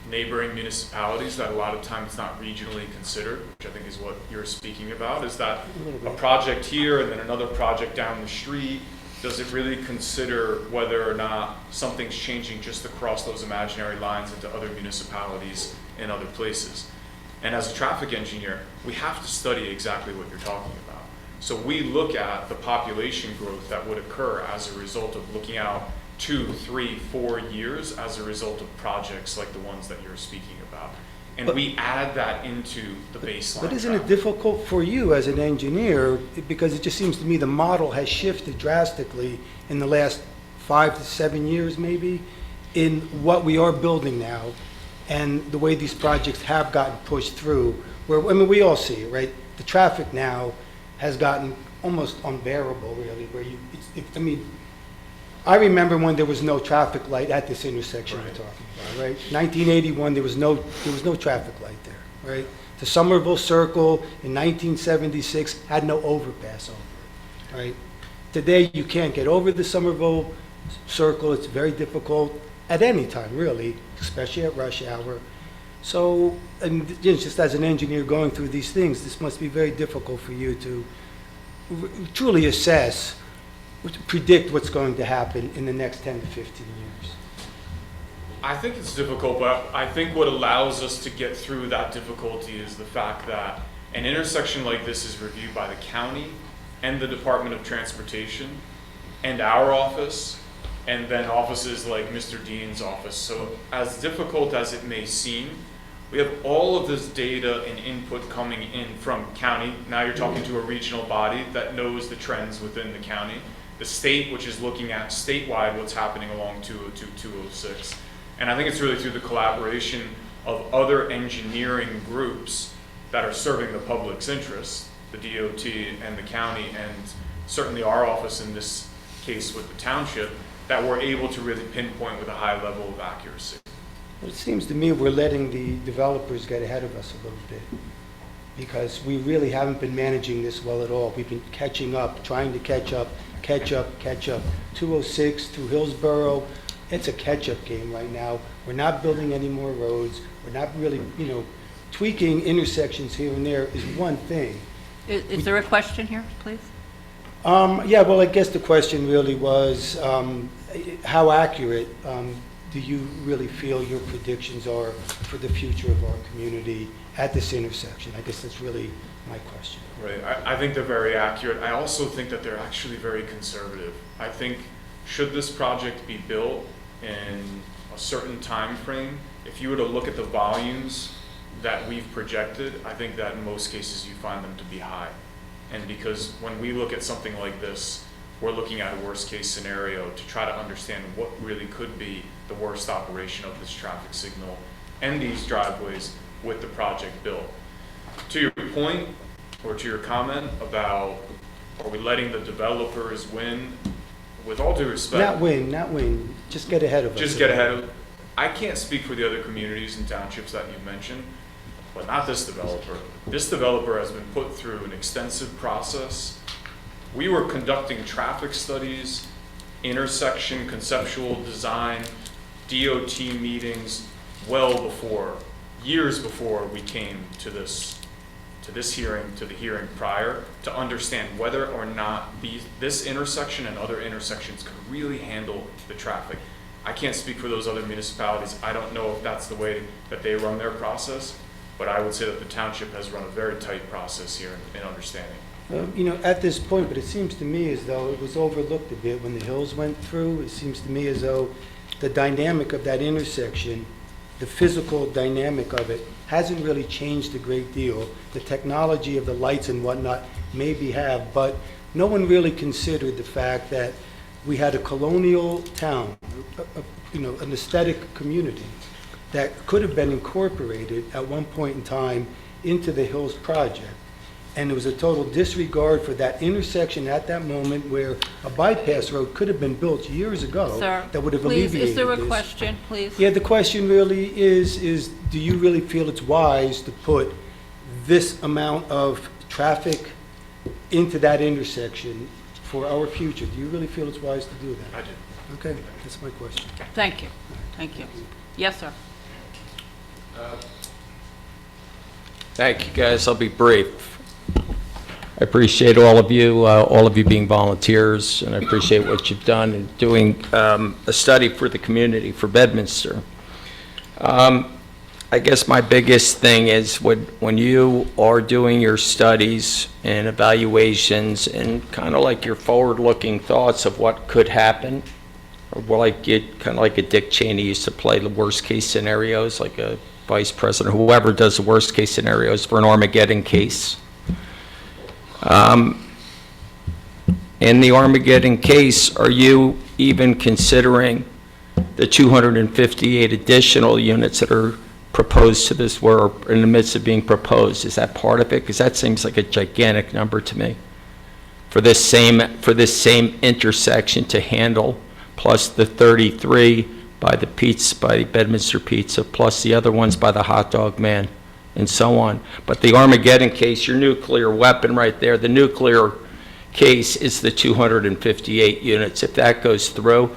neighboring municipalities that a lot of times not regionally considered, which I think is what you're speaking about, is that a project here and then another project down the street, does it really consider whether or not something's changing just across those imaginary lines into other municipalities and other places? And as a traffic engineer, we have to study exactly what you're talking about. So we look at the population growth that would occur as a result of looking out 2, 3, 4 years as a result of projects like the ones that you're speaking about. And we add that into the baseline. But isn't it difficult for you as an engineer, because it just seems to me the model has shifted drastically in the last 5 to 7 years maybe, in what we are building now, and the way these projects have gotten pushed through, where, I mean, we all see it, right? The traffic now has gotten almost unbearable, really, where I mean, I remember when there was no traffic light at this intersection we're talking about, right? 1981, there was no traffic light there, right? The Somerville Circle in 1976 had no overpass over it, right? Today, you can't get over the Somerville Circle. It's very difficult at any time, really, especially at rush hour. So, and just as an engineer going through these things, this must be very difficult for you to truly assess, to predict what's going to happen in the next 10 to 15 years. I think it's difficult, but I think what allows us to get through that difficulty is the fact that an intersection like this is reviewed by the county and the Department of Transportation and our office, and then offices like Mr. Dean's office. So as difficult as it may seem, We have all of this data and input coming in from county. Now you're talking to a regional body that knows the trends within the county. The state, which is looking at statewide what's happening along 202, 206. And I think it's really through the collaboration of other engineering groups that are serving the public's interests, the DOT and the county, and certainly our office in this case with the township, that we're able to really pinpoint with a high level of accuracy. Well, it seems to me we're letting the developers get ahead of us a little bit, because we really haven't been managing this well at all. We've been catching up, trying to catch up. 206 through Hillsborough, it's a catch-up game right now. We're not building any more roads. We're not really, tweaking intersections here and there is one thing. Is there a question here, please? Yeah, well, I guess the question really was, how accurate do you really feel your predictions are for the future of our community at this intersection? I guess that's really my question. Right, I think they're very accurate. I also think that they're actually very conservative. I think should this project be built in a certain time frame, if you were to look at the volumes that we've projected, I think that in most cases you find them to be high. And because when we look at something like this, we're looking at a worst case scenario to try to understand what really could be the worst operation of this traffic signal and these driveways with the project built. To your point, or to your comment about, are we letting the developers win? With all due respect. Not win, just get ahead of us. Just get ahead of, I can't speak for the other communities and townships that you've mentioned, but not this developer. This developer has been put through an extensive process. We were conducting traffic studies, intersection, conceptual design, DOT meetings, well before, years before we came to this hearing, to the hearing prior, to understand whether or not this intersection and other intersections could really handle the traffic. I can't speak for those other municipalities. I don't know if that's the way that they run their process, but I would say that the township has run a very tight process here in understanding. At this point, but it seems to me as though it was overlooked a bit when the hills went through. It seems to me as though the dynamic of that intersection, the physical dynamic of it, hasn't really changed a great deal. The technology of the lights and whatnot maybe have, but no one really considered the fact that we had a colonial town, an aesthetic community that could have been incorporated at one point in time into the Hills project. And there was a total disregard for that intersection at that moment where a bypass road could have been built years ago. Sir, that would have please, alleviated is there a this. question, please? Yeah, the question really is do you really feel it's wise to put this amount of traffic into that intersection for our future? Do you really feel it's wise to do that? I do. Okay, that's my question. Thank you. Thank you. Yes, sir. Thank you, guys. I'll be brief. I appreciate all of you being volunteers, and I appreciate what you've done in doing a study for the community, for Bedminster. I guess my biggest thing is when you are doing your studies and evaluations and kind of like your forward-looking thoughts of what could happen, or like it, kind of like a Dick Cheney used to play the worst-case scenarios, like a vice president, whoever does the worst-case scenarios for an Armageddon case. In the Armageddon case, are you even considering the 258 additional units that are proposed to this, were in the midst of being proposed? Is that part of it? Because that seems like a gigantic number to me for this same intersection to handle, plus the 33 by the Bedminster Pizza, plus the other ones by the Hot Dog Man, and so on. But the Armageddon case, your nuclear weapon right there, the nuclear case is the 258 units. If that goes through,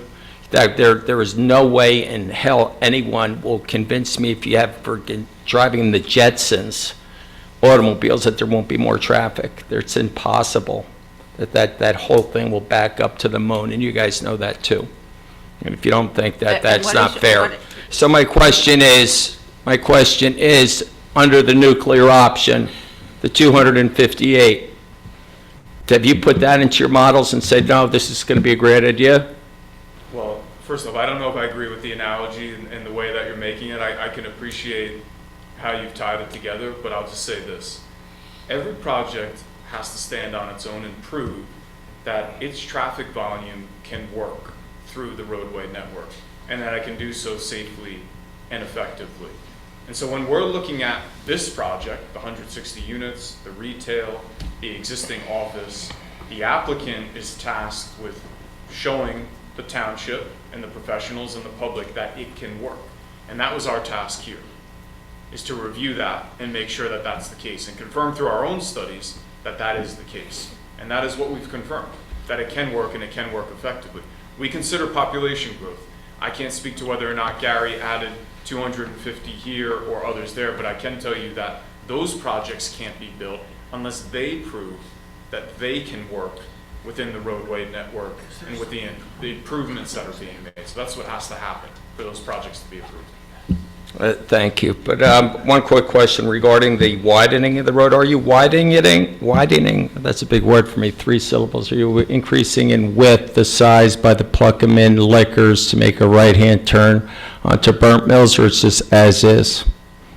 there is no way in hell anyone will convince me, if you have for driving the Jetsons automobiles, that there won't be more traffic. It's impossible that whole thing will back up to the moon, and you guys know that too. And if you don't think that, that's not fair. So my question is, under the nuclear option, the 258, have you put that into your models and said, no, this is going to be a great idea? Well, first off, I don't know if I agree with the analogy and the way that you're making it. I can appreciate how you've tied it together, but I'll just say this. Every project has to stand on its own and prove that its traffic volume can work through the roadway network, and that it can do so safely and effectively. And so when we're looking at this project, the 160 units, the retail, the existing office, the applicant is tasked with showing the township and the professionals and the public that it can work. And that was our task here, is to review that and make sure that that's the case and confirm through our own studies that that is the case. And that is what we've confirmed, that it can work and it can work effectively. We consider population growth. I can't speak to whether or not Gary added 250 here or others there, but I can tell you that those projects can't be built unless they prove that they can work within the roadway network and with the improvements that are being made. So that's what has to happen for those projects to be approved. Thank you. But one quick question regarding the widening of the road. Are you widening, that's a big word for me, 3 syllables. Are you increasing in width the size by the Pluckerman Liquors to make a right-hand turn onto Burnt Mills, or it's just as is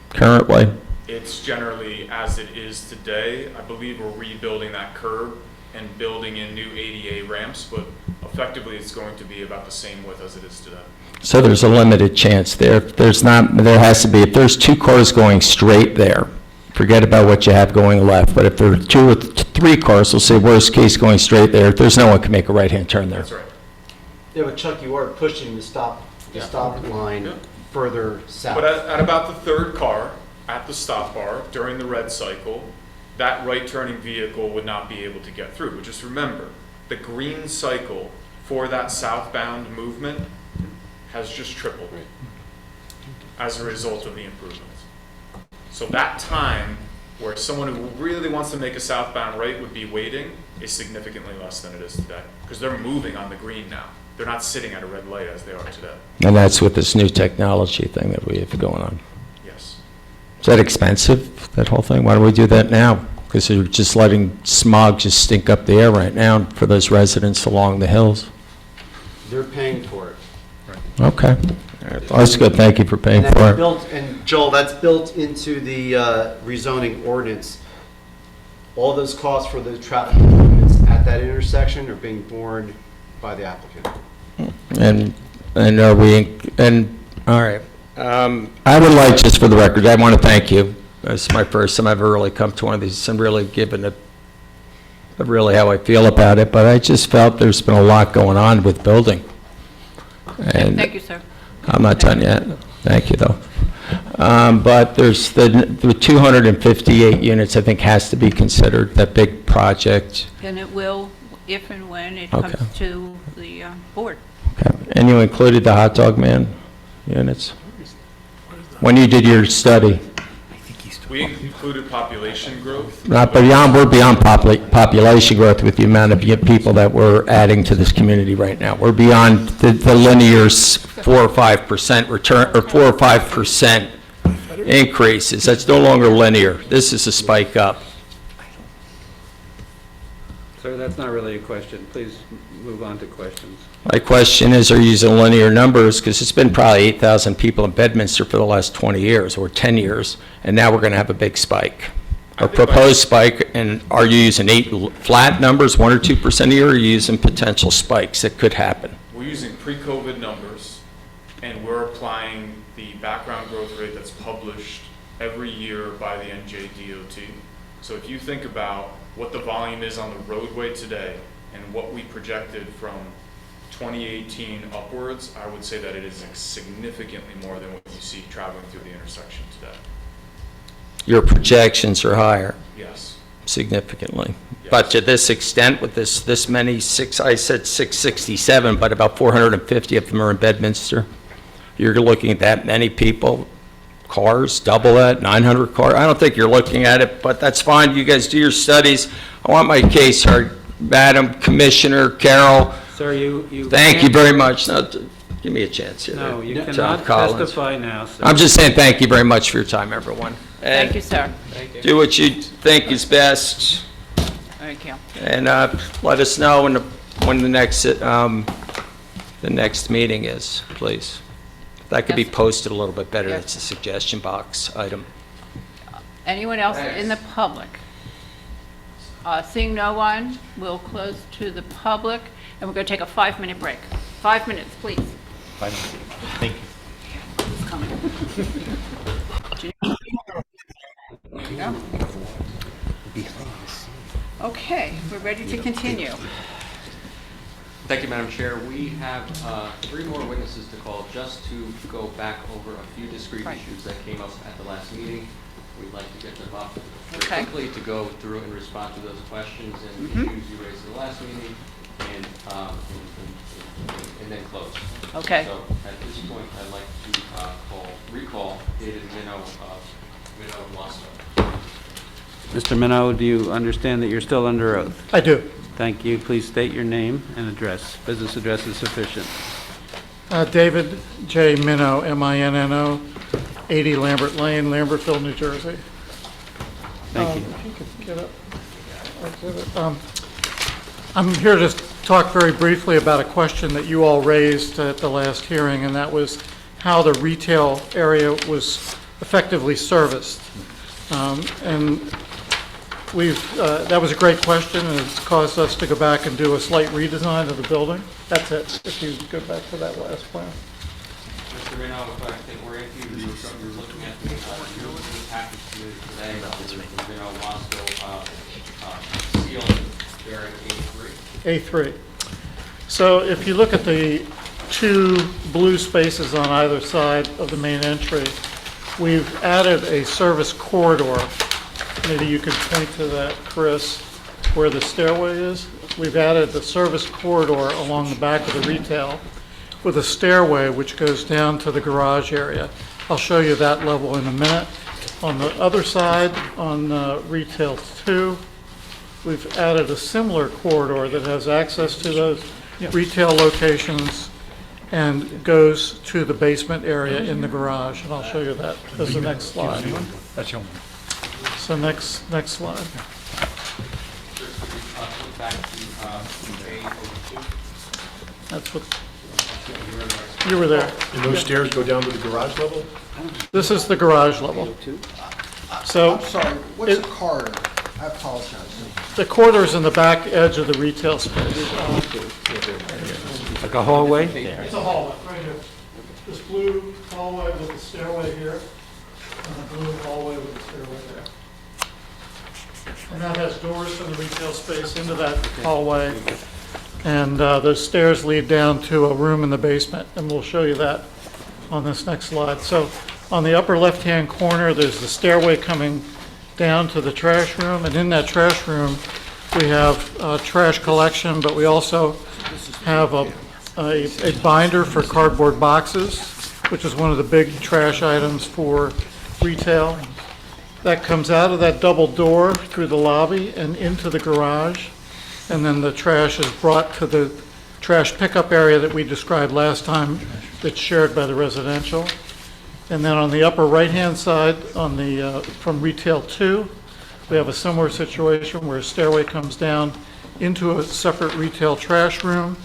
currently? It's generally as it is today. I believe we're rebuilding that curb and building in new ADA ramps, but effectively it's going to be about the same width as it is today. So there's a limited chance there. If there's not, there has to be, if there's 2 cars going straight there, forget about what you have going left. But if there are 2 or 3 cars, we'll say worst case going straight there, there's no one can make a right-hand turn there. That's right. Yeah, but Chuck, you are pushing the stop line further south. But at about the 3rd car at the stop bar during the red cycle, that right-turning vehicle would not be able to get through. But just remember, the green cycle for that southbound movement has just tripled as a result of the improvements. So that time where someone who really wants to make a southbound right would be waiting is significantly less than it is today, because they're moving on the green now. They're not sitting at a red light as they are today. And that's with this new technology thing that we have going on. Yes. Is that expensive, that whole thing? Why don't we do that now? Because you're just letting smog just stink up the air right now for those residents along the hills. They're paying for it. Okay. That's good. Thank you for paying And for that's it. built, and Joel, that's built into the rezoning ordinance. All those costs for the traffic improvements at that intersection are being borne by the applicant. And are we, and, all right. I would like, just for the record, I want to thank you. It's my first time I've ever really come to one of these and really given it, really how I feel about it, but I just felt there's been a lot going on with building. And Thank you, sir. I'm not done yet. Thank you, though. But there's the 258 units, I think, has to be considered, that big project. And it will, if and when it Okay. comes to the board. Okay. And you included the hot dog man units? When you did your study? We included population growth. Not beyond, we're beyond population growth with the amount of people that we're adding to this community right now. We're beyond the linear 4 or 5% return, or 4 or 5% increases. That's no longer linear. This is a spike up. Sir, that's not really a question. Please move on to questions. My question is, are you using linear numbers? Because it's been probably 8,000 people in Bedminster for the last 20 years or 10 years, and now we're going to have a big spike, or proposed spike. And are you using flat numbers, 1 or 2% a year, or are you using potential spikes that could happen? We're using pre-COVID numbers, and we're applying the background growth rate that's published every year by the NJDOT. So if you think about what the volume is on the roadway today and what we projected from 2018 upwards, I would say that it is significantly more than what you see traveling through the intersection today. Your projections are higher? Yes. Significantly. Yes. But to this extent, with this many, I said 667, but about 450 of them are in Bedminster. You're looking at that many people, cars, double that, 900 cars. I don't think you're looking at it, but that's fine. You guys do your studies. I want my case heard. Madam Commissioner Carroll. Sir, you thank you very much. Now, give me a chance here. No, you Tom cannot Collins. testify now, sir. I'm just saying thank you very much for your time, everyone. Thank you, sir. Do what you think is best. Thank you. And let us know when the next meeting is, please. That could be posted a little bit better. That's a suggestion box item. Anyone else in the public? Seeing no one, we'll close to the public, and we're going to take a 5-minute break. 5 minutes, please. 5 minutes. Thank you. It's coming. There you go. Okay, we're ready to continue. Thank you, Madam Chair. We have 3 more witnesses to call just to go back over a few discrete issues that came up at the last meeting. We'd like to get them up very quickly to go through and respond to those questions and issues you raised at the last meeting, and then close. Okay. So at this point, I'd like to recall David Minow of Minow and Wasco. Mr. Minow, do you understand that you're still under oath? I do. Thank you. Please state your name and address. Business address is sufficient. David J. Minnow, M-I-N-N-O, 80 Lambert Lane, Lambertville, New Jersey. Thank you. If you could get up. I'm here to talk very briefly about a question that you all raised at the last hearing, and that was how the retail area was effectively serviced. And that was a great question, and it's caused us to go back and do a slight redesign of the building. That's it, if you go back to that last plan. Mr. Minow, if I can orient you, you're looking at the package today, Minow Wasco seal bearing A3. A3. So if you look at the 2 blue spaces on either side of the main entry, we've added a service corridor. Maybe you could point to that, Chris, where the stairway is. We've added the service corridor along the back of the retail with a stairway which goes down to the garage area. I'll show you that level in a minute. On the other side, on retail 2, we've added a similar corridor that has access to those retail locations and goes to the basement area in the garage, and I'll show you that as the next slide. That's your one. So next slide. That's what, you were there. And those stairs go down to the garage level? This is the garage level. So I'm sorry, what's a corridor? I apologize. the corridor's in the back edge of the retail space. Like a hallway? It's a hallway, right here. This blue hallway with the stairway here, and the blue hallway with the stairway there. And that has doors from the retail space into that hallway. And those stairs lead down to a room in the basement, and we'll show you that on this next slide. So on the upper left-hand corner, there's the stairway coming down to the trash room, and in that trash room, we have trash collection, but we also have a binder for cardboard boxes, which is one of the big trash items for retail. That comes out of that double door through the lobby and into the garage, and then the trash is brought to the trash pickup area that we described last time that's shared by the residential. And then on the upper right-hand side, on the from retail 2, we have a similar situation where a stairway comes down into a separate retail trash room,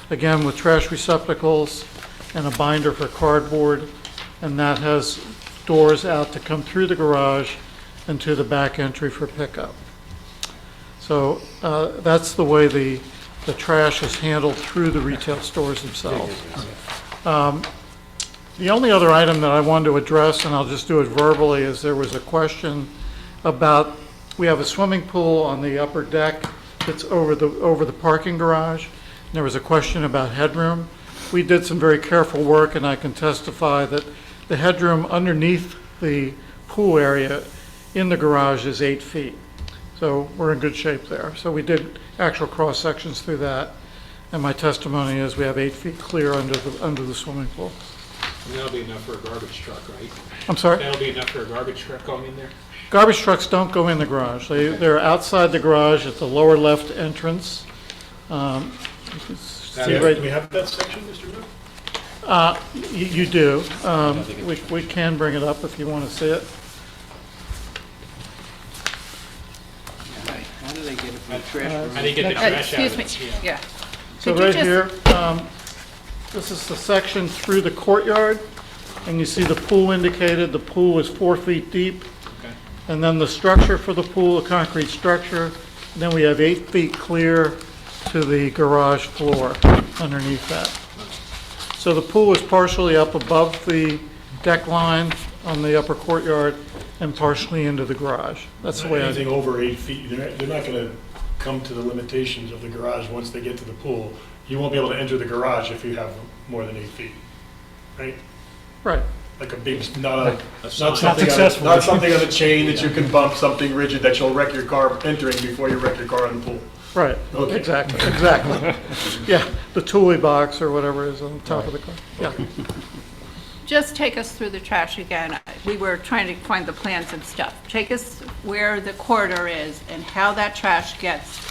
again with trash receptacles and a binder for cardboard, and that has doors out to come through the garage and to the back entry for pickup. So that's the way the trash is handled through the retail stores themselves. The only other item that I wanted to address, and I'll just do it verbally, is there was a question about, we have a swimming pool on the upper deck that's over the parking garage. And there was a question about headroom. We did some very careful work, and I can testify that the headroom underneath the pool area in the garage is 8 feet. So we're in good shape there. So we did actual cross sections through that, and my testimony is we have 8 feet clear under the swimming pool. And that'll be enough for a garbage truck, right? I'm sorry? That'll be enough for a garbage truck going in there? Garbage trucks don't go in the garage. They're outside the garage at the lower left entrance. You can see right. Do we have that section, Mr. Moon? You do. We can bring it up if you want to see it. How do they get it from the trash room? How do you get the trash out? Excuse me, yeah. So Could you right just- here, this is the section through the courtyard, and you see the pool indicated. The pool is 4 feet deep. Okay. and then the structure for the pool, a concrete structure. Then we have 8 feet clear to the garage floor underneath that. So the pool is partially up above the deck line on the upper courtyard and partially into the garage. That's the way I Anything over 8 feet, they're not going to come to the limitations of the garage once they get to the pool. You won't be able to enter the garage if you have more than 8 feet, right? Right. Like a big, not something successful. not something on a chain that you can bump, something rigid that you'll wreck your car entering before you wreck your car in the pool. Right, Okay. exactly. Yeah, the Thule box or whatever is on top of the car, yeah. Just take us through the trash again. We were trying to find the plans and stuff. Take us where the corridor is and how that trash gets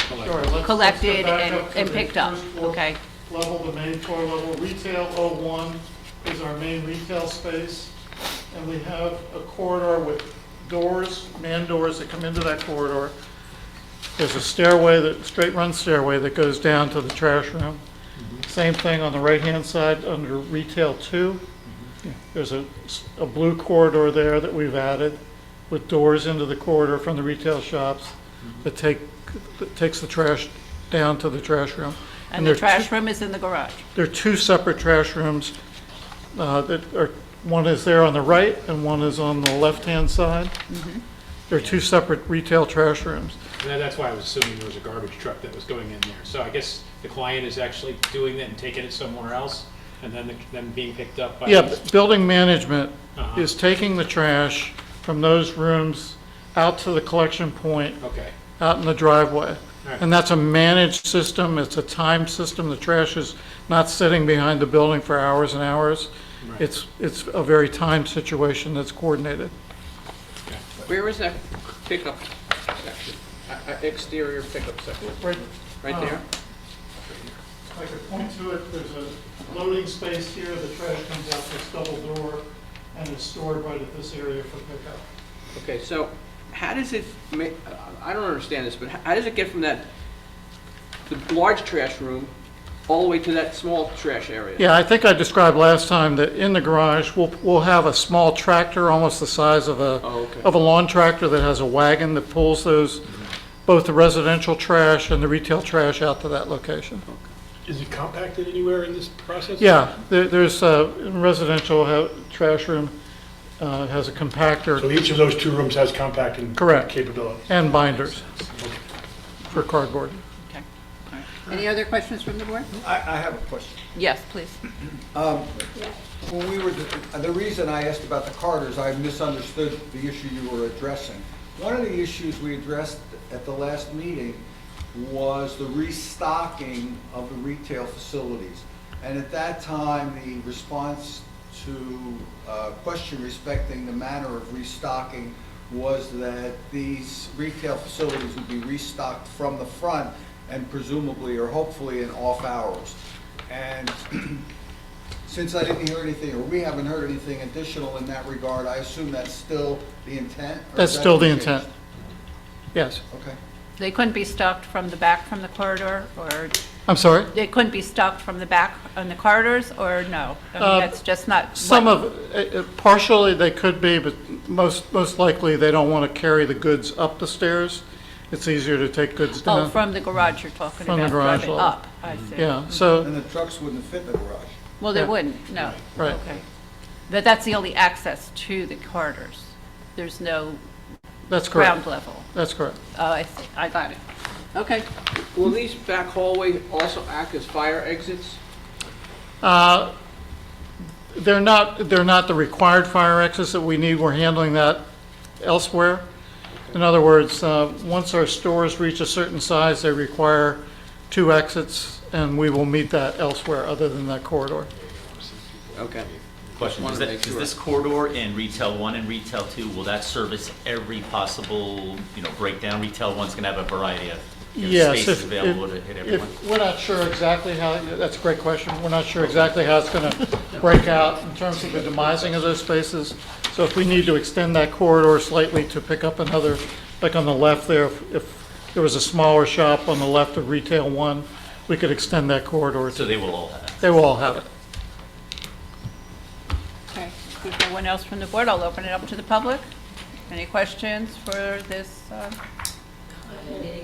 Sure, let's go collected back up to and the picked up, first floor okay? Level, the main floor level, retail 01 is our main retail space. And we have a corridor with doors, man doors that come into that corridor. There's a stairway, straight run stairway that goes down to the trash room. Same thing on the right-hand side under retail 2. There's a blue corridor there that we've added with doors into the corridor from the retail shops that takes the trash down to the trash room. And the trash room is in the garage. There are 2 separate trash rooms one is there on the right and one is on the left-hand side. There are 2 separate retail trash rooms. That's why I was assuming there was a garbage truck that was going in there. So I guess the client is actually doing that and taking it somewhere else, and then being picked up by... Yeah, building management is taking the trash from those rooms out to the collection point, out in the driveway. Right. And that's a managed system, it's a timed system. The trash is not sitting behind the building for hours and hours. Right. It's a very timed situation that's coordinated. Where is that pickup section? Exterior pickup section? Right there? I could point to it, there's a loading space here, the trash comes out this double door and is stored right at this area for pickup. Okay, so how does it make, I don't understand this, but how does it get from the large trash room all the way to that small trash area? Yeah, I think I described last time that in the garage, we'll have a small tractor, almost the size of a lawn tractor that has a wagon that pulls both the residential trash and the retail trash out to that location. Is it compacted anywhere in this process? Yeah, there's in residential trash room has a compactor. So each of those 2 rooms has compacting capability? And binders for cardboard. Okay. Any other questions from the board? I have a question. Yes, please. When we were, the reason I asked about the corridors, I misunderstood the issue you were addressing. One of the issues we addressed at the last meeting was the restocking of the retail facilities. And at that time, the response to a question respecting the manner of restocking was that these retail facilities would be restocked from the front and presumably or hopefully in off hours. And since I didn't hear anything, or we haven't heard anything additional in that regard, I assume that's still the intent? Or That's is that still the changed? intent. Yes. Okay. They couldn't be stocked from the back from the corridor, or? I'm sorry? They couldn't be stocked from the back on the corridors, or no? I mean, that's just not. Some partially they could be, but most likely they don't want to carry the goods up the stairs. It's easier to take goods down. Oh, from the garage you're talking From about, the garage driving level. up, I see. Yeah, so. And the trucks wouldn't fit the garage. Well, they wouldn't, no. Right. Okay. But that's the only access to the corridors. There's no That's correct. ground level. That's correct. Oh, I see, I got it. Okay. Will these back hallways also act as fire exits? They're not the required fire exits that we need. We're handling that elsewhere. In other words, once our stores reach a certain size, they require 2 exits, and we will meet that elsewhere other than that corridor. Okay. Question, is this corridor in Retail 1 and Retail 2, will that service every possible, breakdown? Retail 1's going to have a variety of spaces available to hit everyone? We're not sure exactly how, that's a great question. We're not sure exactly how it's going to break out in terms of the demising of those spaces. So if we need to extend that corridor slightly to pick up another, like on the left there, if there was a smaller shop on the left of Retail 1, we could extend that corridor. So they will all have it? They will all have it. Okay. If there's no one else from the board, I'll open it up to the public. Any questions for this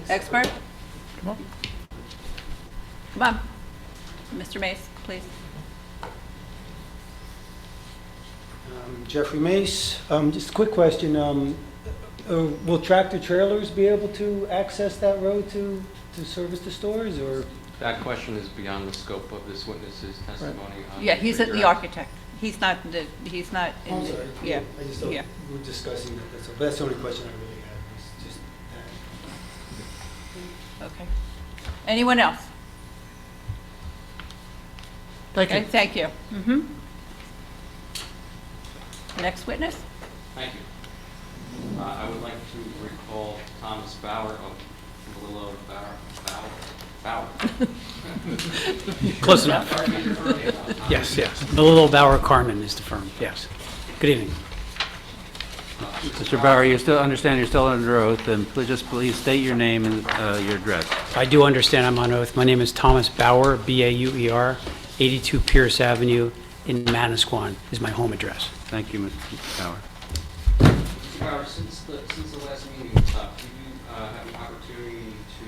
expert? Come on. Mr. Mace, please. Jeffrey Mace, just a quick question. Will tractor trailers be able to access that road to service the stores, or? That question is beyond the scope of this witness's testimony. Yeah, he's the architect. He's not in I'm the, sorry. yeah. I just thought Yeah. we were discussing that, that's the only question I really had, was just that. Okay. Anyone else? Thank you. Okay, thank you. Next witness? Thank you. I would like to recall Thomas Bauer, the little Bauer. Close enough. Yes, yes. Melillo Bauer Carmen is the firm, yes. Good evening. Mr. Bauer, you still understand you're still under oath, and please state your name and your address. I do understand I'm on oath. My name is Thomas Bauer, B-A-U-E-R, 82 Pierce Avenue in Manasquan is my home address. Thank you, Mr. Bauer. Mr. Bauer, since the last meeting, did you have an opportunity to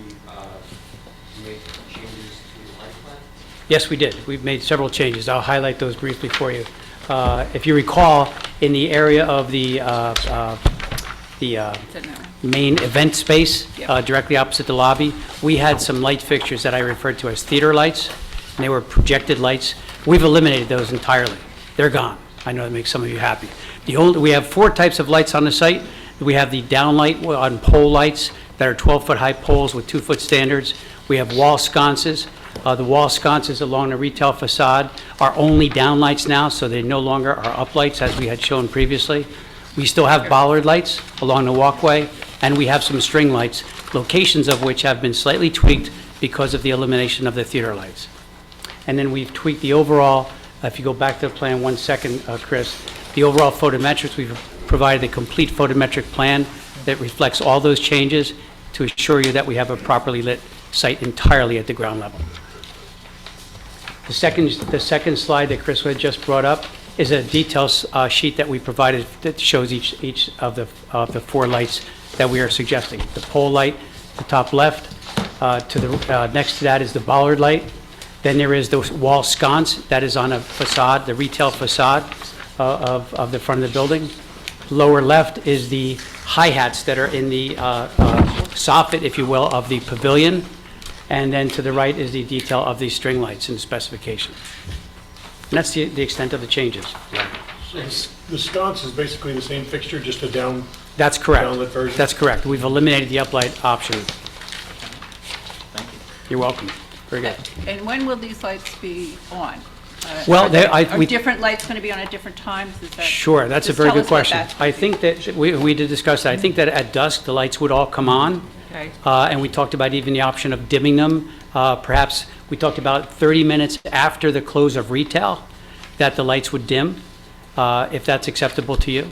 make changes to the light plan? Yes, we did. We've made several changes. I'll highlight those briefly for you. If you recall, in the area of the main event space, directly opposite the lobby, we had some light fixtures that I referred to as theater lights, and they were projected lights. We've eliminated those entirely. They're gone. I know that makes some of you happy. We have 4 types of lights on the site. We have the downlight on pole lights that are 12-foot high poles with 2-foot standards. We have wall sconces. The wall sconces along the retail facade are only downlights now, so they no longer are uplights as we had shown previously. We still have bollard lights along the walkway, and we have some string lights, locations of which have been slightly tweaked because of the elimination of the theater lights. And then we've tweaked the overall, if you go back to the plan 1 second, Chris, the overall photometrics, we've provided a complete photometric plan that reflects all those changes to assure you that we have a properly lit site entirely at the ground level. The second slide that Chris had just brought up is a details sheet that we provided that shows each of the 4 lights that we are suggesting. The pole light, the top left, next to that is the bollard light. Then there is the wall sconce that is on a facade, the retail facade of the front of the building. Lower left is the hi-hats that are in the soffit, if you will, of the pavilion. And then to the right is the detail of the string lights in the specification. And that's the extent of the changes. The sconce is basically the same fixture, just a down. That's correct. Downlit version? That's correct. We've eliminated the uplight option. Thank you. You're welcome. Very good. And when will these lights be on? Well, Are different lights going to be on at different times? Is that? Sure, that's a Just very tell good us what question. that's I think that, we did discuss that. I think that at dusk, the lights would all come on. Okay. And we talked about even the option of dimming them. Perhaps, we talked about 30 minutes after the close of retail, that the lights would dim, if that's acceptable to you.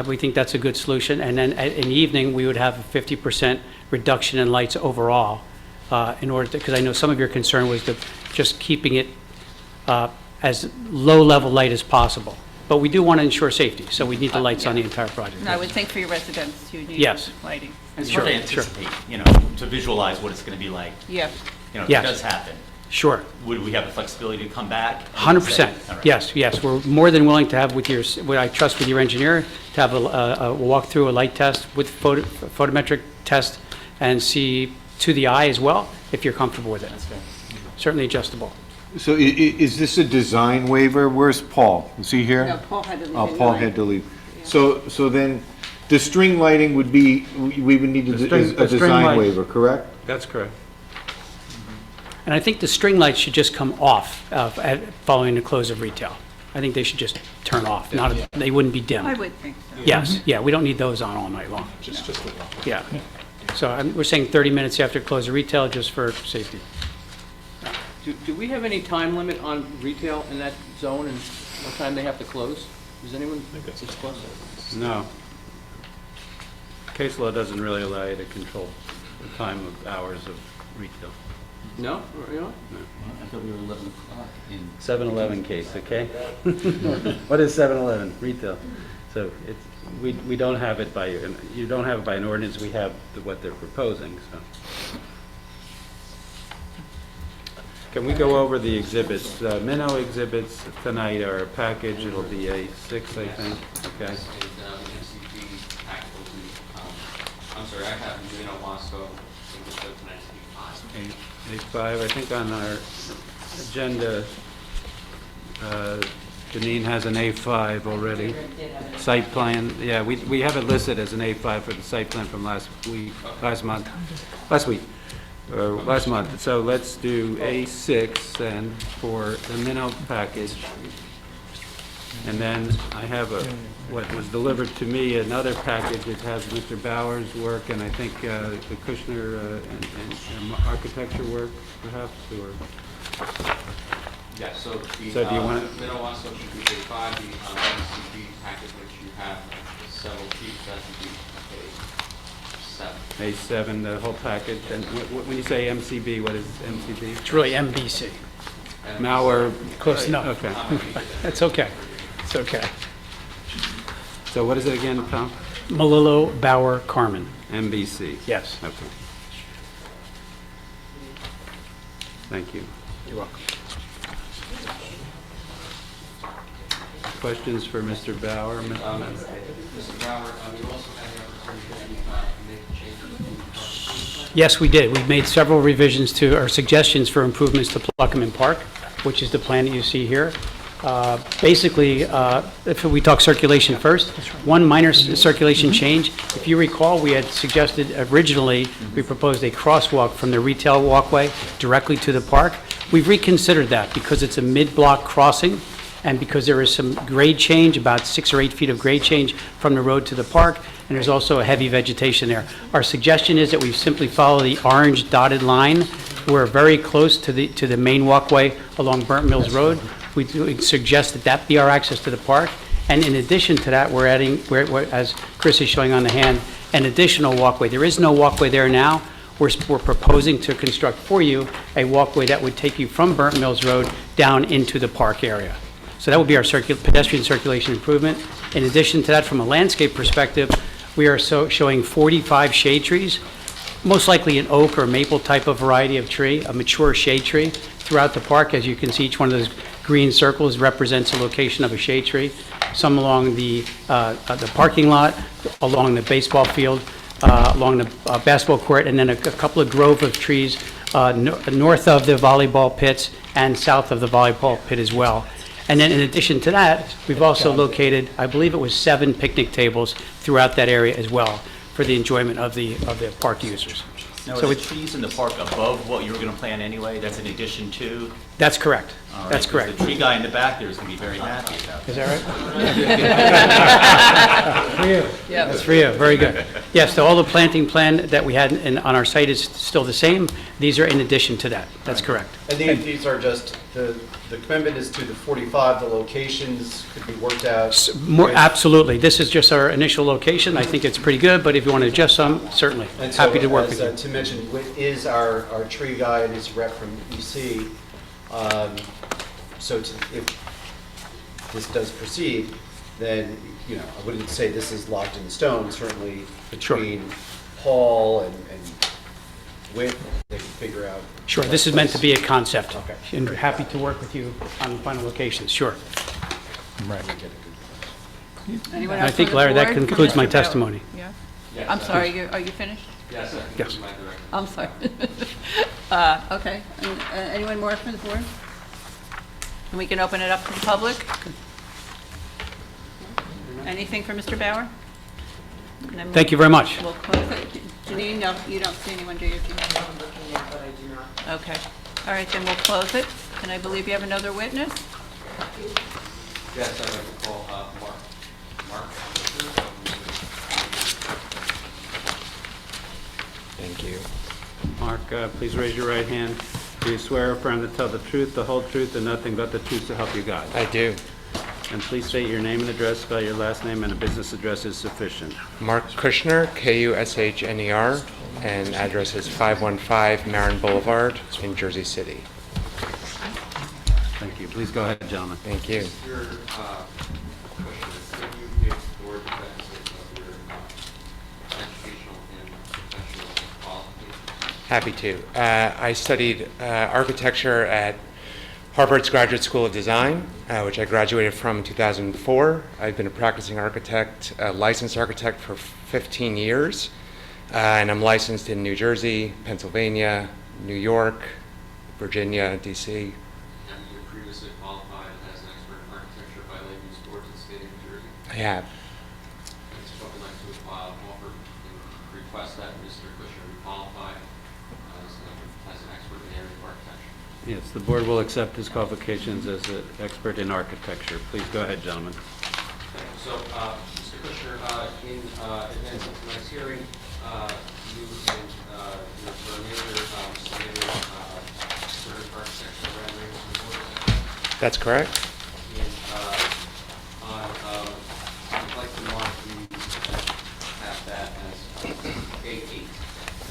We think that's a good solution. And then in the evening, we would have a 50% reduction in lights overall, in order to, because I know some of your concern was just keeping it as low-level light as possible. But we do want to ensure safety, so we need the lights on the entire project. And I would think for your residents, you need Yes. lighting. It's Sure, hard to sure. anticipate, to visualize what it's going to be like. Yeah. If Yes. it does happen. Sure. Would we have the flexibility to come back? and 100%. say, all right. Yes. We're more than willing to have with what I trust with your engineer, to have a walk through a light test with photometric test and see to the eye as well, if you're comfortable with it. That's good. Certainly adjustable. So is this a design waiver? Where's Paul? Is he here? No, Paul had to leave Oh, Paul anyway. had to leave. So then, the string lighting would be, we would need a string design light- waiver, correct? That's correct. And I think the string lights should just come off following the close of retail. I think they should just turn off, they wouldn't be dim. I would think so. Yes, yeah, we don't need those on all night long. Yeah. So we're saying 30 minutes after close of retail, just for safety. Do we have any time limit on retail in that zone and what time they have to close? Does anyone think that's close? No. Case law doesn't really allow you to control the time of hours of retail. No? Really? No. I thought we were 11 o'clock in. 7-Eleven case, okay? What is 7-Eleven? Retail. So it's, we don't have it by, you don't have it by an ordinance, we have what they're proposing, so. Can we go over the exhibits? Minnow exhibits tonight are a package, it'll be A6, I think, okay? And MCP packet will be, I'm sorry, I have Minnow Wasco, so we'll go to next week. A5, I think on our agenda, Janine has an A5 already. Site plan, yeah, we have it listed as an A5 for the site plan from last month. So let's do A6 then for the Minnow package. And then I have what was delivered to me, another package. It has Mr. Bauer's work and I think the Kushner and architecture work perhaps, or? Yeah, so the So do you want to? Minnow Wasco should be A5, the MCP packet which you have several sheets, that should be A7. A7, the whole package, and when you say MCB, what is MCB? It's really MBC. Mauer. Close enough. Okay. That's okay. It's okay. So what is it again, Tom? Malillo, Bauer, Carmen. MBC. Yes. Okay. Thank you. You're welcome. Questions for Mr. Bauer? Mr. Bauer, you also had the opportunity to make changes. Yes, we did. We made several revisions to, or suggestions for improvements to Pluckerman Park, which is the plan that you see here. Basically, if we talk circulation first, one minor circulation change. If you recall, we had suggested originally, we proposed a crosswalk from the retail walkway directly to the park. We've reconsidered that because it's a mid-block crossing and because there is some grade change, about 6 or 8 feet of grade change from the road to the park, and there's also a heavy vegetation there. Our suggestion is that we simply follow the orange dotted line. We're very close to the main walkway along Burnt Mills Road. We suggest that that be our access to the park. And in addition to that, we're adding, as Chris is showing on the hand, an additional walkway. There is no walkway there now. We're proposing to construct for you a walkway that would take you from Burnt Mills Road down into the park area. So that would be our pedestrian circulation improvement. In addition to that, from a landscape perspective, we are showing 45 shade trees, most likely an oak or maple type of variety of tree, a mature shade tree throughout the park. As you can see, each one of those green circles represents a location of a shade tree. Some along the parking lot, along the baseball field, along the basketball court, and then a couple of grove of trees north of the volleyball pits and south of the volleyball pit as well. And then in addition to that, we've also located, I believe it was 7 picnic tables throughout that area as well for the enjoyment of the park users. Now, So are the trees in the park above what you were going to plant anyway? That's in addition to? That's correct. All right, That's 'cause correct. The tree guy in the back there is going to be very happy about that. Is that right? For you. Yeah. That's for you. Very good. Yes, so all the planting plan that we had on our site is still the same. These are in addition to that. That's correct. And these are just, the commitment is to the 45, the locations could be worked out? Absolutely. This is just our initial location. I think it's pretty good, but if you want to adjust some, certainly. And Happy to work as, with you. Tim mentioned, is our tree guy and his rep from EC. So if this does proceed, then, you know, I wouldn't say this is locked in stone. Certainly between Paul and Whit, they can figure out. Sure, this is meant to be a concept. Okay. And happy to work with you on final locations, sure. Right. Anyone I else think, on the Larry, that board? concludes my Mr. Bauer? testimony. Yeah? Yes, I'm sorry, are you finished? Yes, sir. Yes. My director. I'm sorry. Okay. Anyone more from the board? And we can open it up to the public? Anything for Mr. Bauer? And then Thank you very much. We'll close it. Janine, no, you don't see anyone, do you? I'm looking at, but I do not. Okay. All right, then we'll close it. And I believe you have another witness? Yes, I'd like to call Mark. Mark? Thank you. Mark, please raise your right hand. Do you swear or affirm to tell the truth, the whole truth, and nothing but the truth to help you God? I do. And please state your name and address, spell your last name, and a business address is sufficient. Mark Kushner, Kushner, and address is 515 Marin Boulevard in Jersey City. Thank you. Please go ahead, gentlemen. Thank you. Your question is, could you give Happy to. I studied architecture at Harvard's Graduate School of Design, which I graduated from in 2004. I've been a practicing architect, a licensed architect for 15 years, and I'm licensed in New Jersey, Pennsylvania, New York, Virginia, D.C. And you previously qualified as an expert in architecture by Lakeview Sports in the state of New Jersey? I have. This is what we'd like to offer and request that Mr. Fisher be qualified as an expert in the area of architecture. Yes, the board will accept his qualifications as an expert in architecture. Please go ahead, gentlemen. Thank you. So, Mr. Fisher, in advance of tonight's hearing, you and your coordinator submitted certain architectural renderings to the board. That's correct. And I'd like to mark have that as A8.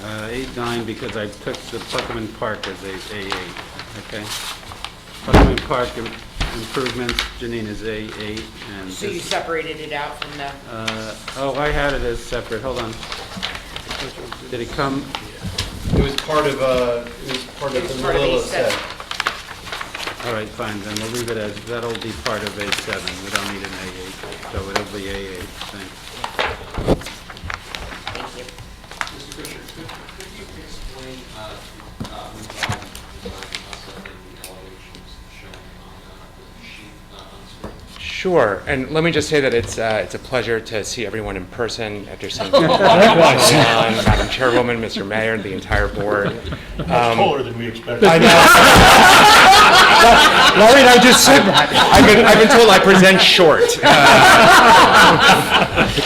8-9, because I took the Puckerman Park as A8, okay? Puckerman Park improvements, Janine, is A8, and So you this, separated it out from the, oh, I had it as separate, hold on. Did it come? It was part of, the Manila set. All right, fine, then we'll leave it as, that'll be part of A7, we don't need an A8, so it'll be A8, thanks. thank you. Mr. Fisher, could you explain to design concept and the elevations shown on the sheet on the screen? Sure, and let me just say that it's a pleasure to see everyone in person after seeing Likewise. Madam Chairwoman, Mr. Mayor, and the entire board. Much taller than we expected. I know. Laurie and I just said that. I've been told I present short.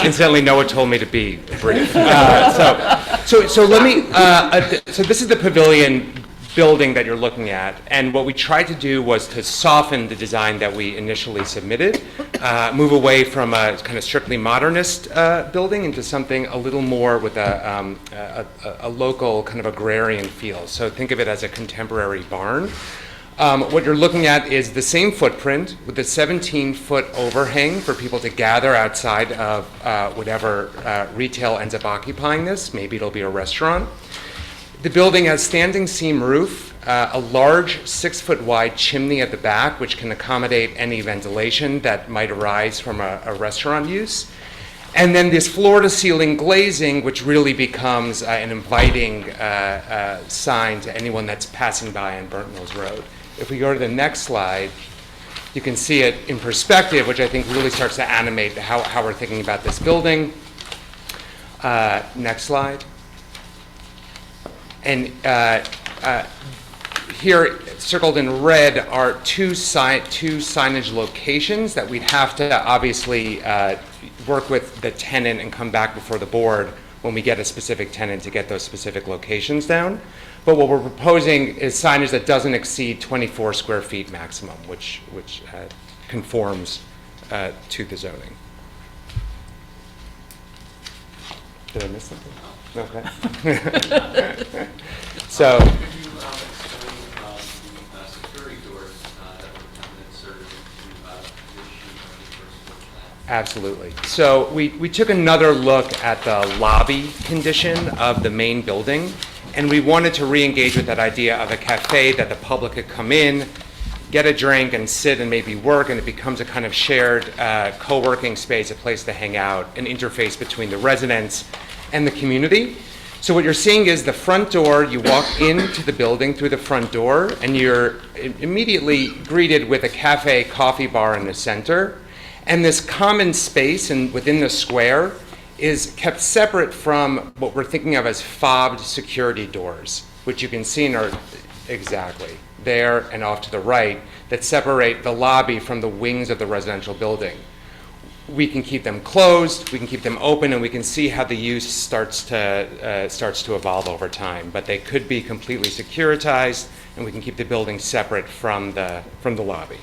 Incidentally, Noah told me to be brief. So let me. So this is the pavilion building that you're looking at, and what we tried to do was to soften the design that we initially submitted, move away from a kind of strictly modernist building into something a little more with a local kind of agrarian feel. So think of it as a contemporary barn. What you're looking at is the same footprint with a 17-foot overhang for people to gather outside of whatever retail ends up occupying this. Maybe it'll be a restaurant. The building has standing seam roof, a large 6-foot wide chimney at the back, which can accommodate any ventilation that might arise from a restaurant use. And then this floor-to-ceiling glazing, which really becomes an inviting sign to anyone that's passing by on Burnt Mills Road. If we go to the next slide, you can see it in perspective, which I think really starts to animate how we're thinking about this building. Next slide. And here, circled in red, are two signage locations that we'd have to obviously work with the tenant and come back before the board when we get a specific tenant to get those specific locations down. But what we're proposing is signage that doesn't exceed 24 square feet maximum, which conforms to the zoning. Did I miss something? Okay. So. Could you explain the security doors that were inserted into this sheet of the first floor plan? Absolutely. So we took another look at the lobby condition of the main building, and we wanted to re-engage with that idea of a cafe that the public could come in, get a drink, and sit and maybe work, and it becomes a kind of shared co-working space, a place to hang out, an interface between the residents and the community. So what you're seeing is the front door, you walk into the building through the front door, and you're immediately greeted with a cafe, coffee bar in the center. And this common space within the square is kept separate from what we're thinking of as fobbed security doors, which you can see are exactly there and off to the right, that separate the lobby from the wings of the residential building. We can keep them closed, we can keep them open, and we can see how the use starts to evolve over time. But they could be completely securitized, and we can keep the building separate from the lobby.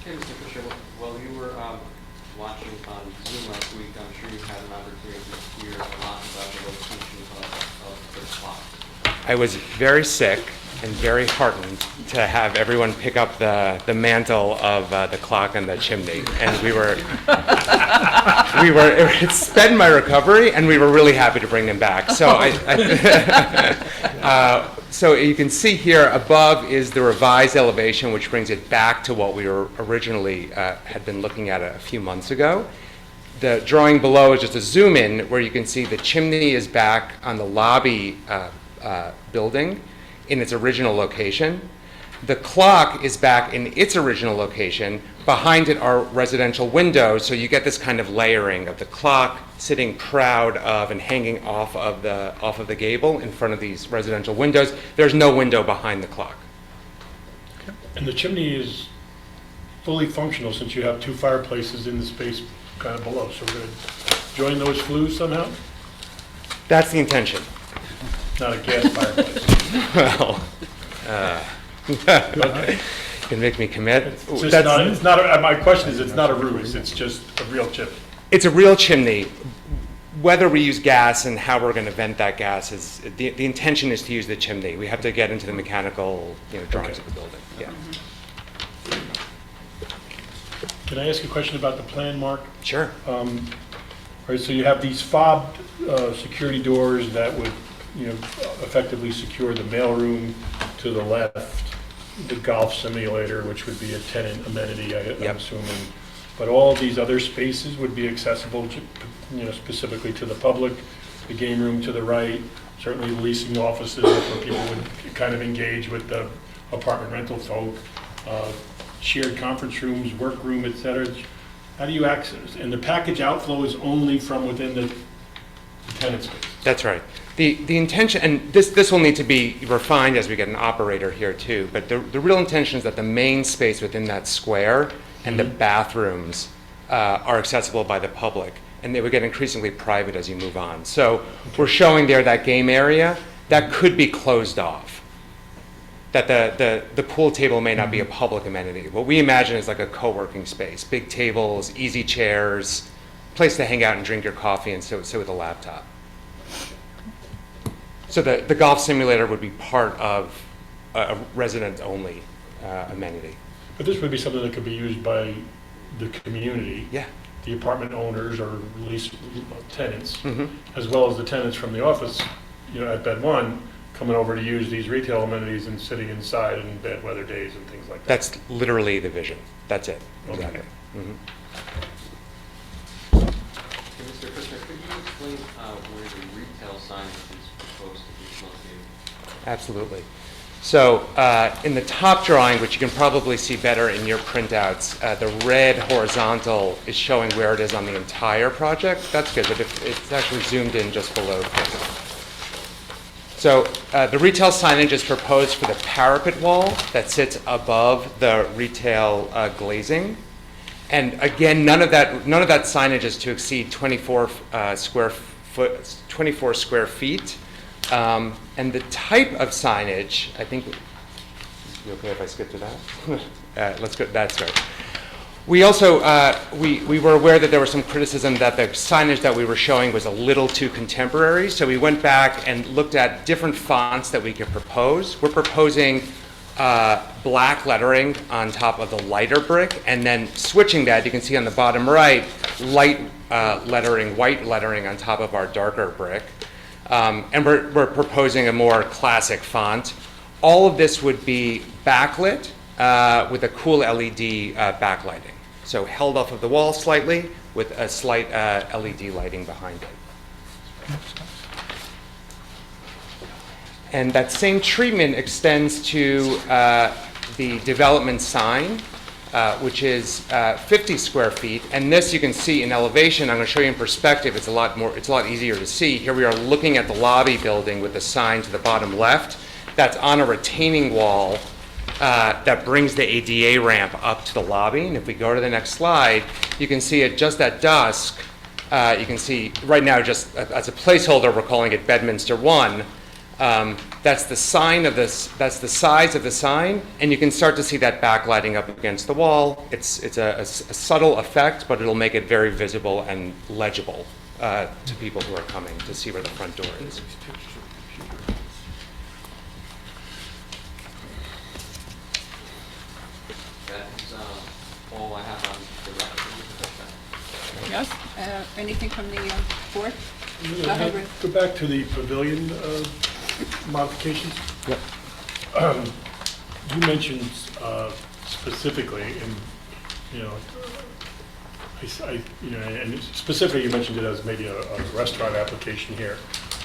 Okay, Mr. Fisher, while you were watching on Zoom last week, I'm sure you had an opportunity to hear a lot about the location of the clock. I was very sick and very heartened to have everyone pick up the mantle of the clock and the chimney. And we were it's sped my recovery, and we were really happy to bring them back. So so you can see here above is the revised elevation, which brings it back to what we were originally had been looking at a few months ago. The drawing below is just a zoom in where you can see the chimney is back on the lobby building in its original location. The clock is back in its original location. Behind it are residential windows, so you get this kind of layering of the clock sitting proud of and hanging off of the gable in front of these residential windows. There's no window behind the clock. And the chimney is fully functional since you have two fireplaces in the space kind of below. So we're going to join those flues somehow? That's the intention. Not a gas fireplace. Well, okay. Can make me commit. It's not my question is, it's not a ruse, it's just a real chimney. It's a real chimney. Whether we use gas and how we're going to vent that gas is, the intention is to use the chimney. We have to get into the mechanical, drawings of the building. Yeah. Can I ask a question about the plan, Mark? Sure. All right, so you have these fobbed security doors that would, effectively secure the mailroom to the left, the golf simulator, which would be a tenant amenity, I'm assuming. But all of these other spaces would be accessible, specifically to the public. The game room to the right, certainly leasing offices where people would kind of engage with the apartment rental folk. Shared conference rooms, workroom, et cetera. How do you access? And the package outflow is only from within the tenant space. That's right. The intention, and this will need to be refined as we get an operator here too, but the real intention is that the main space within that square and the bathrooms are accessible by the public, and they would get increasingly private as you move on. So we're showing there that game area that could be closed off. That the pool table may not be a public amenity. What we imagine is like a co-working space, big tables, easy chairs, place to hang out and drink your coffee and sit with a laptop. So the golf simulator would be part of a resident-only amenity. But this would be something that could be used by the community. Yeah. The apartment owners or lease tenants, as well as the tenants from the office, at Bed One, coming over to use these retail amenities and sitting inside in bad weather days and things like that. That's literally the vision. That's it. Okay. Exactly. Mr. Kushner, could you explain where the retail signage is proposed to be located? Absolutely. So in the top drawing, which you can probably see better in your printouts, the red horizontal is showing where it is on the entire project. That's good, but it's actually zoomed in just below this. So the retail signage is proposed for the parapet wall that sits above the retail glazing. And again, none of that signage is to exceed 24 square feet. And the type of signage, I think, you okay if I skip to that? Let's go, that's right. We also, we were aware that there was some criticism that the signage that we were showing was a little too contemporary, so we went back and looked at different fonts that we could propose. We're proposing black lettering on top of the lighter brick, and then switching that, you can see on the bottom right, light lettering, white lettering on top of our darker brick. And we're proposing a more classic font. All of this would be backlit with a cool LED backlighting. So held off of the wall slightly with a slight LED lighting behind it. And that same treatment extends to the development sign, which is 50 square feet. And this you can see in elevation. I'm going to show you in perspective. It's a lot easier to see. Here we are looking at the lobby building with the sign to the bottom left. That's on a retaining wall that brings the ADA ramp up to the lobby. And if we go to the next slide, you can see it just at dusk. You can see right now, just as a placeholder, we're calling it Bedminster 1. That's the sign of this. That's the size of the sign, and you can start to see that backlighting up against the wall. It's a subtle effect, but it'll make it very visible and legible to people who are coming to see where the front door is. That is all I have on the record. Yes, Anything from the board? Go Go ahead, Ruth. go back to the pavilion modifications. Yep. You mentioned specifically, and, you know, and specifically, you mentioned it as maybe a restaurant application here,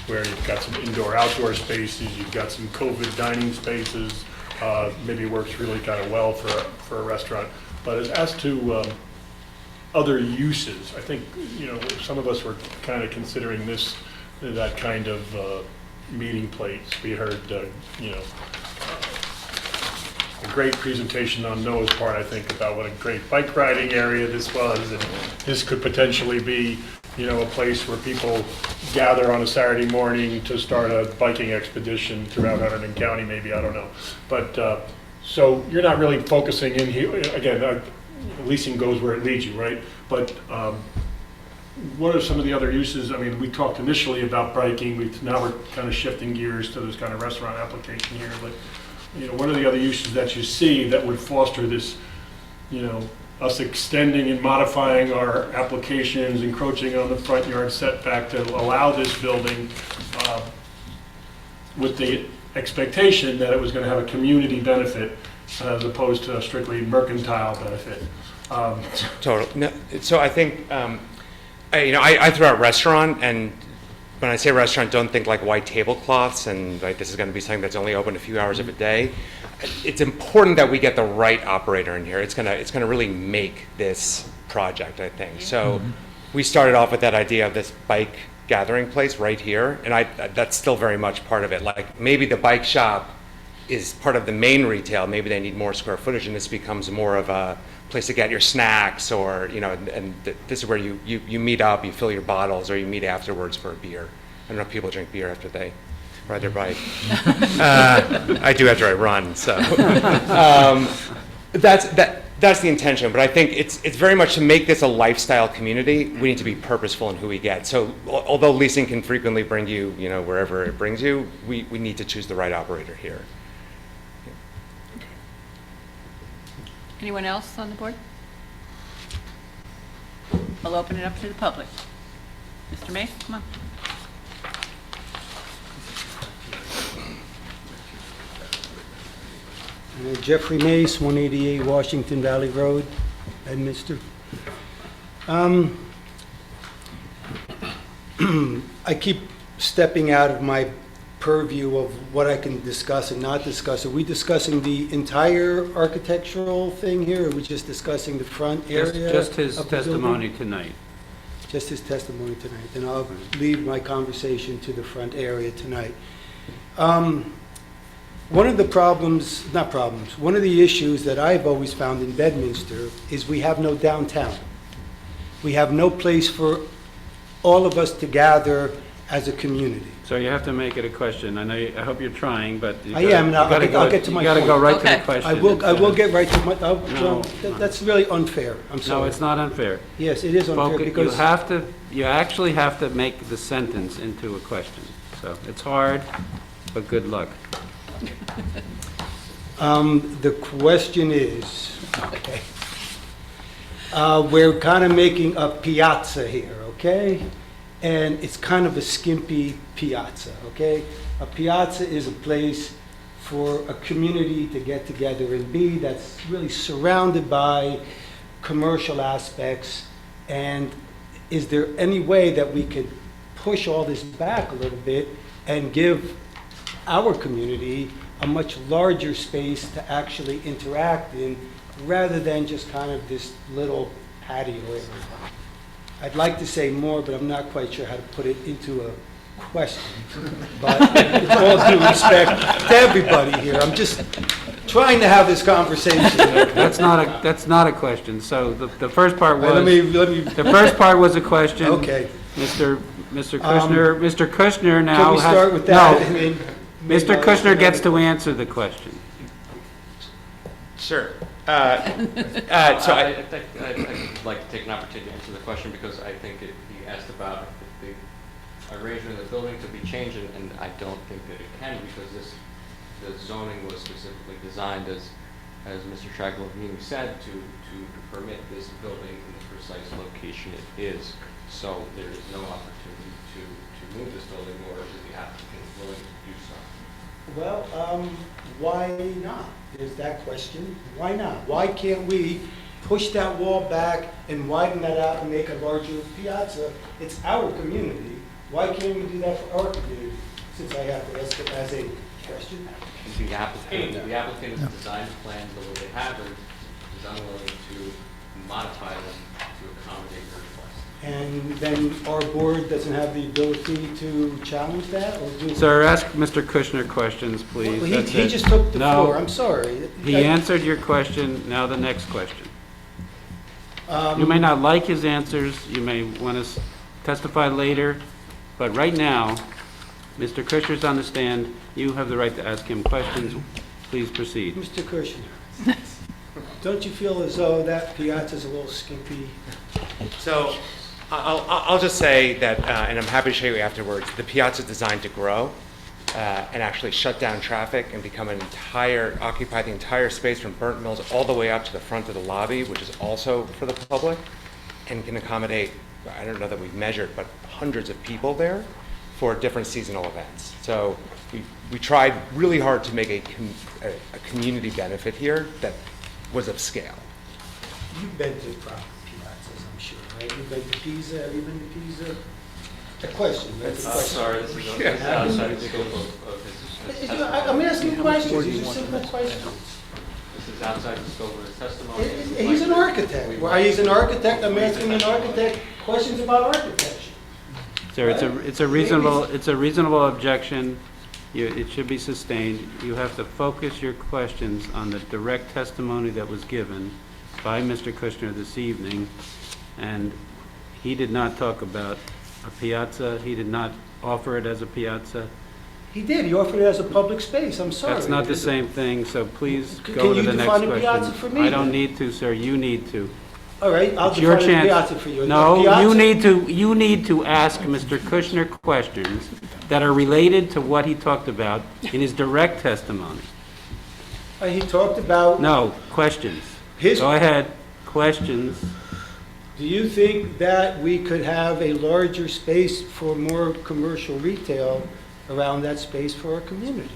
where you've got some indoor-outdoor spaces, you've got some COVID dining spaces, maybe it works really kind of well for a restaurant. But as to other uses, I think, you know, some of us were kind of considering that kind of meeting place. We heard, you know, a great presentation on Noah's part, I think, about what a great bike riding area this was, and this could potentially be, you know, a place where people gather on a Saturday morning to start a biking expedition throughout Hunterdon County, maybe, I don't know. But, so you're not really focusing in here, again, leasing goes where it leads you, right? But what are some of the other uses? I mean, we talked initially about biking, now we're kind of shifting gears to this kind of restaurant application here, but, you know, what are the other uses that you see that would foster this, you know, us extending and modifying our applications, encroaching on the front yard setback to allow this building with the expectation that it was going to have a community benefit as opposed to a strictly mercantile benefit? Total. No, so I think, I threw out restaurant, and when I say restaurant, don't think like white tablecloths and like this is going to be something that's only open a few hours of a day. It's important that we get the right operator in here. It's gonna really make this project, I think. So we started off with that idea of this bike gathering place right here, and that's still very much part of it. Like maybe the bike shop is part of the main retail. Maybe they need more square footage, and this becomes more of a place to get your snacks, or, you know, and this is where you meet up, you fill your bottles, or you meet afterwards for a beer. I don't know if people drink beer after they ride their bike. I do after I run, so. That's the intention, but I think it's very much to make this a lifestyle community, we need to be purposeful in who we get. So although leasing can frequently bring you, you know, wherever it brings you, we need to choose the right operator here. Anyone else on the board? I'll open it up to the public. Mr. Mace, come on. Jeffrey Mace, 188 Washington Valley Road, Bedminster. I keep stepping out of my purview of what I can discuss and not discuss. Are we discussing the entire architectural thing here, or are we just discussing the front area? Just his of the testimony building? tonight. Just his testimony tonight. Then I'll leave my conversation to the front area tonight. One of the one of the issues that I've always found in Bedminster is we have no downtown. We have no place for all of us to gather as a community. So you have to make it a question. I hope you're trying, but I am now. I'll get to my point. You gotta go right to the question. I will get right to my, No. that's really unfair. I'm sorry. No, it's not unfair. Yes, it is unfair because. You actually have to make the sentence into a question. So it's hard, but good luck. The question is, okay, we're kind of making a piazza here, okay? And it's kind of a skimpy piazza, okay? A piazza is a place for a community to get together and be that's really surrounded by commercial aspects. And is there any way that we could push all this back a little bit and give our community a much larger space to actually interact in, rather than just kind of this little patio area? I'd like to say more, but I'm not quite sure how to put it into a question. But with all due respect to everybody here, I'm just trying to have this conversation. That's not a question. So the first part was. Let me. The first part was a question. Okay. Mr. Kushner. Mr. Kushner now Can we has. start with that? No. and then Mr. Kushner gets to answer the question. Sure. I think I'd like to take an opportunity to answer the question, because I think he asked about the arrangement of the building to be changed, and I don't think that it can, because the zoning was specifically designed as as Mr. Traglovini said, to permit this building in the precise location it is. So there is no opportunity to move this building, nor is the applicant willing to do so. Well, why not? Is that question. Why not? Why can't we push that wall back and widen that out and make a larger piazza? It's our community. Why can't we do that for our community? Since I have to ask it as a question. The applicant has designed the plans the way they have them, is unwilling to modify them to accommodate your request. And then our board doesn't have the ability to challenge that or do? Sir, ask Mr. Kushner questions, please. Well, That's he it. just took the No. floor. I'm sorry. He answered your question, now the next question. You may not like his answers, you may want to testify later, but right now, Mr. Kushner's on the stand, you have the right to ask him questions. Please proceed. Mr. Kushner, don't you feel as though that piazza's a little skimpy? So I'll just say that, and I'm happy to show you afterwards, the piazza is designed to grow and actually shut down traffic and become occupy the entire space from Burnt Mills all the way up to the front of the lobby, which is also for the public, and can accommodate, I don't know that we've measured, but hundreds of people there for different seasonal events. So we tried really hard to make a community benefit here that was of scale. You've been to proper piazzas, I'm sure, right? You've been to Pisa, have you been to Pisa? A question, that's a question. Sorry, this is outside the scope of his testimony. I'm asking questions, these are simple questions. This is outside the scope of his testimony. He's an architect. Why he's an architect, I'm asking an architect questions about architecture. Sir, it's a reasonable objection. It should be sustained. You have to focus your questions on the direct testimony that was given by Mr. Kushner this evening, and he did not talk about a piazza. He did not offer it as a piazza. He did, he offered it as a public space, I'm sorry. That's not the same thing, so please Can go to you the next define a question. piazza for me, I don't then? need to, sir. You need to. All right, I'll It's your define a chance. piazza for you. No, Piazza- you need to ask Mr. Kushner questions that are related to what he talked about in his direct testimony. He talked about... No, questions. Go ahead, questions. Do you think that we could have a larger space for more commercial retail around that space for our community?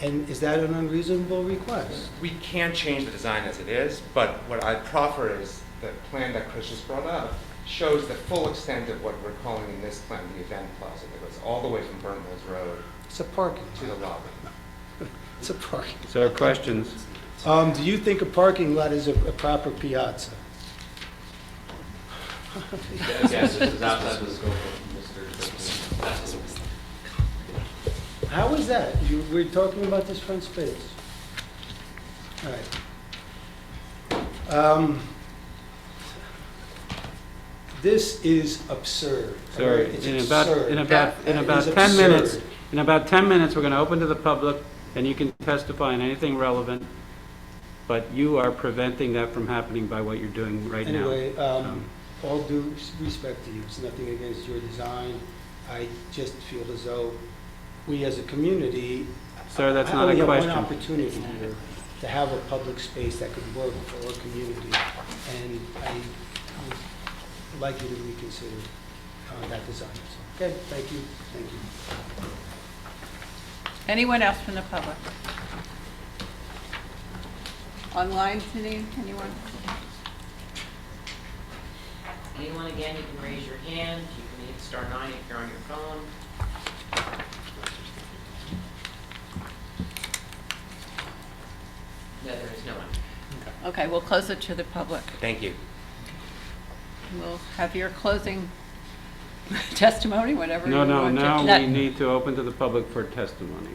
And is that an unreasonable request? We can change the design as it is, but what I proffer is the plan that Chris just brought up shows the full extent of what we're calling in this plan the event plaza that goes all the way from Burnt Mills Road It's a parking to the lobby. It's a parking. So questions? Do you think a parking lot is a proper piazza? Yes, this is outside the scope of Mr. Kushner's testimony. How is that? We're talking about this front space. All right. This is absurd. Sir, It's in absurd. about It is 10 minutes, absurd. in about 10 minutes, we're going to open to the public, and you can testify on anything relevant, but you are preventing that from happening by what you're doing right now. Anyway, all due respect to you, it's nothing against your design. I just feel as though we as a community. Sir, that's I not a only have question. one opportunity here to have a public space that could work for our community, and I would like you to reconsider that design. So, okay, thank you, thank you. Anyone else from the public? Online, anyone? Anyone, again, you can raise your hand, you can hit star 9 if you're on your phone. No, there is no one. Okay, we'll close it to the public. Thank you. We'll have your closing testimony, whatever you No, want to. now we need to open to the public for testimony.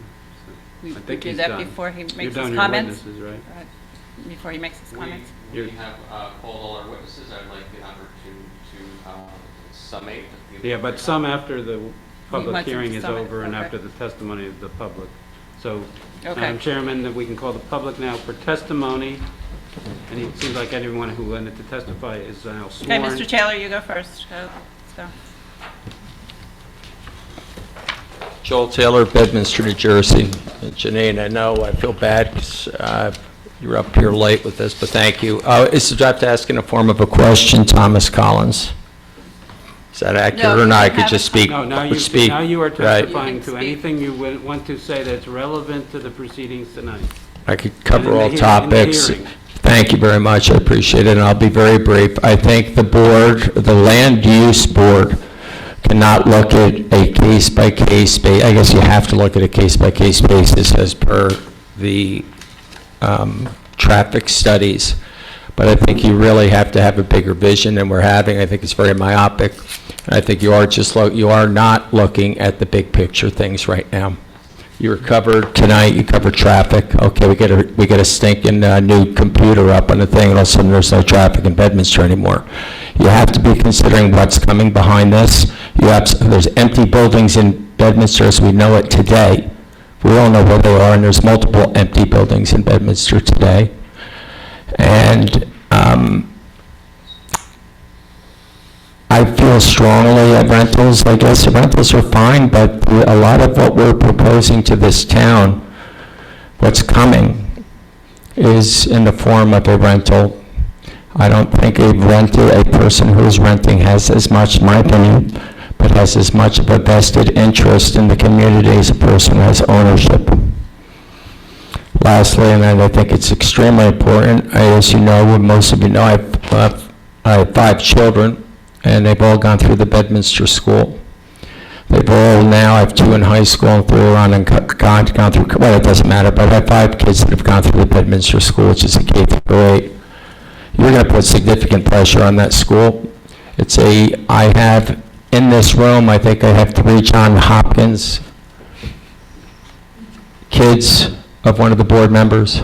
We I think do he's that done. before he makes You're his done your comments? witnesses, right? Before he makes his comments? We have called all our witnesses. I'd like the opportunity to summate. Yeah, but some after the public wants him hearing to is sum it, over and okay. after the testimony of the public. So, Okay. Madam Chairman, that we can call the public now for testimony, and it seems like anyone who wanted to testify is now Okay, sworn. Mr. Taylor, you go first. Let's go. Joel Taylor, Bedminster, New Jersey. And Janine, I know I feel bad 'cause, you're up here late with this, but thank you. Do I have to ask in the form of a question, Thomas Collins? Is that accurate or not? I could just speak. No, now you are testifying to anything you would want to say that's relevant to the proceedings tonight. I could cover And in all the topics. hearing. Thank you very much, I appreciate it, and I'll be very brief. I think the board, the land use board, cannot look at a case-by-case, I guess you have to look at a case-by-case basis as per the traffic studies, but I think you really have to have a bigger vision than we're having. I think it's very myopic. I think you are not looking at the big picture things right now. You were covered tonight, you covered traffic. Okay, we get a stinking new computer up on the thing, and all of a sudden there's no traffic in Bedminster anymore. You have to be considering what's coming behind this. There's empty buildings in Bedminster as we know it today. We all know where they are, and there's multiple empty buildings in Bedminster today. And I feel strongly that rentals, I guess rentals are fine, but a lot of what we're proposing to this town, what's coming, is in the form of a rental. I don't think a person who's renting has as much, in my opinion, but has as much of a vested interest in the community as a person who has ownership. Lastly, and I think it's extremely important, as you know, most of you know, I have 5 children, and they've all gone through the Bedminster School. They've all now, I have 2 in high school and 3 around and gone through, well, it doesn't matter, but I have 5 kids that have gone through the Bedminster School, which is a K through 8. You're going to put significant pressure on that school. I have, in this room, I think I have 3 John Hopkins kids of one of the board members.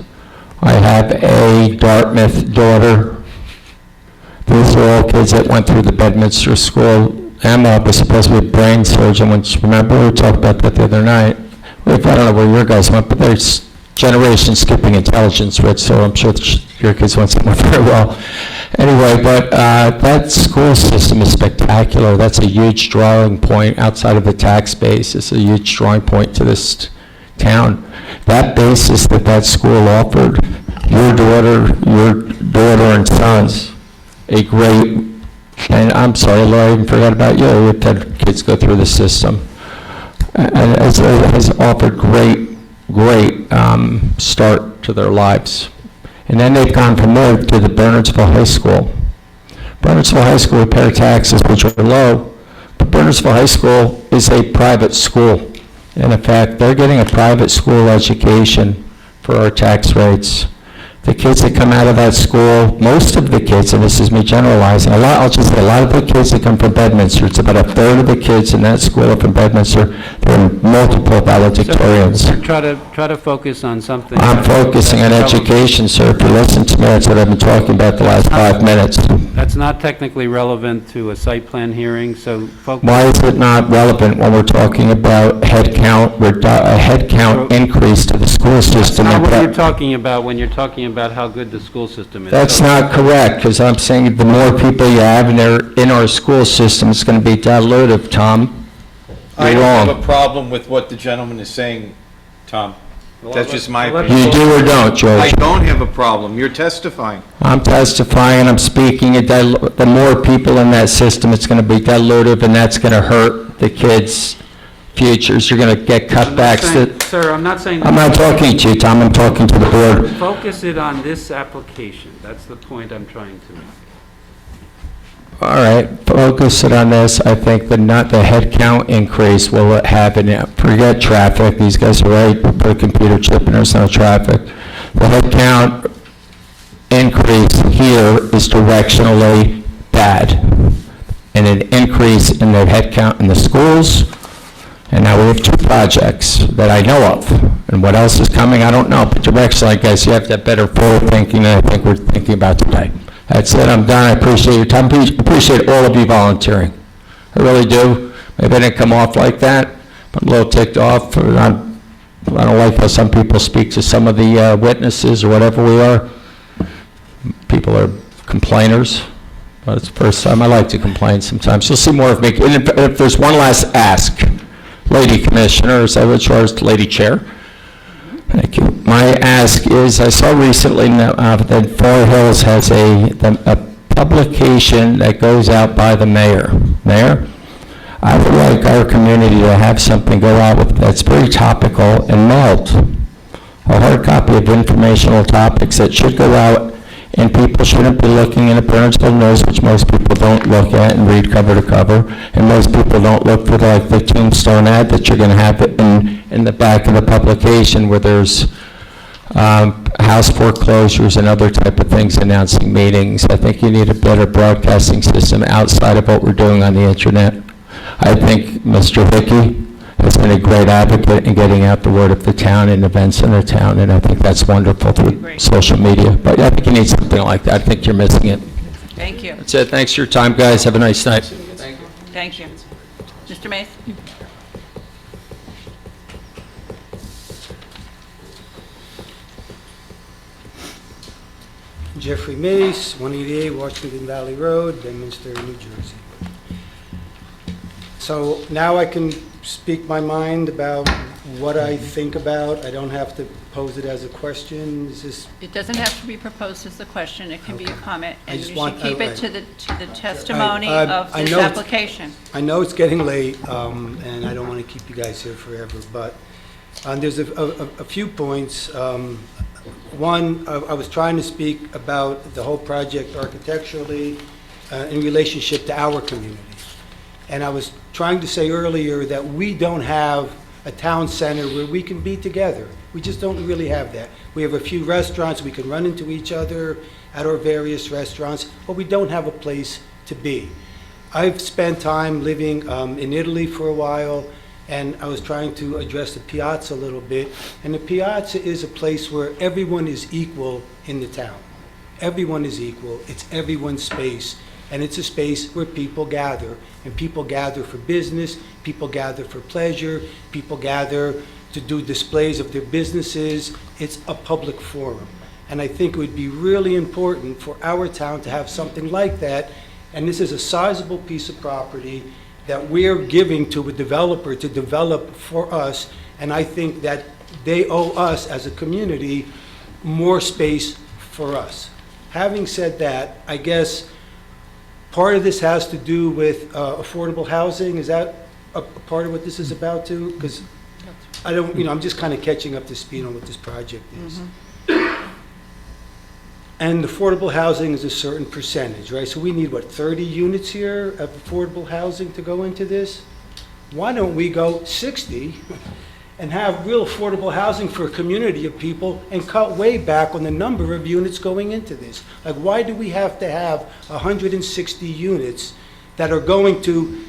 I have a Dartmouth daughter. These are all kids that went through the Bedminster School. Emma was supposed to be a brain surgeon, which, remember, we talked about that the other night. I don't know where your guys went, but there's generation skipping intelligence, Rich, so I'm sure your kids went somewhere very well. Anyway, but that school system is spectacular. That's a huge drawing point outside of the tax base. It's a huge drawing point to this town. That basis that school offered, your daughter and sons, a great, and I'm sorry, Laura, I even forgot about you. We've had kids go through the system. And has offered great start to their lives. And then they've gone from there to the Bernardsville High School. Bernardsville High School, we pay taxes, which are low, but Bernardsville High School is a private school. And in fact, they're getting a private school education for our tax rates. The kids that come out of that school, most of the kids, and this is me generalizing, I'll just say a lot of the kids that come from Bedminster, it's about 1/3 of the kids in that school are from Bedminster. There are multiple valedictorians. So try to focus on something. I'm focusing on education, sir. If you listen to me, that's what I've been talking about the last 5 minutes. That's not technically relevant to a site plan hearing, so focus. Why is it not relevant when we're talking about head count, a head count increase to the school system? That's not what you're talking about when you're talking about how good the school system is. That's not correct, because I'm saying the more people you have in our school system, it's going to be dilutive, Tom. I You're don't wrong. have a problem with what the gentleman is saying, Tom. That's just my opinion. You do or don't, George? I don't have a problem. You're testifying. I'm testifying, and I'm speaking, the more people in that system, it's going to be dilutive, and that's going to hurt the kids' futures. You're going to get cutbacks. Sir, I'm not saying. I'm not talking to you, Tom, I'm talking to the board. Focus it on this application. That's the point I'm trying to make. All right, focus it on this. I think the head count increase will have forget traffic. These guys are right, put a computer chip and there's no traffic. The head count increase here is directionally bad. And an increase in the head count in the schools. And now we have 2 projects that I know of. And what else is coming, I don't know. But directionally, I guess you have to have better forward thinking than I think we're thinking about today. That's it, I'm done. I appreciate your time. Appreciate all of you volunteering. I really do. Maybe I didn't come off like that, but I'm a little ticked off. I don't like how some people speak to some of the witnesses or whatever we are. People are complainers. But it's the first time I like to complain sometimes. You'll see more of me. And if there's one last ask, Lady Commissioner, is that what yours, Lady Chair? Thank you. My ask is, I saw recently that Far Hills has a publication that goes out by the mayor. Mayor, I would like our community to have something go out with that's very topical and mailed. A hard copy of informational topics that should go out, and people shouldn't be looking in a Burnsville News, which most people don't look at and read cover to cover, and most people don't look for the tombstone ad that you're going to have in the back of the publication where there's house foreclosures and other type of things announcing meetings. I think you need a better broadcasting system outside of what we're doing on the internet. I think Mr. Hickey has been a great advocate in getting out the word of the town and events in the town, and I think that's wonderful through social media. But I think you need something like that. I think you're missing it. Thank you. That's it. Thanks for your time, guys. Have a nice night. Thank you. Thank you. Mr. Mace? Jeffrey Mace, 188 Washington Valley Road, Bedminster, New Jersey. So now I can speak my mind about what I think about. I don't have to pose it as a question. Is this? It doesn't have to be proposed as a question. It can be a comment, I and you just should want- keep it to the testimony I of this know it's- application. I know it's getting late, and I don't want to keep you guys here forever, but there's a few points. One, I was trying to speak about the whole project architecturally in relationship to our community. And I was trying to say earlier that we don't have a town center where we can be together. We just don't really have that. We have a few restaurants, we can run into each other at our various restaurants, but we don't have a place to be. I've spent time living in Italy for a while, and I was trying to address the piazza a little bit. And the piazza is a place where everyone is equal in the town. Everyone is equal. It's everyone's space. And it's a space where people gather. And people gather for business, people gather for pleasure, people gather to do displays of their businesses. It's a public forum. And I think it would be really important for our town to have something like that. And this is a sizable piece of property that we're giving to a developer to develop for us. And I think that they owe us as a community more space for us. Having said that, I guess part of this has to do with affordable housing. Is that a part of what this is about too? Because I don't, I'm just kind of catching up to speed on what this project is. And affordable housing is a certain percentage, right? So we need, what, 30 units here of affordable housing to go into this? Why don't we go 60 and have real affordable housing for a community of people and cut way back on the number of units going into this? Like, why do we have to have 160 units that are going to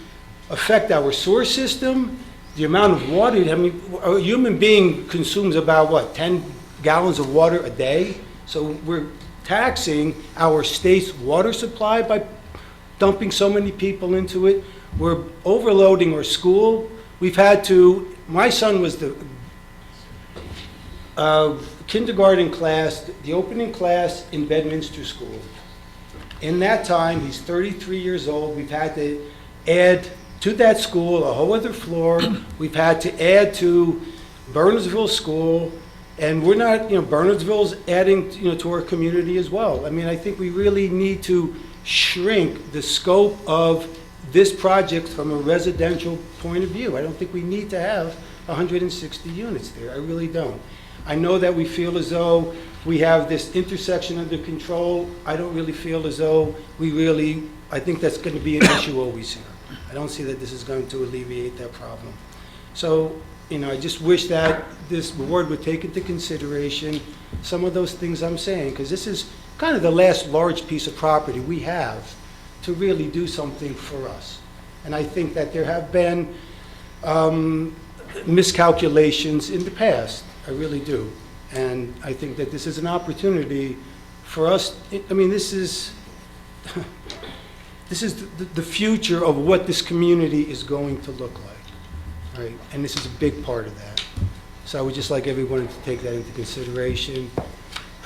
affect our sewer system, the amount of water? I mean, a human being consumes about, what, 10 gallons of water a day? So we're taxing our state's water supply by dumping so many people into it. We're overloading our school. We've had to, my son was the kindergarten class, the opening class in Bedminster School. In that time, he's 33 years old. We've had to add to that school a whole other floor. We've had to add to Burnsville School. And we're not, Bernardsville's adding, to our community as well. I mean, I think we really need to shrink the scope of this project from a residential point of view. I don't think we need to have 160 units there. I really don't. I know that we feel as though we have this intersection under control. I don't really feel as though I think that's going to be an issue always here. I don't see that this is going to alleviate that problem. So, I just wish that this board would take into consideration some of those things I'm saying, because this is kind of the last large piece of property we have to really do something for us. And I think that there have been miscalculations in the past. I really do. And I think that this is an opportunity for us. I mean, this is the future of what this community is going to look like. Right, and this is a big part of that. So I would just like everyone to take that into consideration.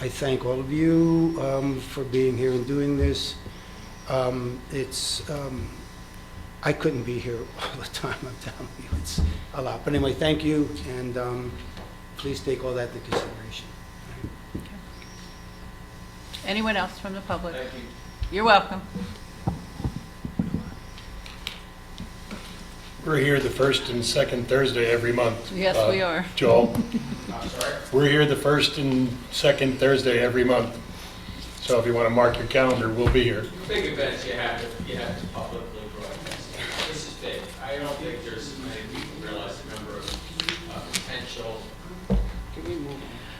I thank all of you for being here and doing this. I couldn't be here all the time, I'm telling you, it's a lot. But anyway, thank you, and please take all that into consideration. Anyone else from the public? Thank you. You're welcome. We're here the first and second Thursday every month. Yes, we are. Joel, I'm sorry? we're here the first and second Thursday every month. So if you want to mark your calendar, we'll be here. Big events, you have to publicly broadcast. This is big. I don't think there's many people realize the number of potential.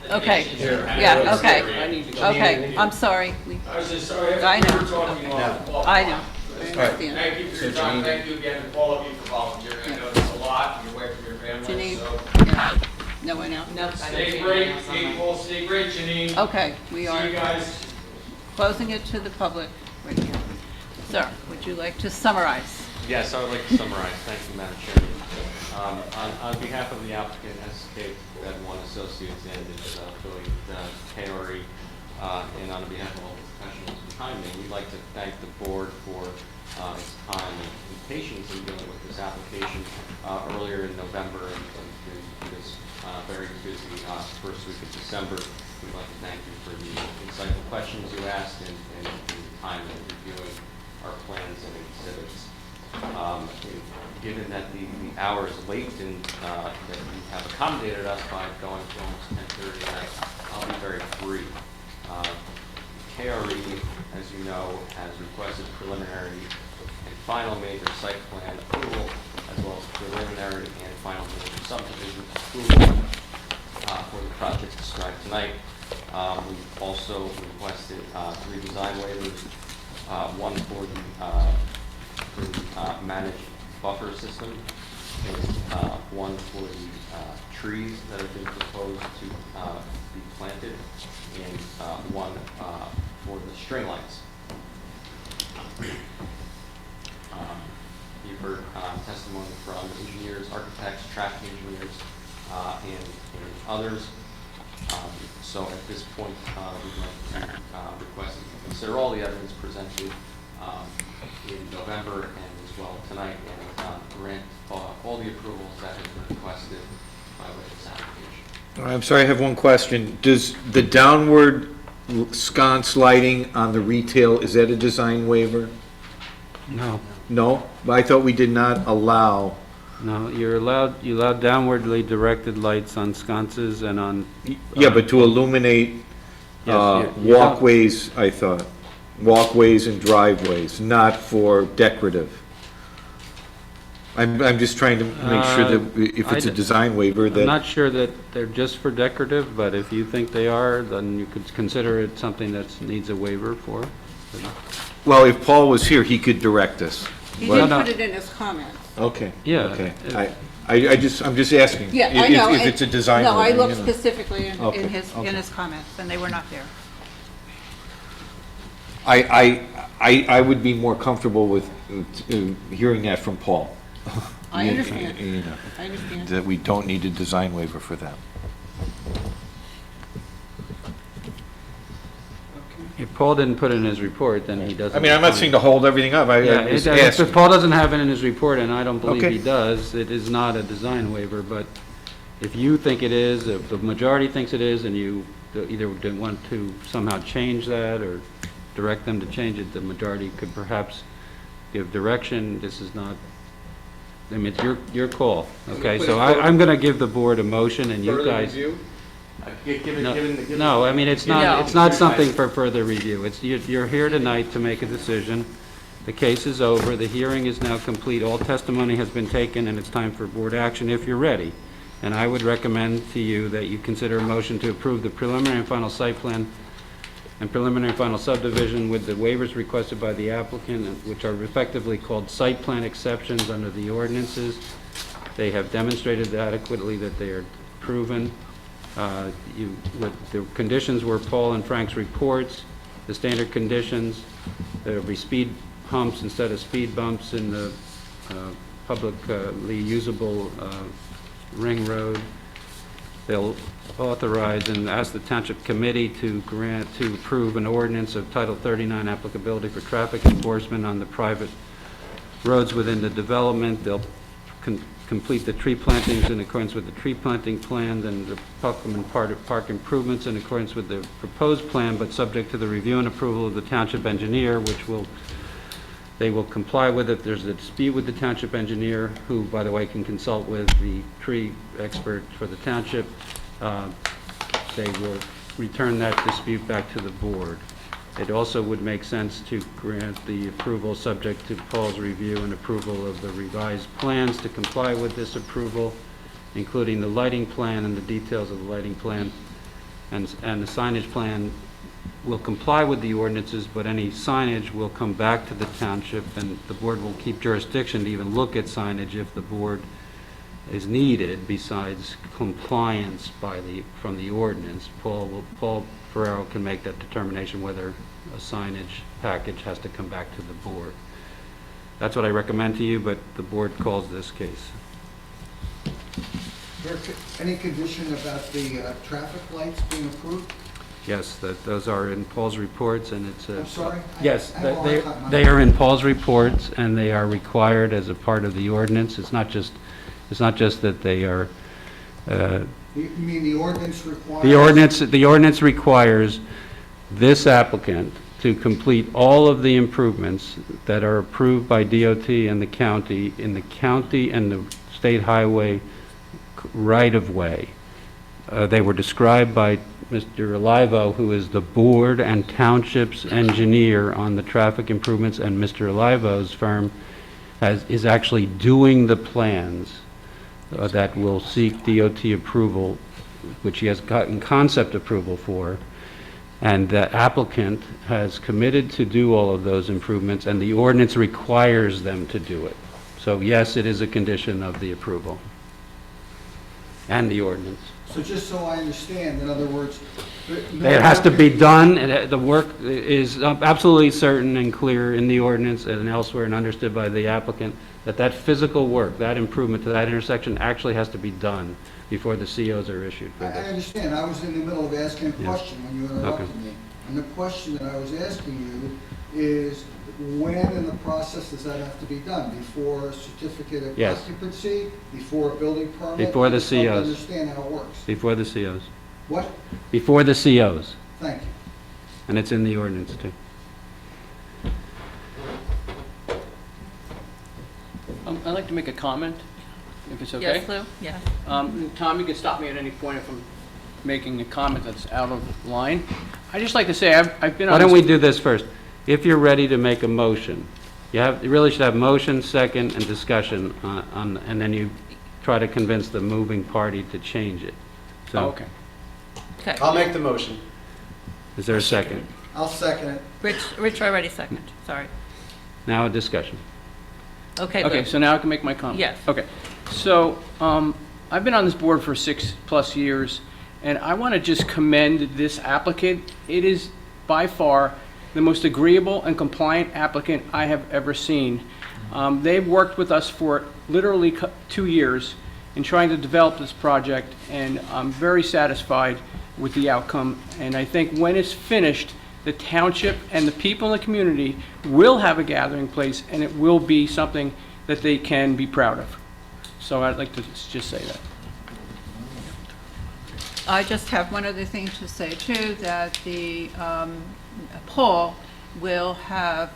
Okay, Here. yeah, okay. I need to go. Okay, I'm sorry. I was just sorry. I know. We were talking off. I know. I Thank understand. you for your time. Thank you again to all of you for volunteering. I know it's a lot. You're away from your family, Janine? so. Yeah. No one else? No. Stay great, people. Stay great, Janine. Okay, we are See you guys. closing it to the public right here. Sir, would you like to summarize? Yes, I would like to summarize. Thank you, Madam Chairman. On behalf of the applicant, SK Bedminster Associates and its affiliate, KRE, and on behalf of all the professionals behind me, we'd like to thank the board for its time and patience in dealing with this application earlier in November and through this very busy first week of December. We'd like to thank you for the insightful questions you asked and the time in reviewing our plans and exhibits. Given that the hour is late and that you have accommodated us by going to almost 10:30, I'll be very brief. KRE, as you know, has requested preliminary and final major site plan approval, as well as preliminary and final major subdivision approval for the project described tonight. We've also requested 3 design waivers, one for the managed buffer system, and one for the trees that have been proposed to be planted, and one for the string lights. You've heard testimony from engineers, architects, traffic engineers, and others. So at this point, we'd like to request that you consider all the evidence presented in November and as well tonight, and grant all the approvals that have been requested by way of this application. I'm sorry, I have one question. Does the downward sconce lighting on the retail, is that a design waiver? No. No? I thought we did not allow. No, you allowed downwardly directed lights on sconces and on. Yeah, but to illuminate Yes, you don't- walkways, I thought. Walkways and driveways, not for decorative. I'm just trying to make sure that if it's a design waiver that. I'm not sure that they're just for decorative, but if you think they are, then you could consider it something that needs a waiver for. Well, if Paul was here, he could direct us. He But- did put it in his comments. Okay. Yeah. Okay. I'm just asking. Yeah, I know. If it's a design. No, I waiver, looked you know. specifically in Okay, his comments, and they were not there. I would be more comfortable with hearing that from Paul. I understand. You know, I understand. that we don't need a design waiver for that. If Paul didn't put it in his report, then he doesn't. I mean, I'm not saying to hold everything up. I'm just If asking. Paul doesn't have it in his report, and I don't believe Okay. he does, it is not a design waiver, but if you think it is, if the majority thinks it is, and you either want to somehow change that or direct them to change it, the majority could perhaps give direction. This is not, I mean, it's your call, okay? So I'm going to give the board a motion, and you guys. No, I mean, it's not something for further review. It's, you're here tonight to make a decision. The case is over, the hearing is now complete, all testimony has been taken, and it's time for board action if you're ready. And I would recommend to you that you consider a motion to approve the preliminary and final site plan and preliminary and final subdivision with the waivers requested by the applicant, which are effectively called site plan exceptions under the ordinances. They have demonstrated adequately that they are proven. The conditions were Paul and Frank's reports, the standard conditions. There will be speed humps instead of speed bumps in the publicly usable ring road. They'll authorize and ask the Township Committee to approve an ordinance of Title 39 applicability for traffic enforcement on the private roads within the development. They'll complete the tree plantings in accordance with the tree planting plan, and the Puckman Park improvements in accordance with the proposed plan, but subject to the review and approval of the township engineer, they will comply with it. There's a dispute with the township engineer, who, by the way, can consult with the tree expert for the township. They will return that dispute back to the board. It also would make sense to grant the approval subject to Paul's review and approval of the revised plans to comply with this approval, including the lighting plan and the details of the lighting plan. And the signage plan will comply with the ordinances, but any signage will come back to the township, and the board will keep jurisdiction to even look at signage if the board is needed besides compliance from the ordinance. Paul Ferrero can make that determination whether a signage package has to come back to the board. That's what I recommend to you, but the board calls this case. Any condition about the traffic lights being approved? Yes, those are in Paul's reports, and it's a... I'm sorry? Yes, I have a hard time. they are in Paul's reports, and they are required as a part of the ordinance. It's not just that they are... You mean the ordinance requires? The ordinance requires this applicant to complete all of the improvements that are approved by DOT and the county in the county and the state highway right-of-way. They were described by Mr. Olivo, who is the board and township's engineer on the traffic improvements, and Mr. Olivo's firm is actually doing the plans that will seek DOT approval, which he has gotten concept approval for, and the applicant has committed to do all of those improvements, and the ordinance requires them to do it. So yes, it is a condition of the approval and the ordinance. So just so I understand, in other words... It has to be done, and the work is absolutely certain and clear in the ordinance and elsewhere and understood by the applicant that physical work, that improvement to that intersection actually has to be done before the COs are issued for I this. understand. I was in the middle of asking a Yeah. question when you interrupted Okay. me. And the question that I was asking you is, when in the process does that have to be done? Before a certificate of Yes. occupancy? Before a building permit? Before the I just don't COs. understand how it works. Before the COs. What? Before the COs. Thank you. And it's in the ordinance too. I'd like to make a comment, if it's okay. Yes, Lou? Yes. Tom, you can stop me at any point if I'm making a comment that's out of line. I'd just like to say, I've been on Why don't this- we do this first? If you're ready to make a motion, you really should have motion, second, and discussion and then you try to convince the moving party to change it. So, Oh, okay. Okay. I'll make the motion. is there a second? I'll second it. Rich already seconded, sorry. Now a discussion. Okay, Lou. Okay, so now I can make my comment? Yes. Okay. So, I've been on this board for 6+ years, and I want to just commend this applicant. It is by far the most agreeable and compliant applicant I have ever seen. They've worked with us for literally 2 years in trying to develop this project, and I'm very satisfied with the outcome. And I think when it's finished, the township and the people in the community will have a gathering place, and it will be something that they can be proud of. So I'd like to just say that. I just have one other thing to say too, that the, Paul will have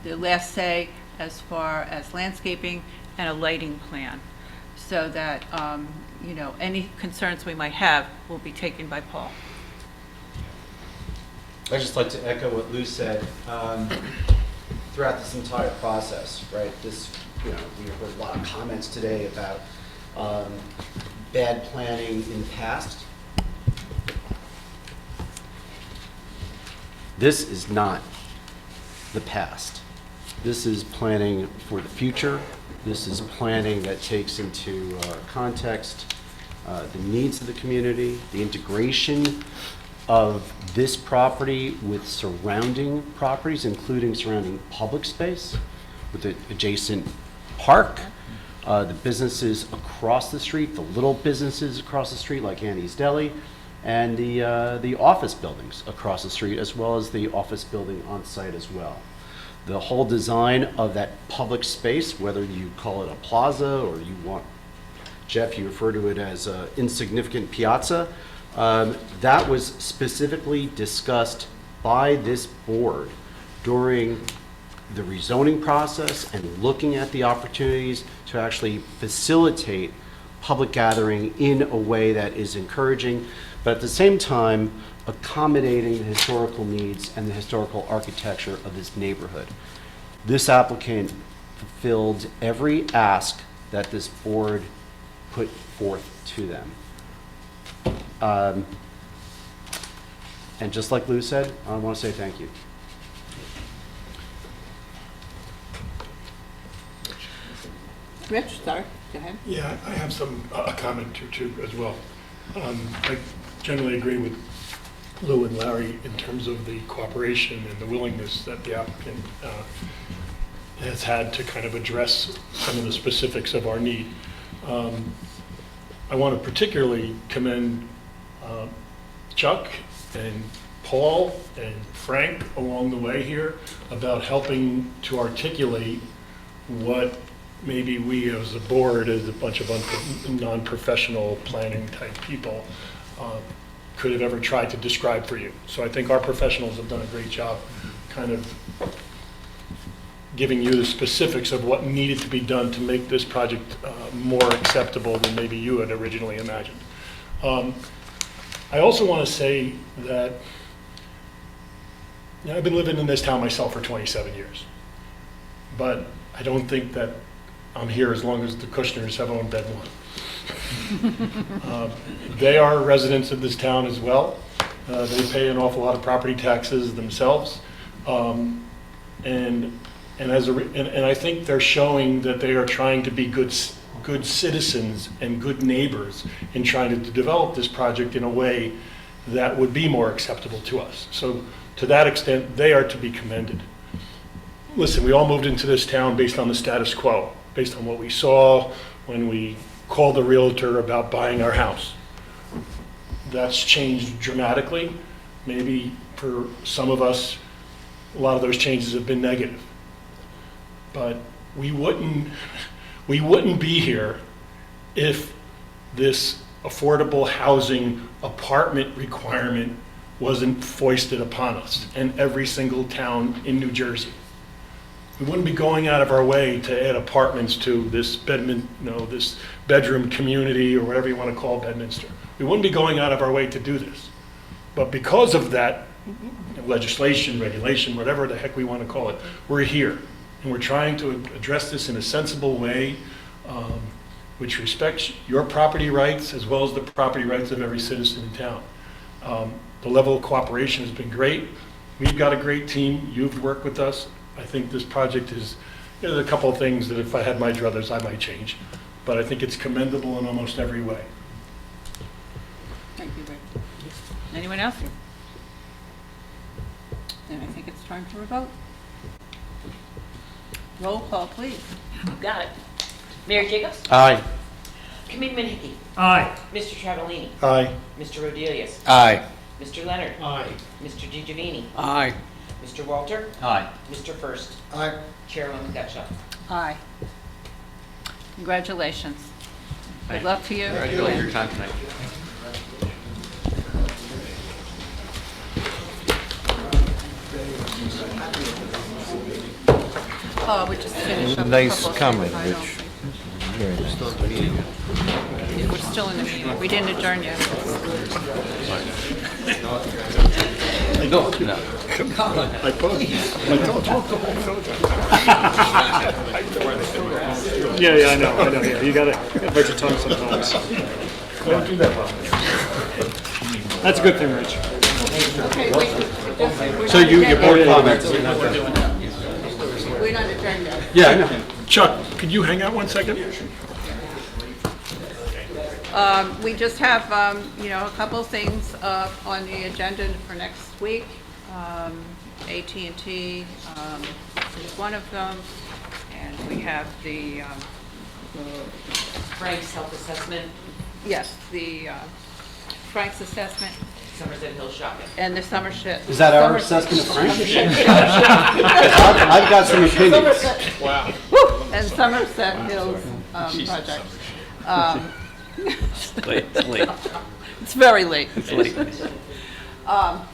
the last say as far as landscaping and a lighting plan, so that, you know, any concerns we might have will be taken by Paul. I'd just like to echo what Lou said. Throughout this entire process, right, we heard a lot of comments today about bad planning in the past. This is not the past. This is planning for the future. This is planning that takes into context the needs of the community, the integration of this property with surrounding properties, including surrounding public space, with the adjacent park, the businesses across the street, the little businesses across the street like Annie's Deli, and the office buildings across the street, as well as the office building on site as well. the whole design of that public space, whether you call it a plaza or you want, Jeff, you refer to it as an insignificant piazza, that was specifically discussed by this board during the rezoning process and looking at the opportunities to actually facilitate public gathering in a way that is encouraging, but at the same time accommodating the historical needs and the historical architecture of this neighborhood. This applicant fulfilled every ask that this board put forth to them. And just like Lou said, I want to say thank you. Rich, sorry, go ahead. Yeah, I have a comment or two as well. I generally agree with Lou and Larry in terms of the cooperation and the willingness that the applicant has had to kind of address some of the specifics of our need. I want to particularly commend Chuck and Paul and Frank along the way here about helping to articulate what maybe we as a board, as a bunch of non-professional planning type people, could have ever tried to describe for you. So I think our professionals have done a great job kind of giving you the specifics of what needed to be done to make this project more acceptable than maybe you had originally imagined. I also want to say that I've been living in this town myself for 27 years, but I don't think that I'm here as long as the Kushners have owned Bed One. They are residents of this town as well. They pay an awful lot of property taxes themselves, and I think they're showing that they are trying to be good citizens and good neighbors in trying to develop this project in a way that would be more acceptable to us. So to that extent, they are to be commended. Listen, we all moved into this town based on the status quo, based on what we saw when we called the realtor about buying our house. That's changed dramatically. Maybe for some of us, a lot of those changes have been negative. But we wouldn't be here if this affordable housing apartment requirement wasn't foisted upon us in every single town in New Jersey. We wouldn't be going out of our way to add apartments to this this bedroom community or whatever you want to call Bedminster. We wouldn't be going out of our way to do this. But because of that legislation, regulation, whatever the heck we want to call it, we're here. And we're trying to address this in a sensible way, which respects your property rights as well as the property rights of every citizen in town. The level of cooperation has been great. We've got a great team. You've worked with us. I think this project is, there's a couple of things that if I had my druthers, I might change. But I think it's commendable in almost every way. Thank you, Rick. Anyone else? Then I think it's time for a vote. Roll call, please. Got it. Mayor Jacobs? Aye. Committeeman Hickey? Aye. Mr. Travellini? Aye. Mr. Rodelius? Aye. Mr. Leonard? Aye. Mr. DiGiovanni? Aye. Mr. Walter? Aye. Mr. First? Aye. Chairwoman Gutschall? Aye. Congratulations. Good luck to you. Congratulations on your time tonight. We just finished up a Nice couple of comment, things. Rich. We're still in the meeting. We didn't adjourn yet. No. I told you. Yeah, I know, yeah, you gotta bite your tongue sometimes. Don't do that, Bob. That's a good thing, Rich. Okay, wait. So your board comments. We're not adjourned yet. Yeah, I know. Chuck, could you hang out 1 second? We just have, a couple things on the agenda for next week. AT&T is one of them, and we have the Frank's self-assessment? yes, the Frank's assessment. Somerset Hill Shopping. And the Somerset. Is that our Somerset- assessment of Frank? Somerset- I've got some opinions. Somerset- Wow. Woo! And Somerset Hills project. It's late. It's very late. It's late.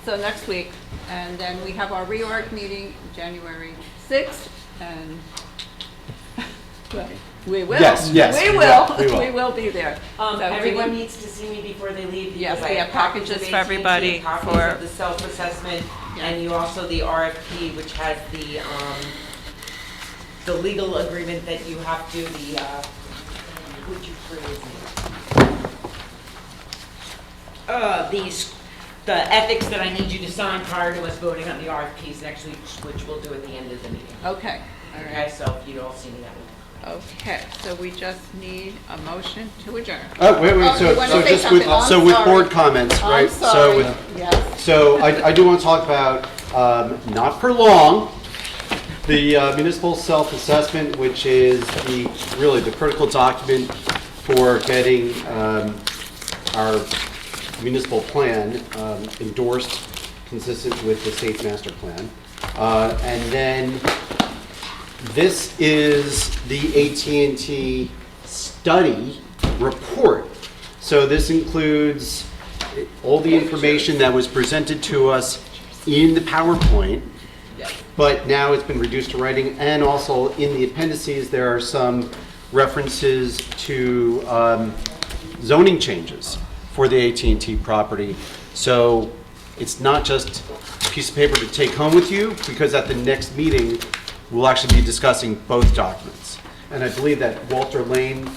So next week, and then we have our reorg meeting January 6th, and we will. Yes, yes, We we will. will, we will. We will be there. So Everyone we- needs to see me before they leave. Yes, because we I have copies of packages for AT&T, everybody copies for- of the self-assessment, Yeah. and you also the RFP, which has the legal agreement that you have to, would you phrase it? The ethics that I need you to sign prior to us voting on the RFPs next week, which we'll do at the end of the meeting. Okay, all Okay, right. so if you'd all see me that week. Okay, so we just need a motion to adjourn. Oh, wait, Oh, you so wanna say just with, something? I'm so with sorry. board comments, I'm right? sorry. So with, Yes. so I do want to talk about, not for long, the municipal self-assessment, which is really the critical document for getting our municipal plan endorsed, consistent with the state master plan. And then this is the AT&T study report. So this includes all the information that was presented to us in the PowerPoint, but now it's been reduced to writing, and also in the appendices, there are some references to zoning changes for the AT&T property. So it's not just a piece of paper to take home with you, because at the next meeting, we'll actually be discussing both documents. And I believe that Walter Lane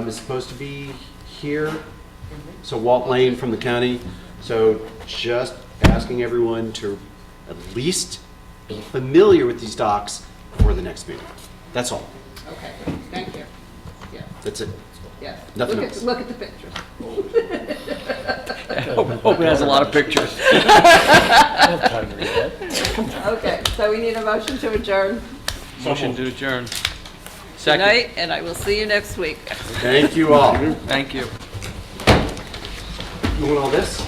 is supposed to be here. So Walt Lane from the county. So just asking everyone to at least be familiar with these docs for the next meeting. That's all. Okay, thank you. Yeah, That's it. yeah. Nothing Look else. Look at the pictures. Hope it has a lot of pictures. Okay, so we need a motion to adjourn Motion to adjourn. tonight, and I will see you next week. Thank you all. Thank you. You want all this?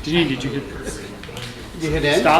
Did you get? You hit in?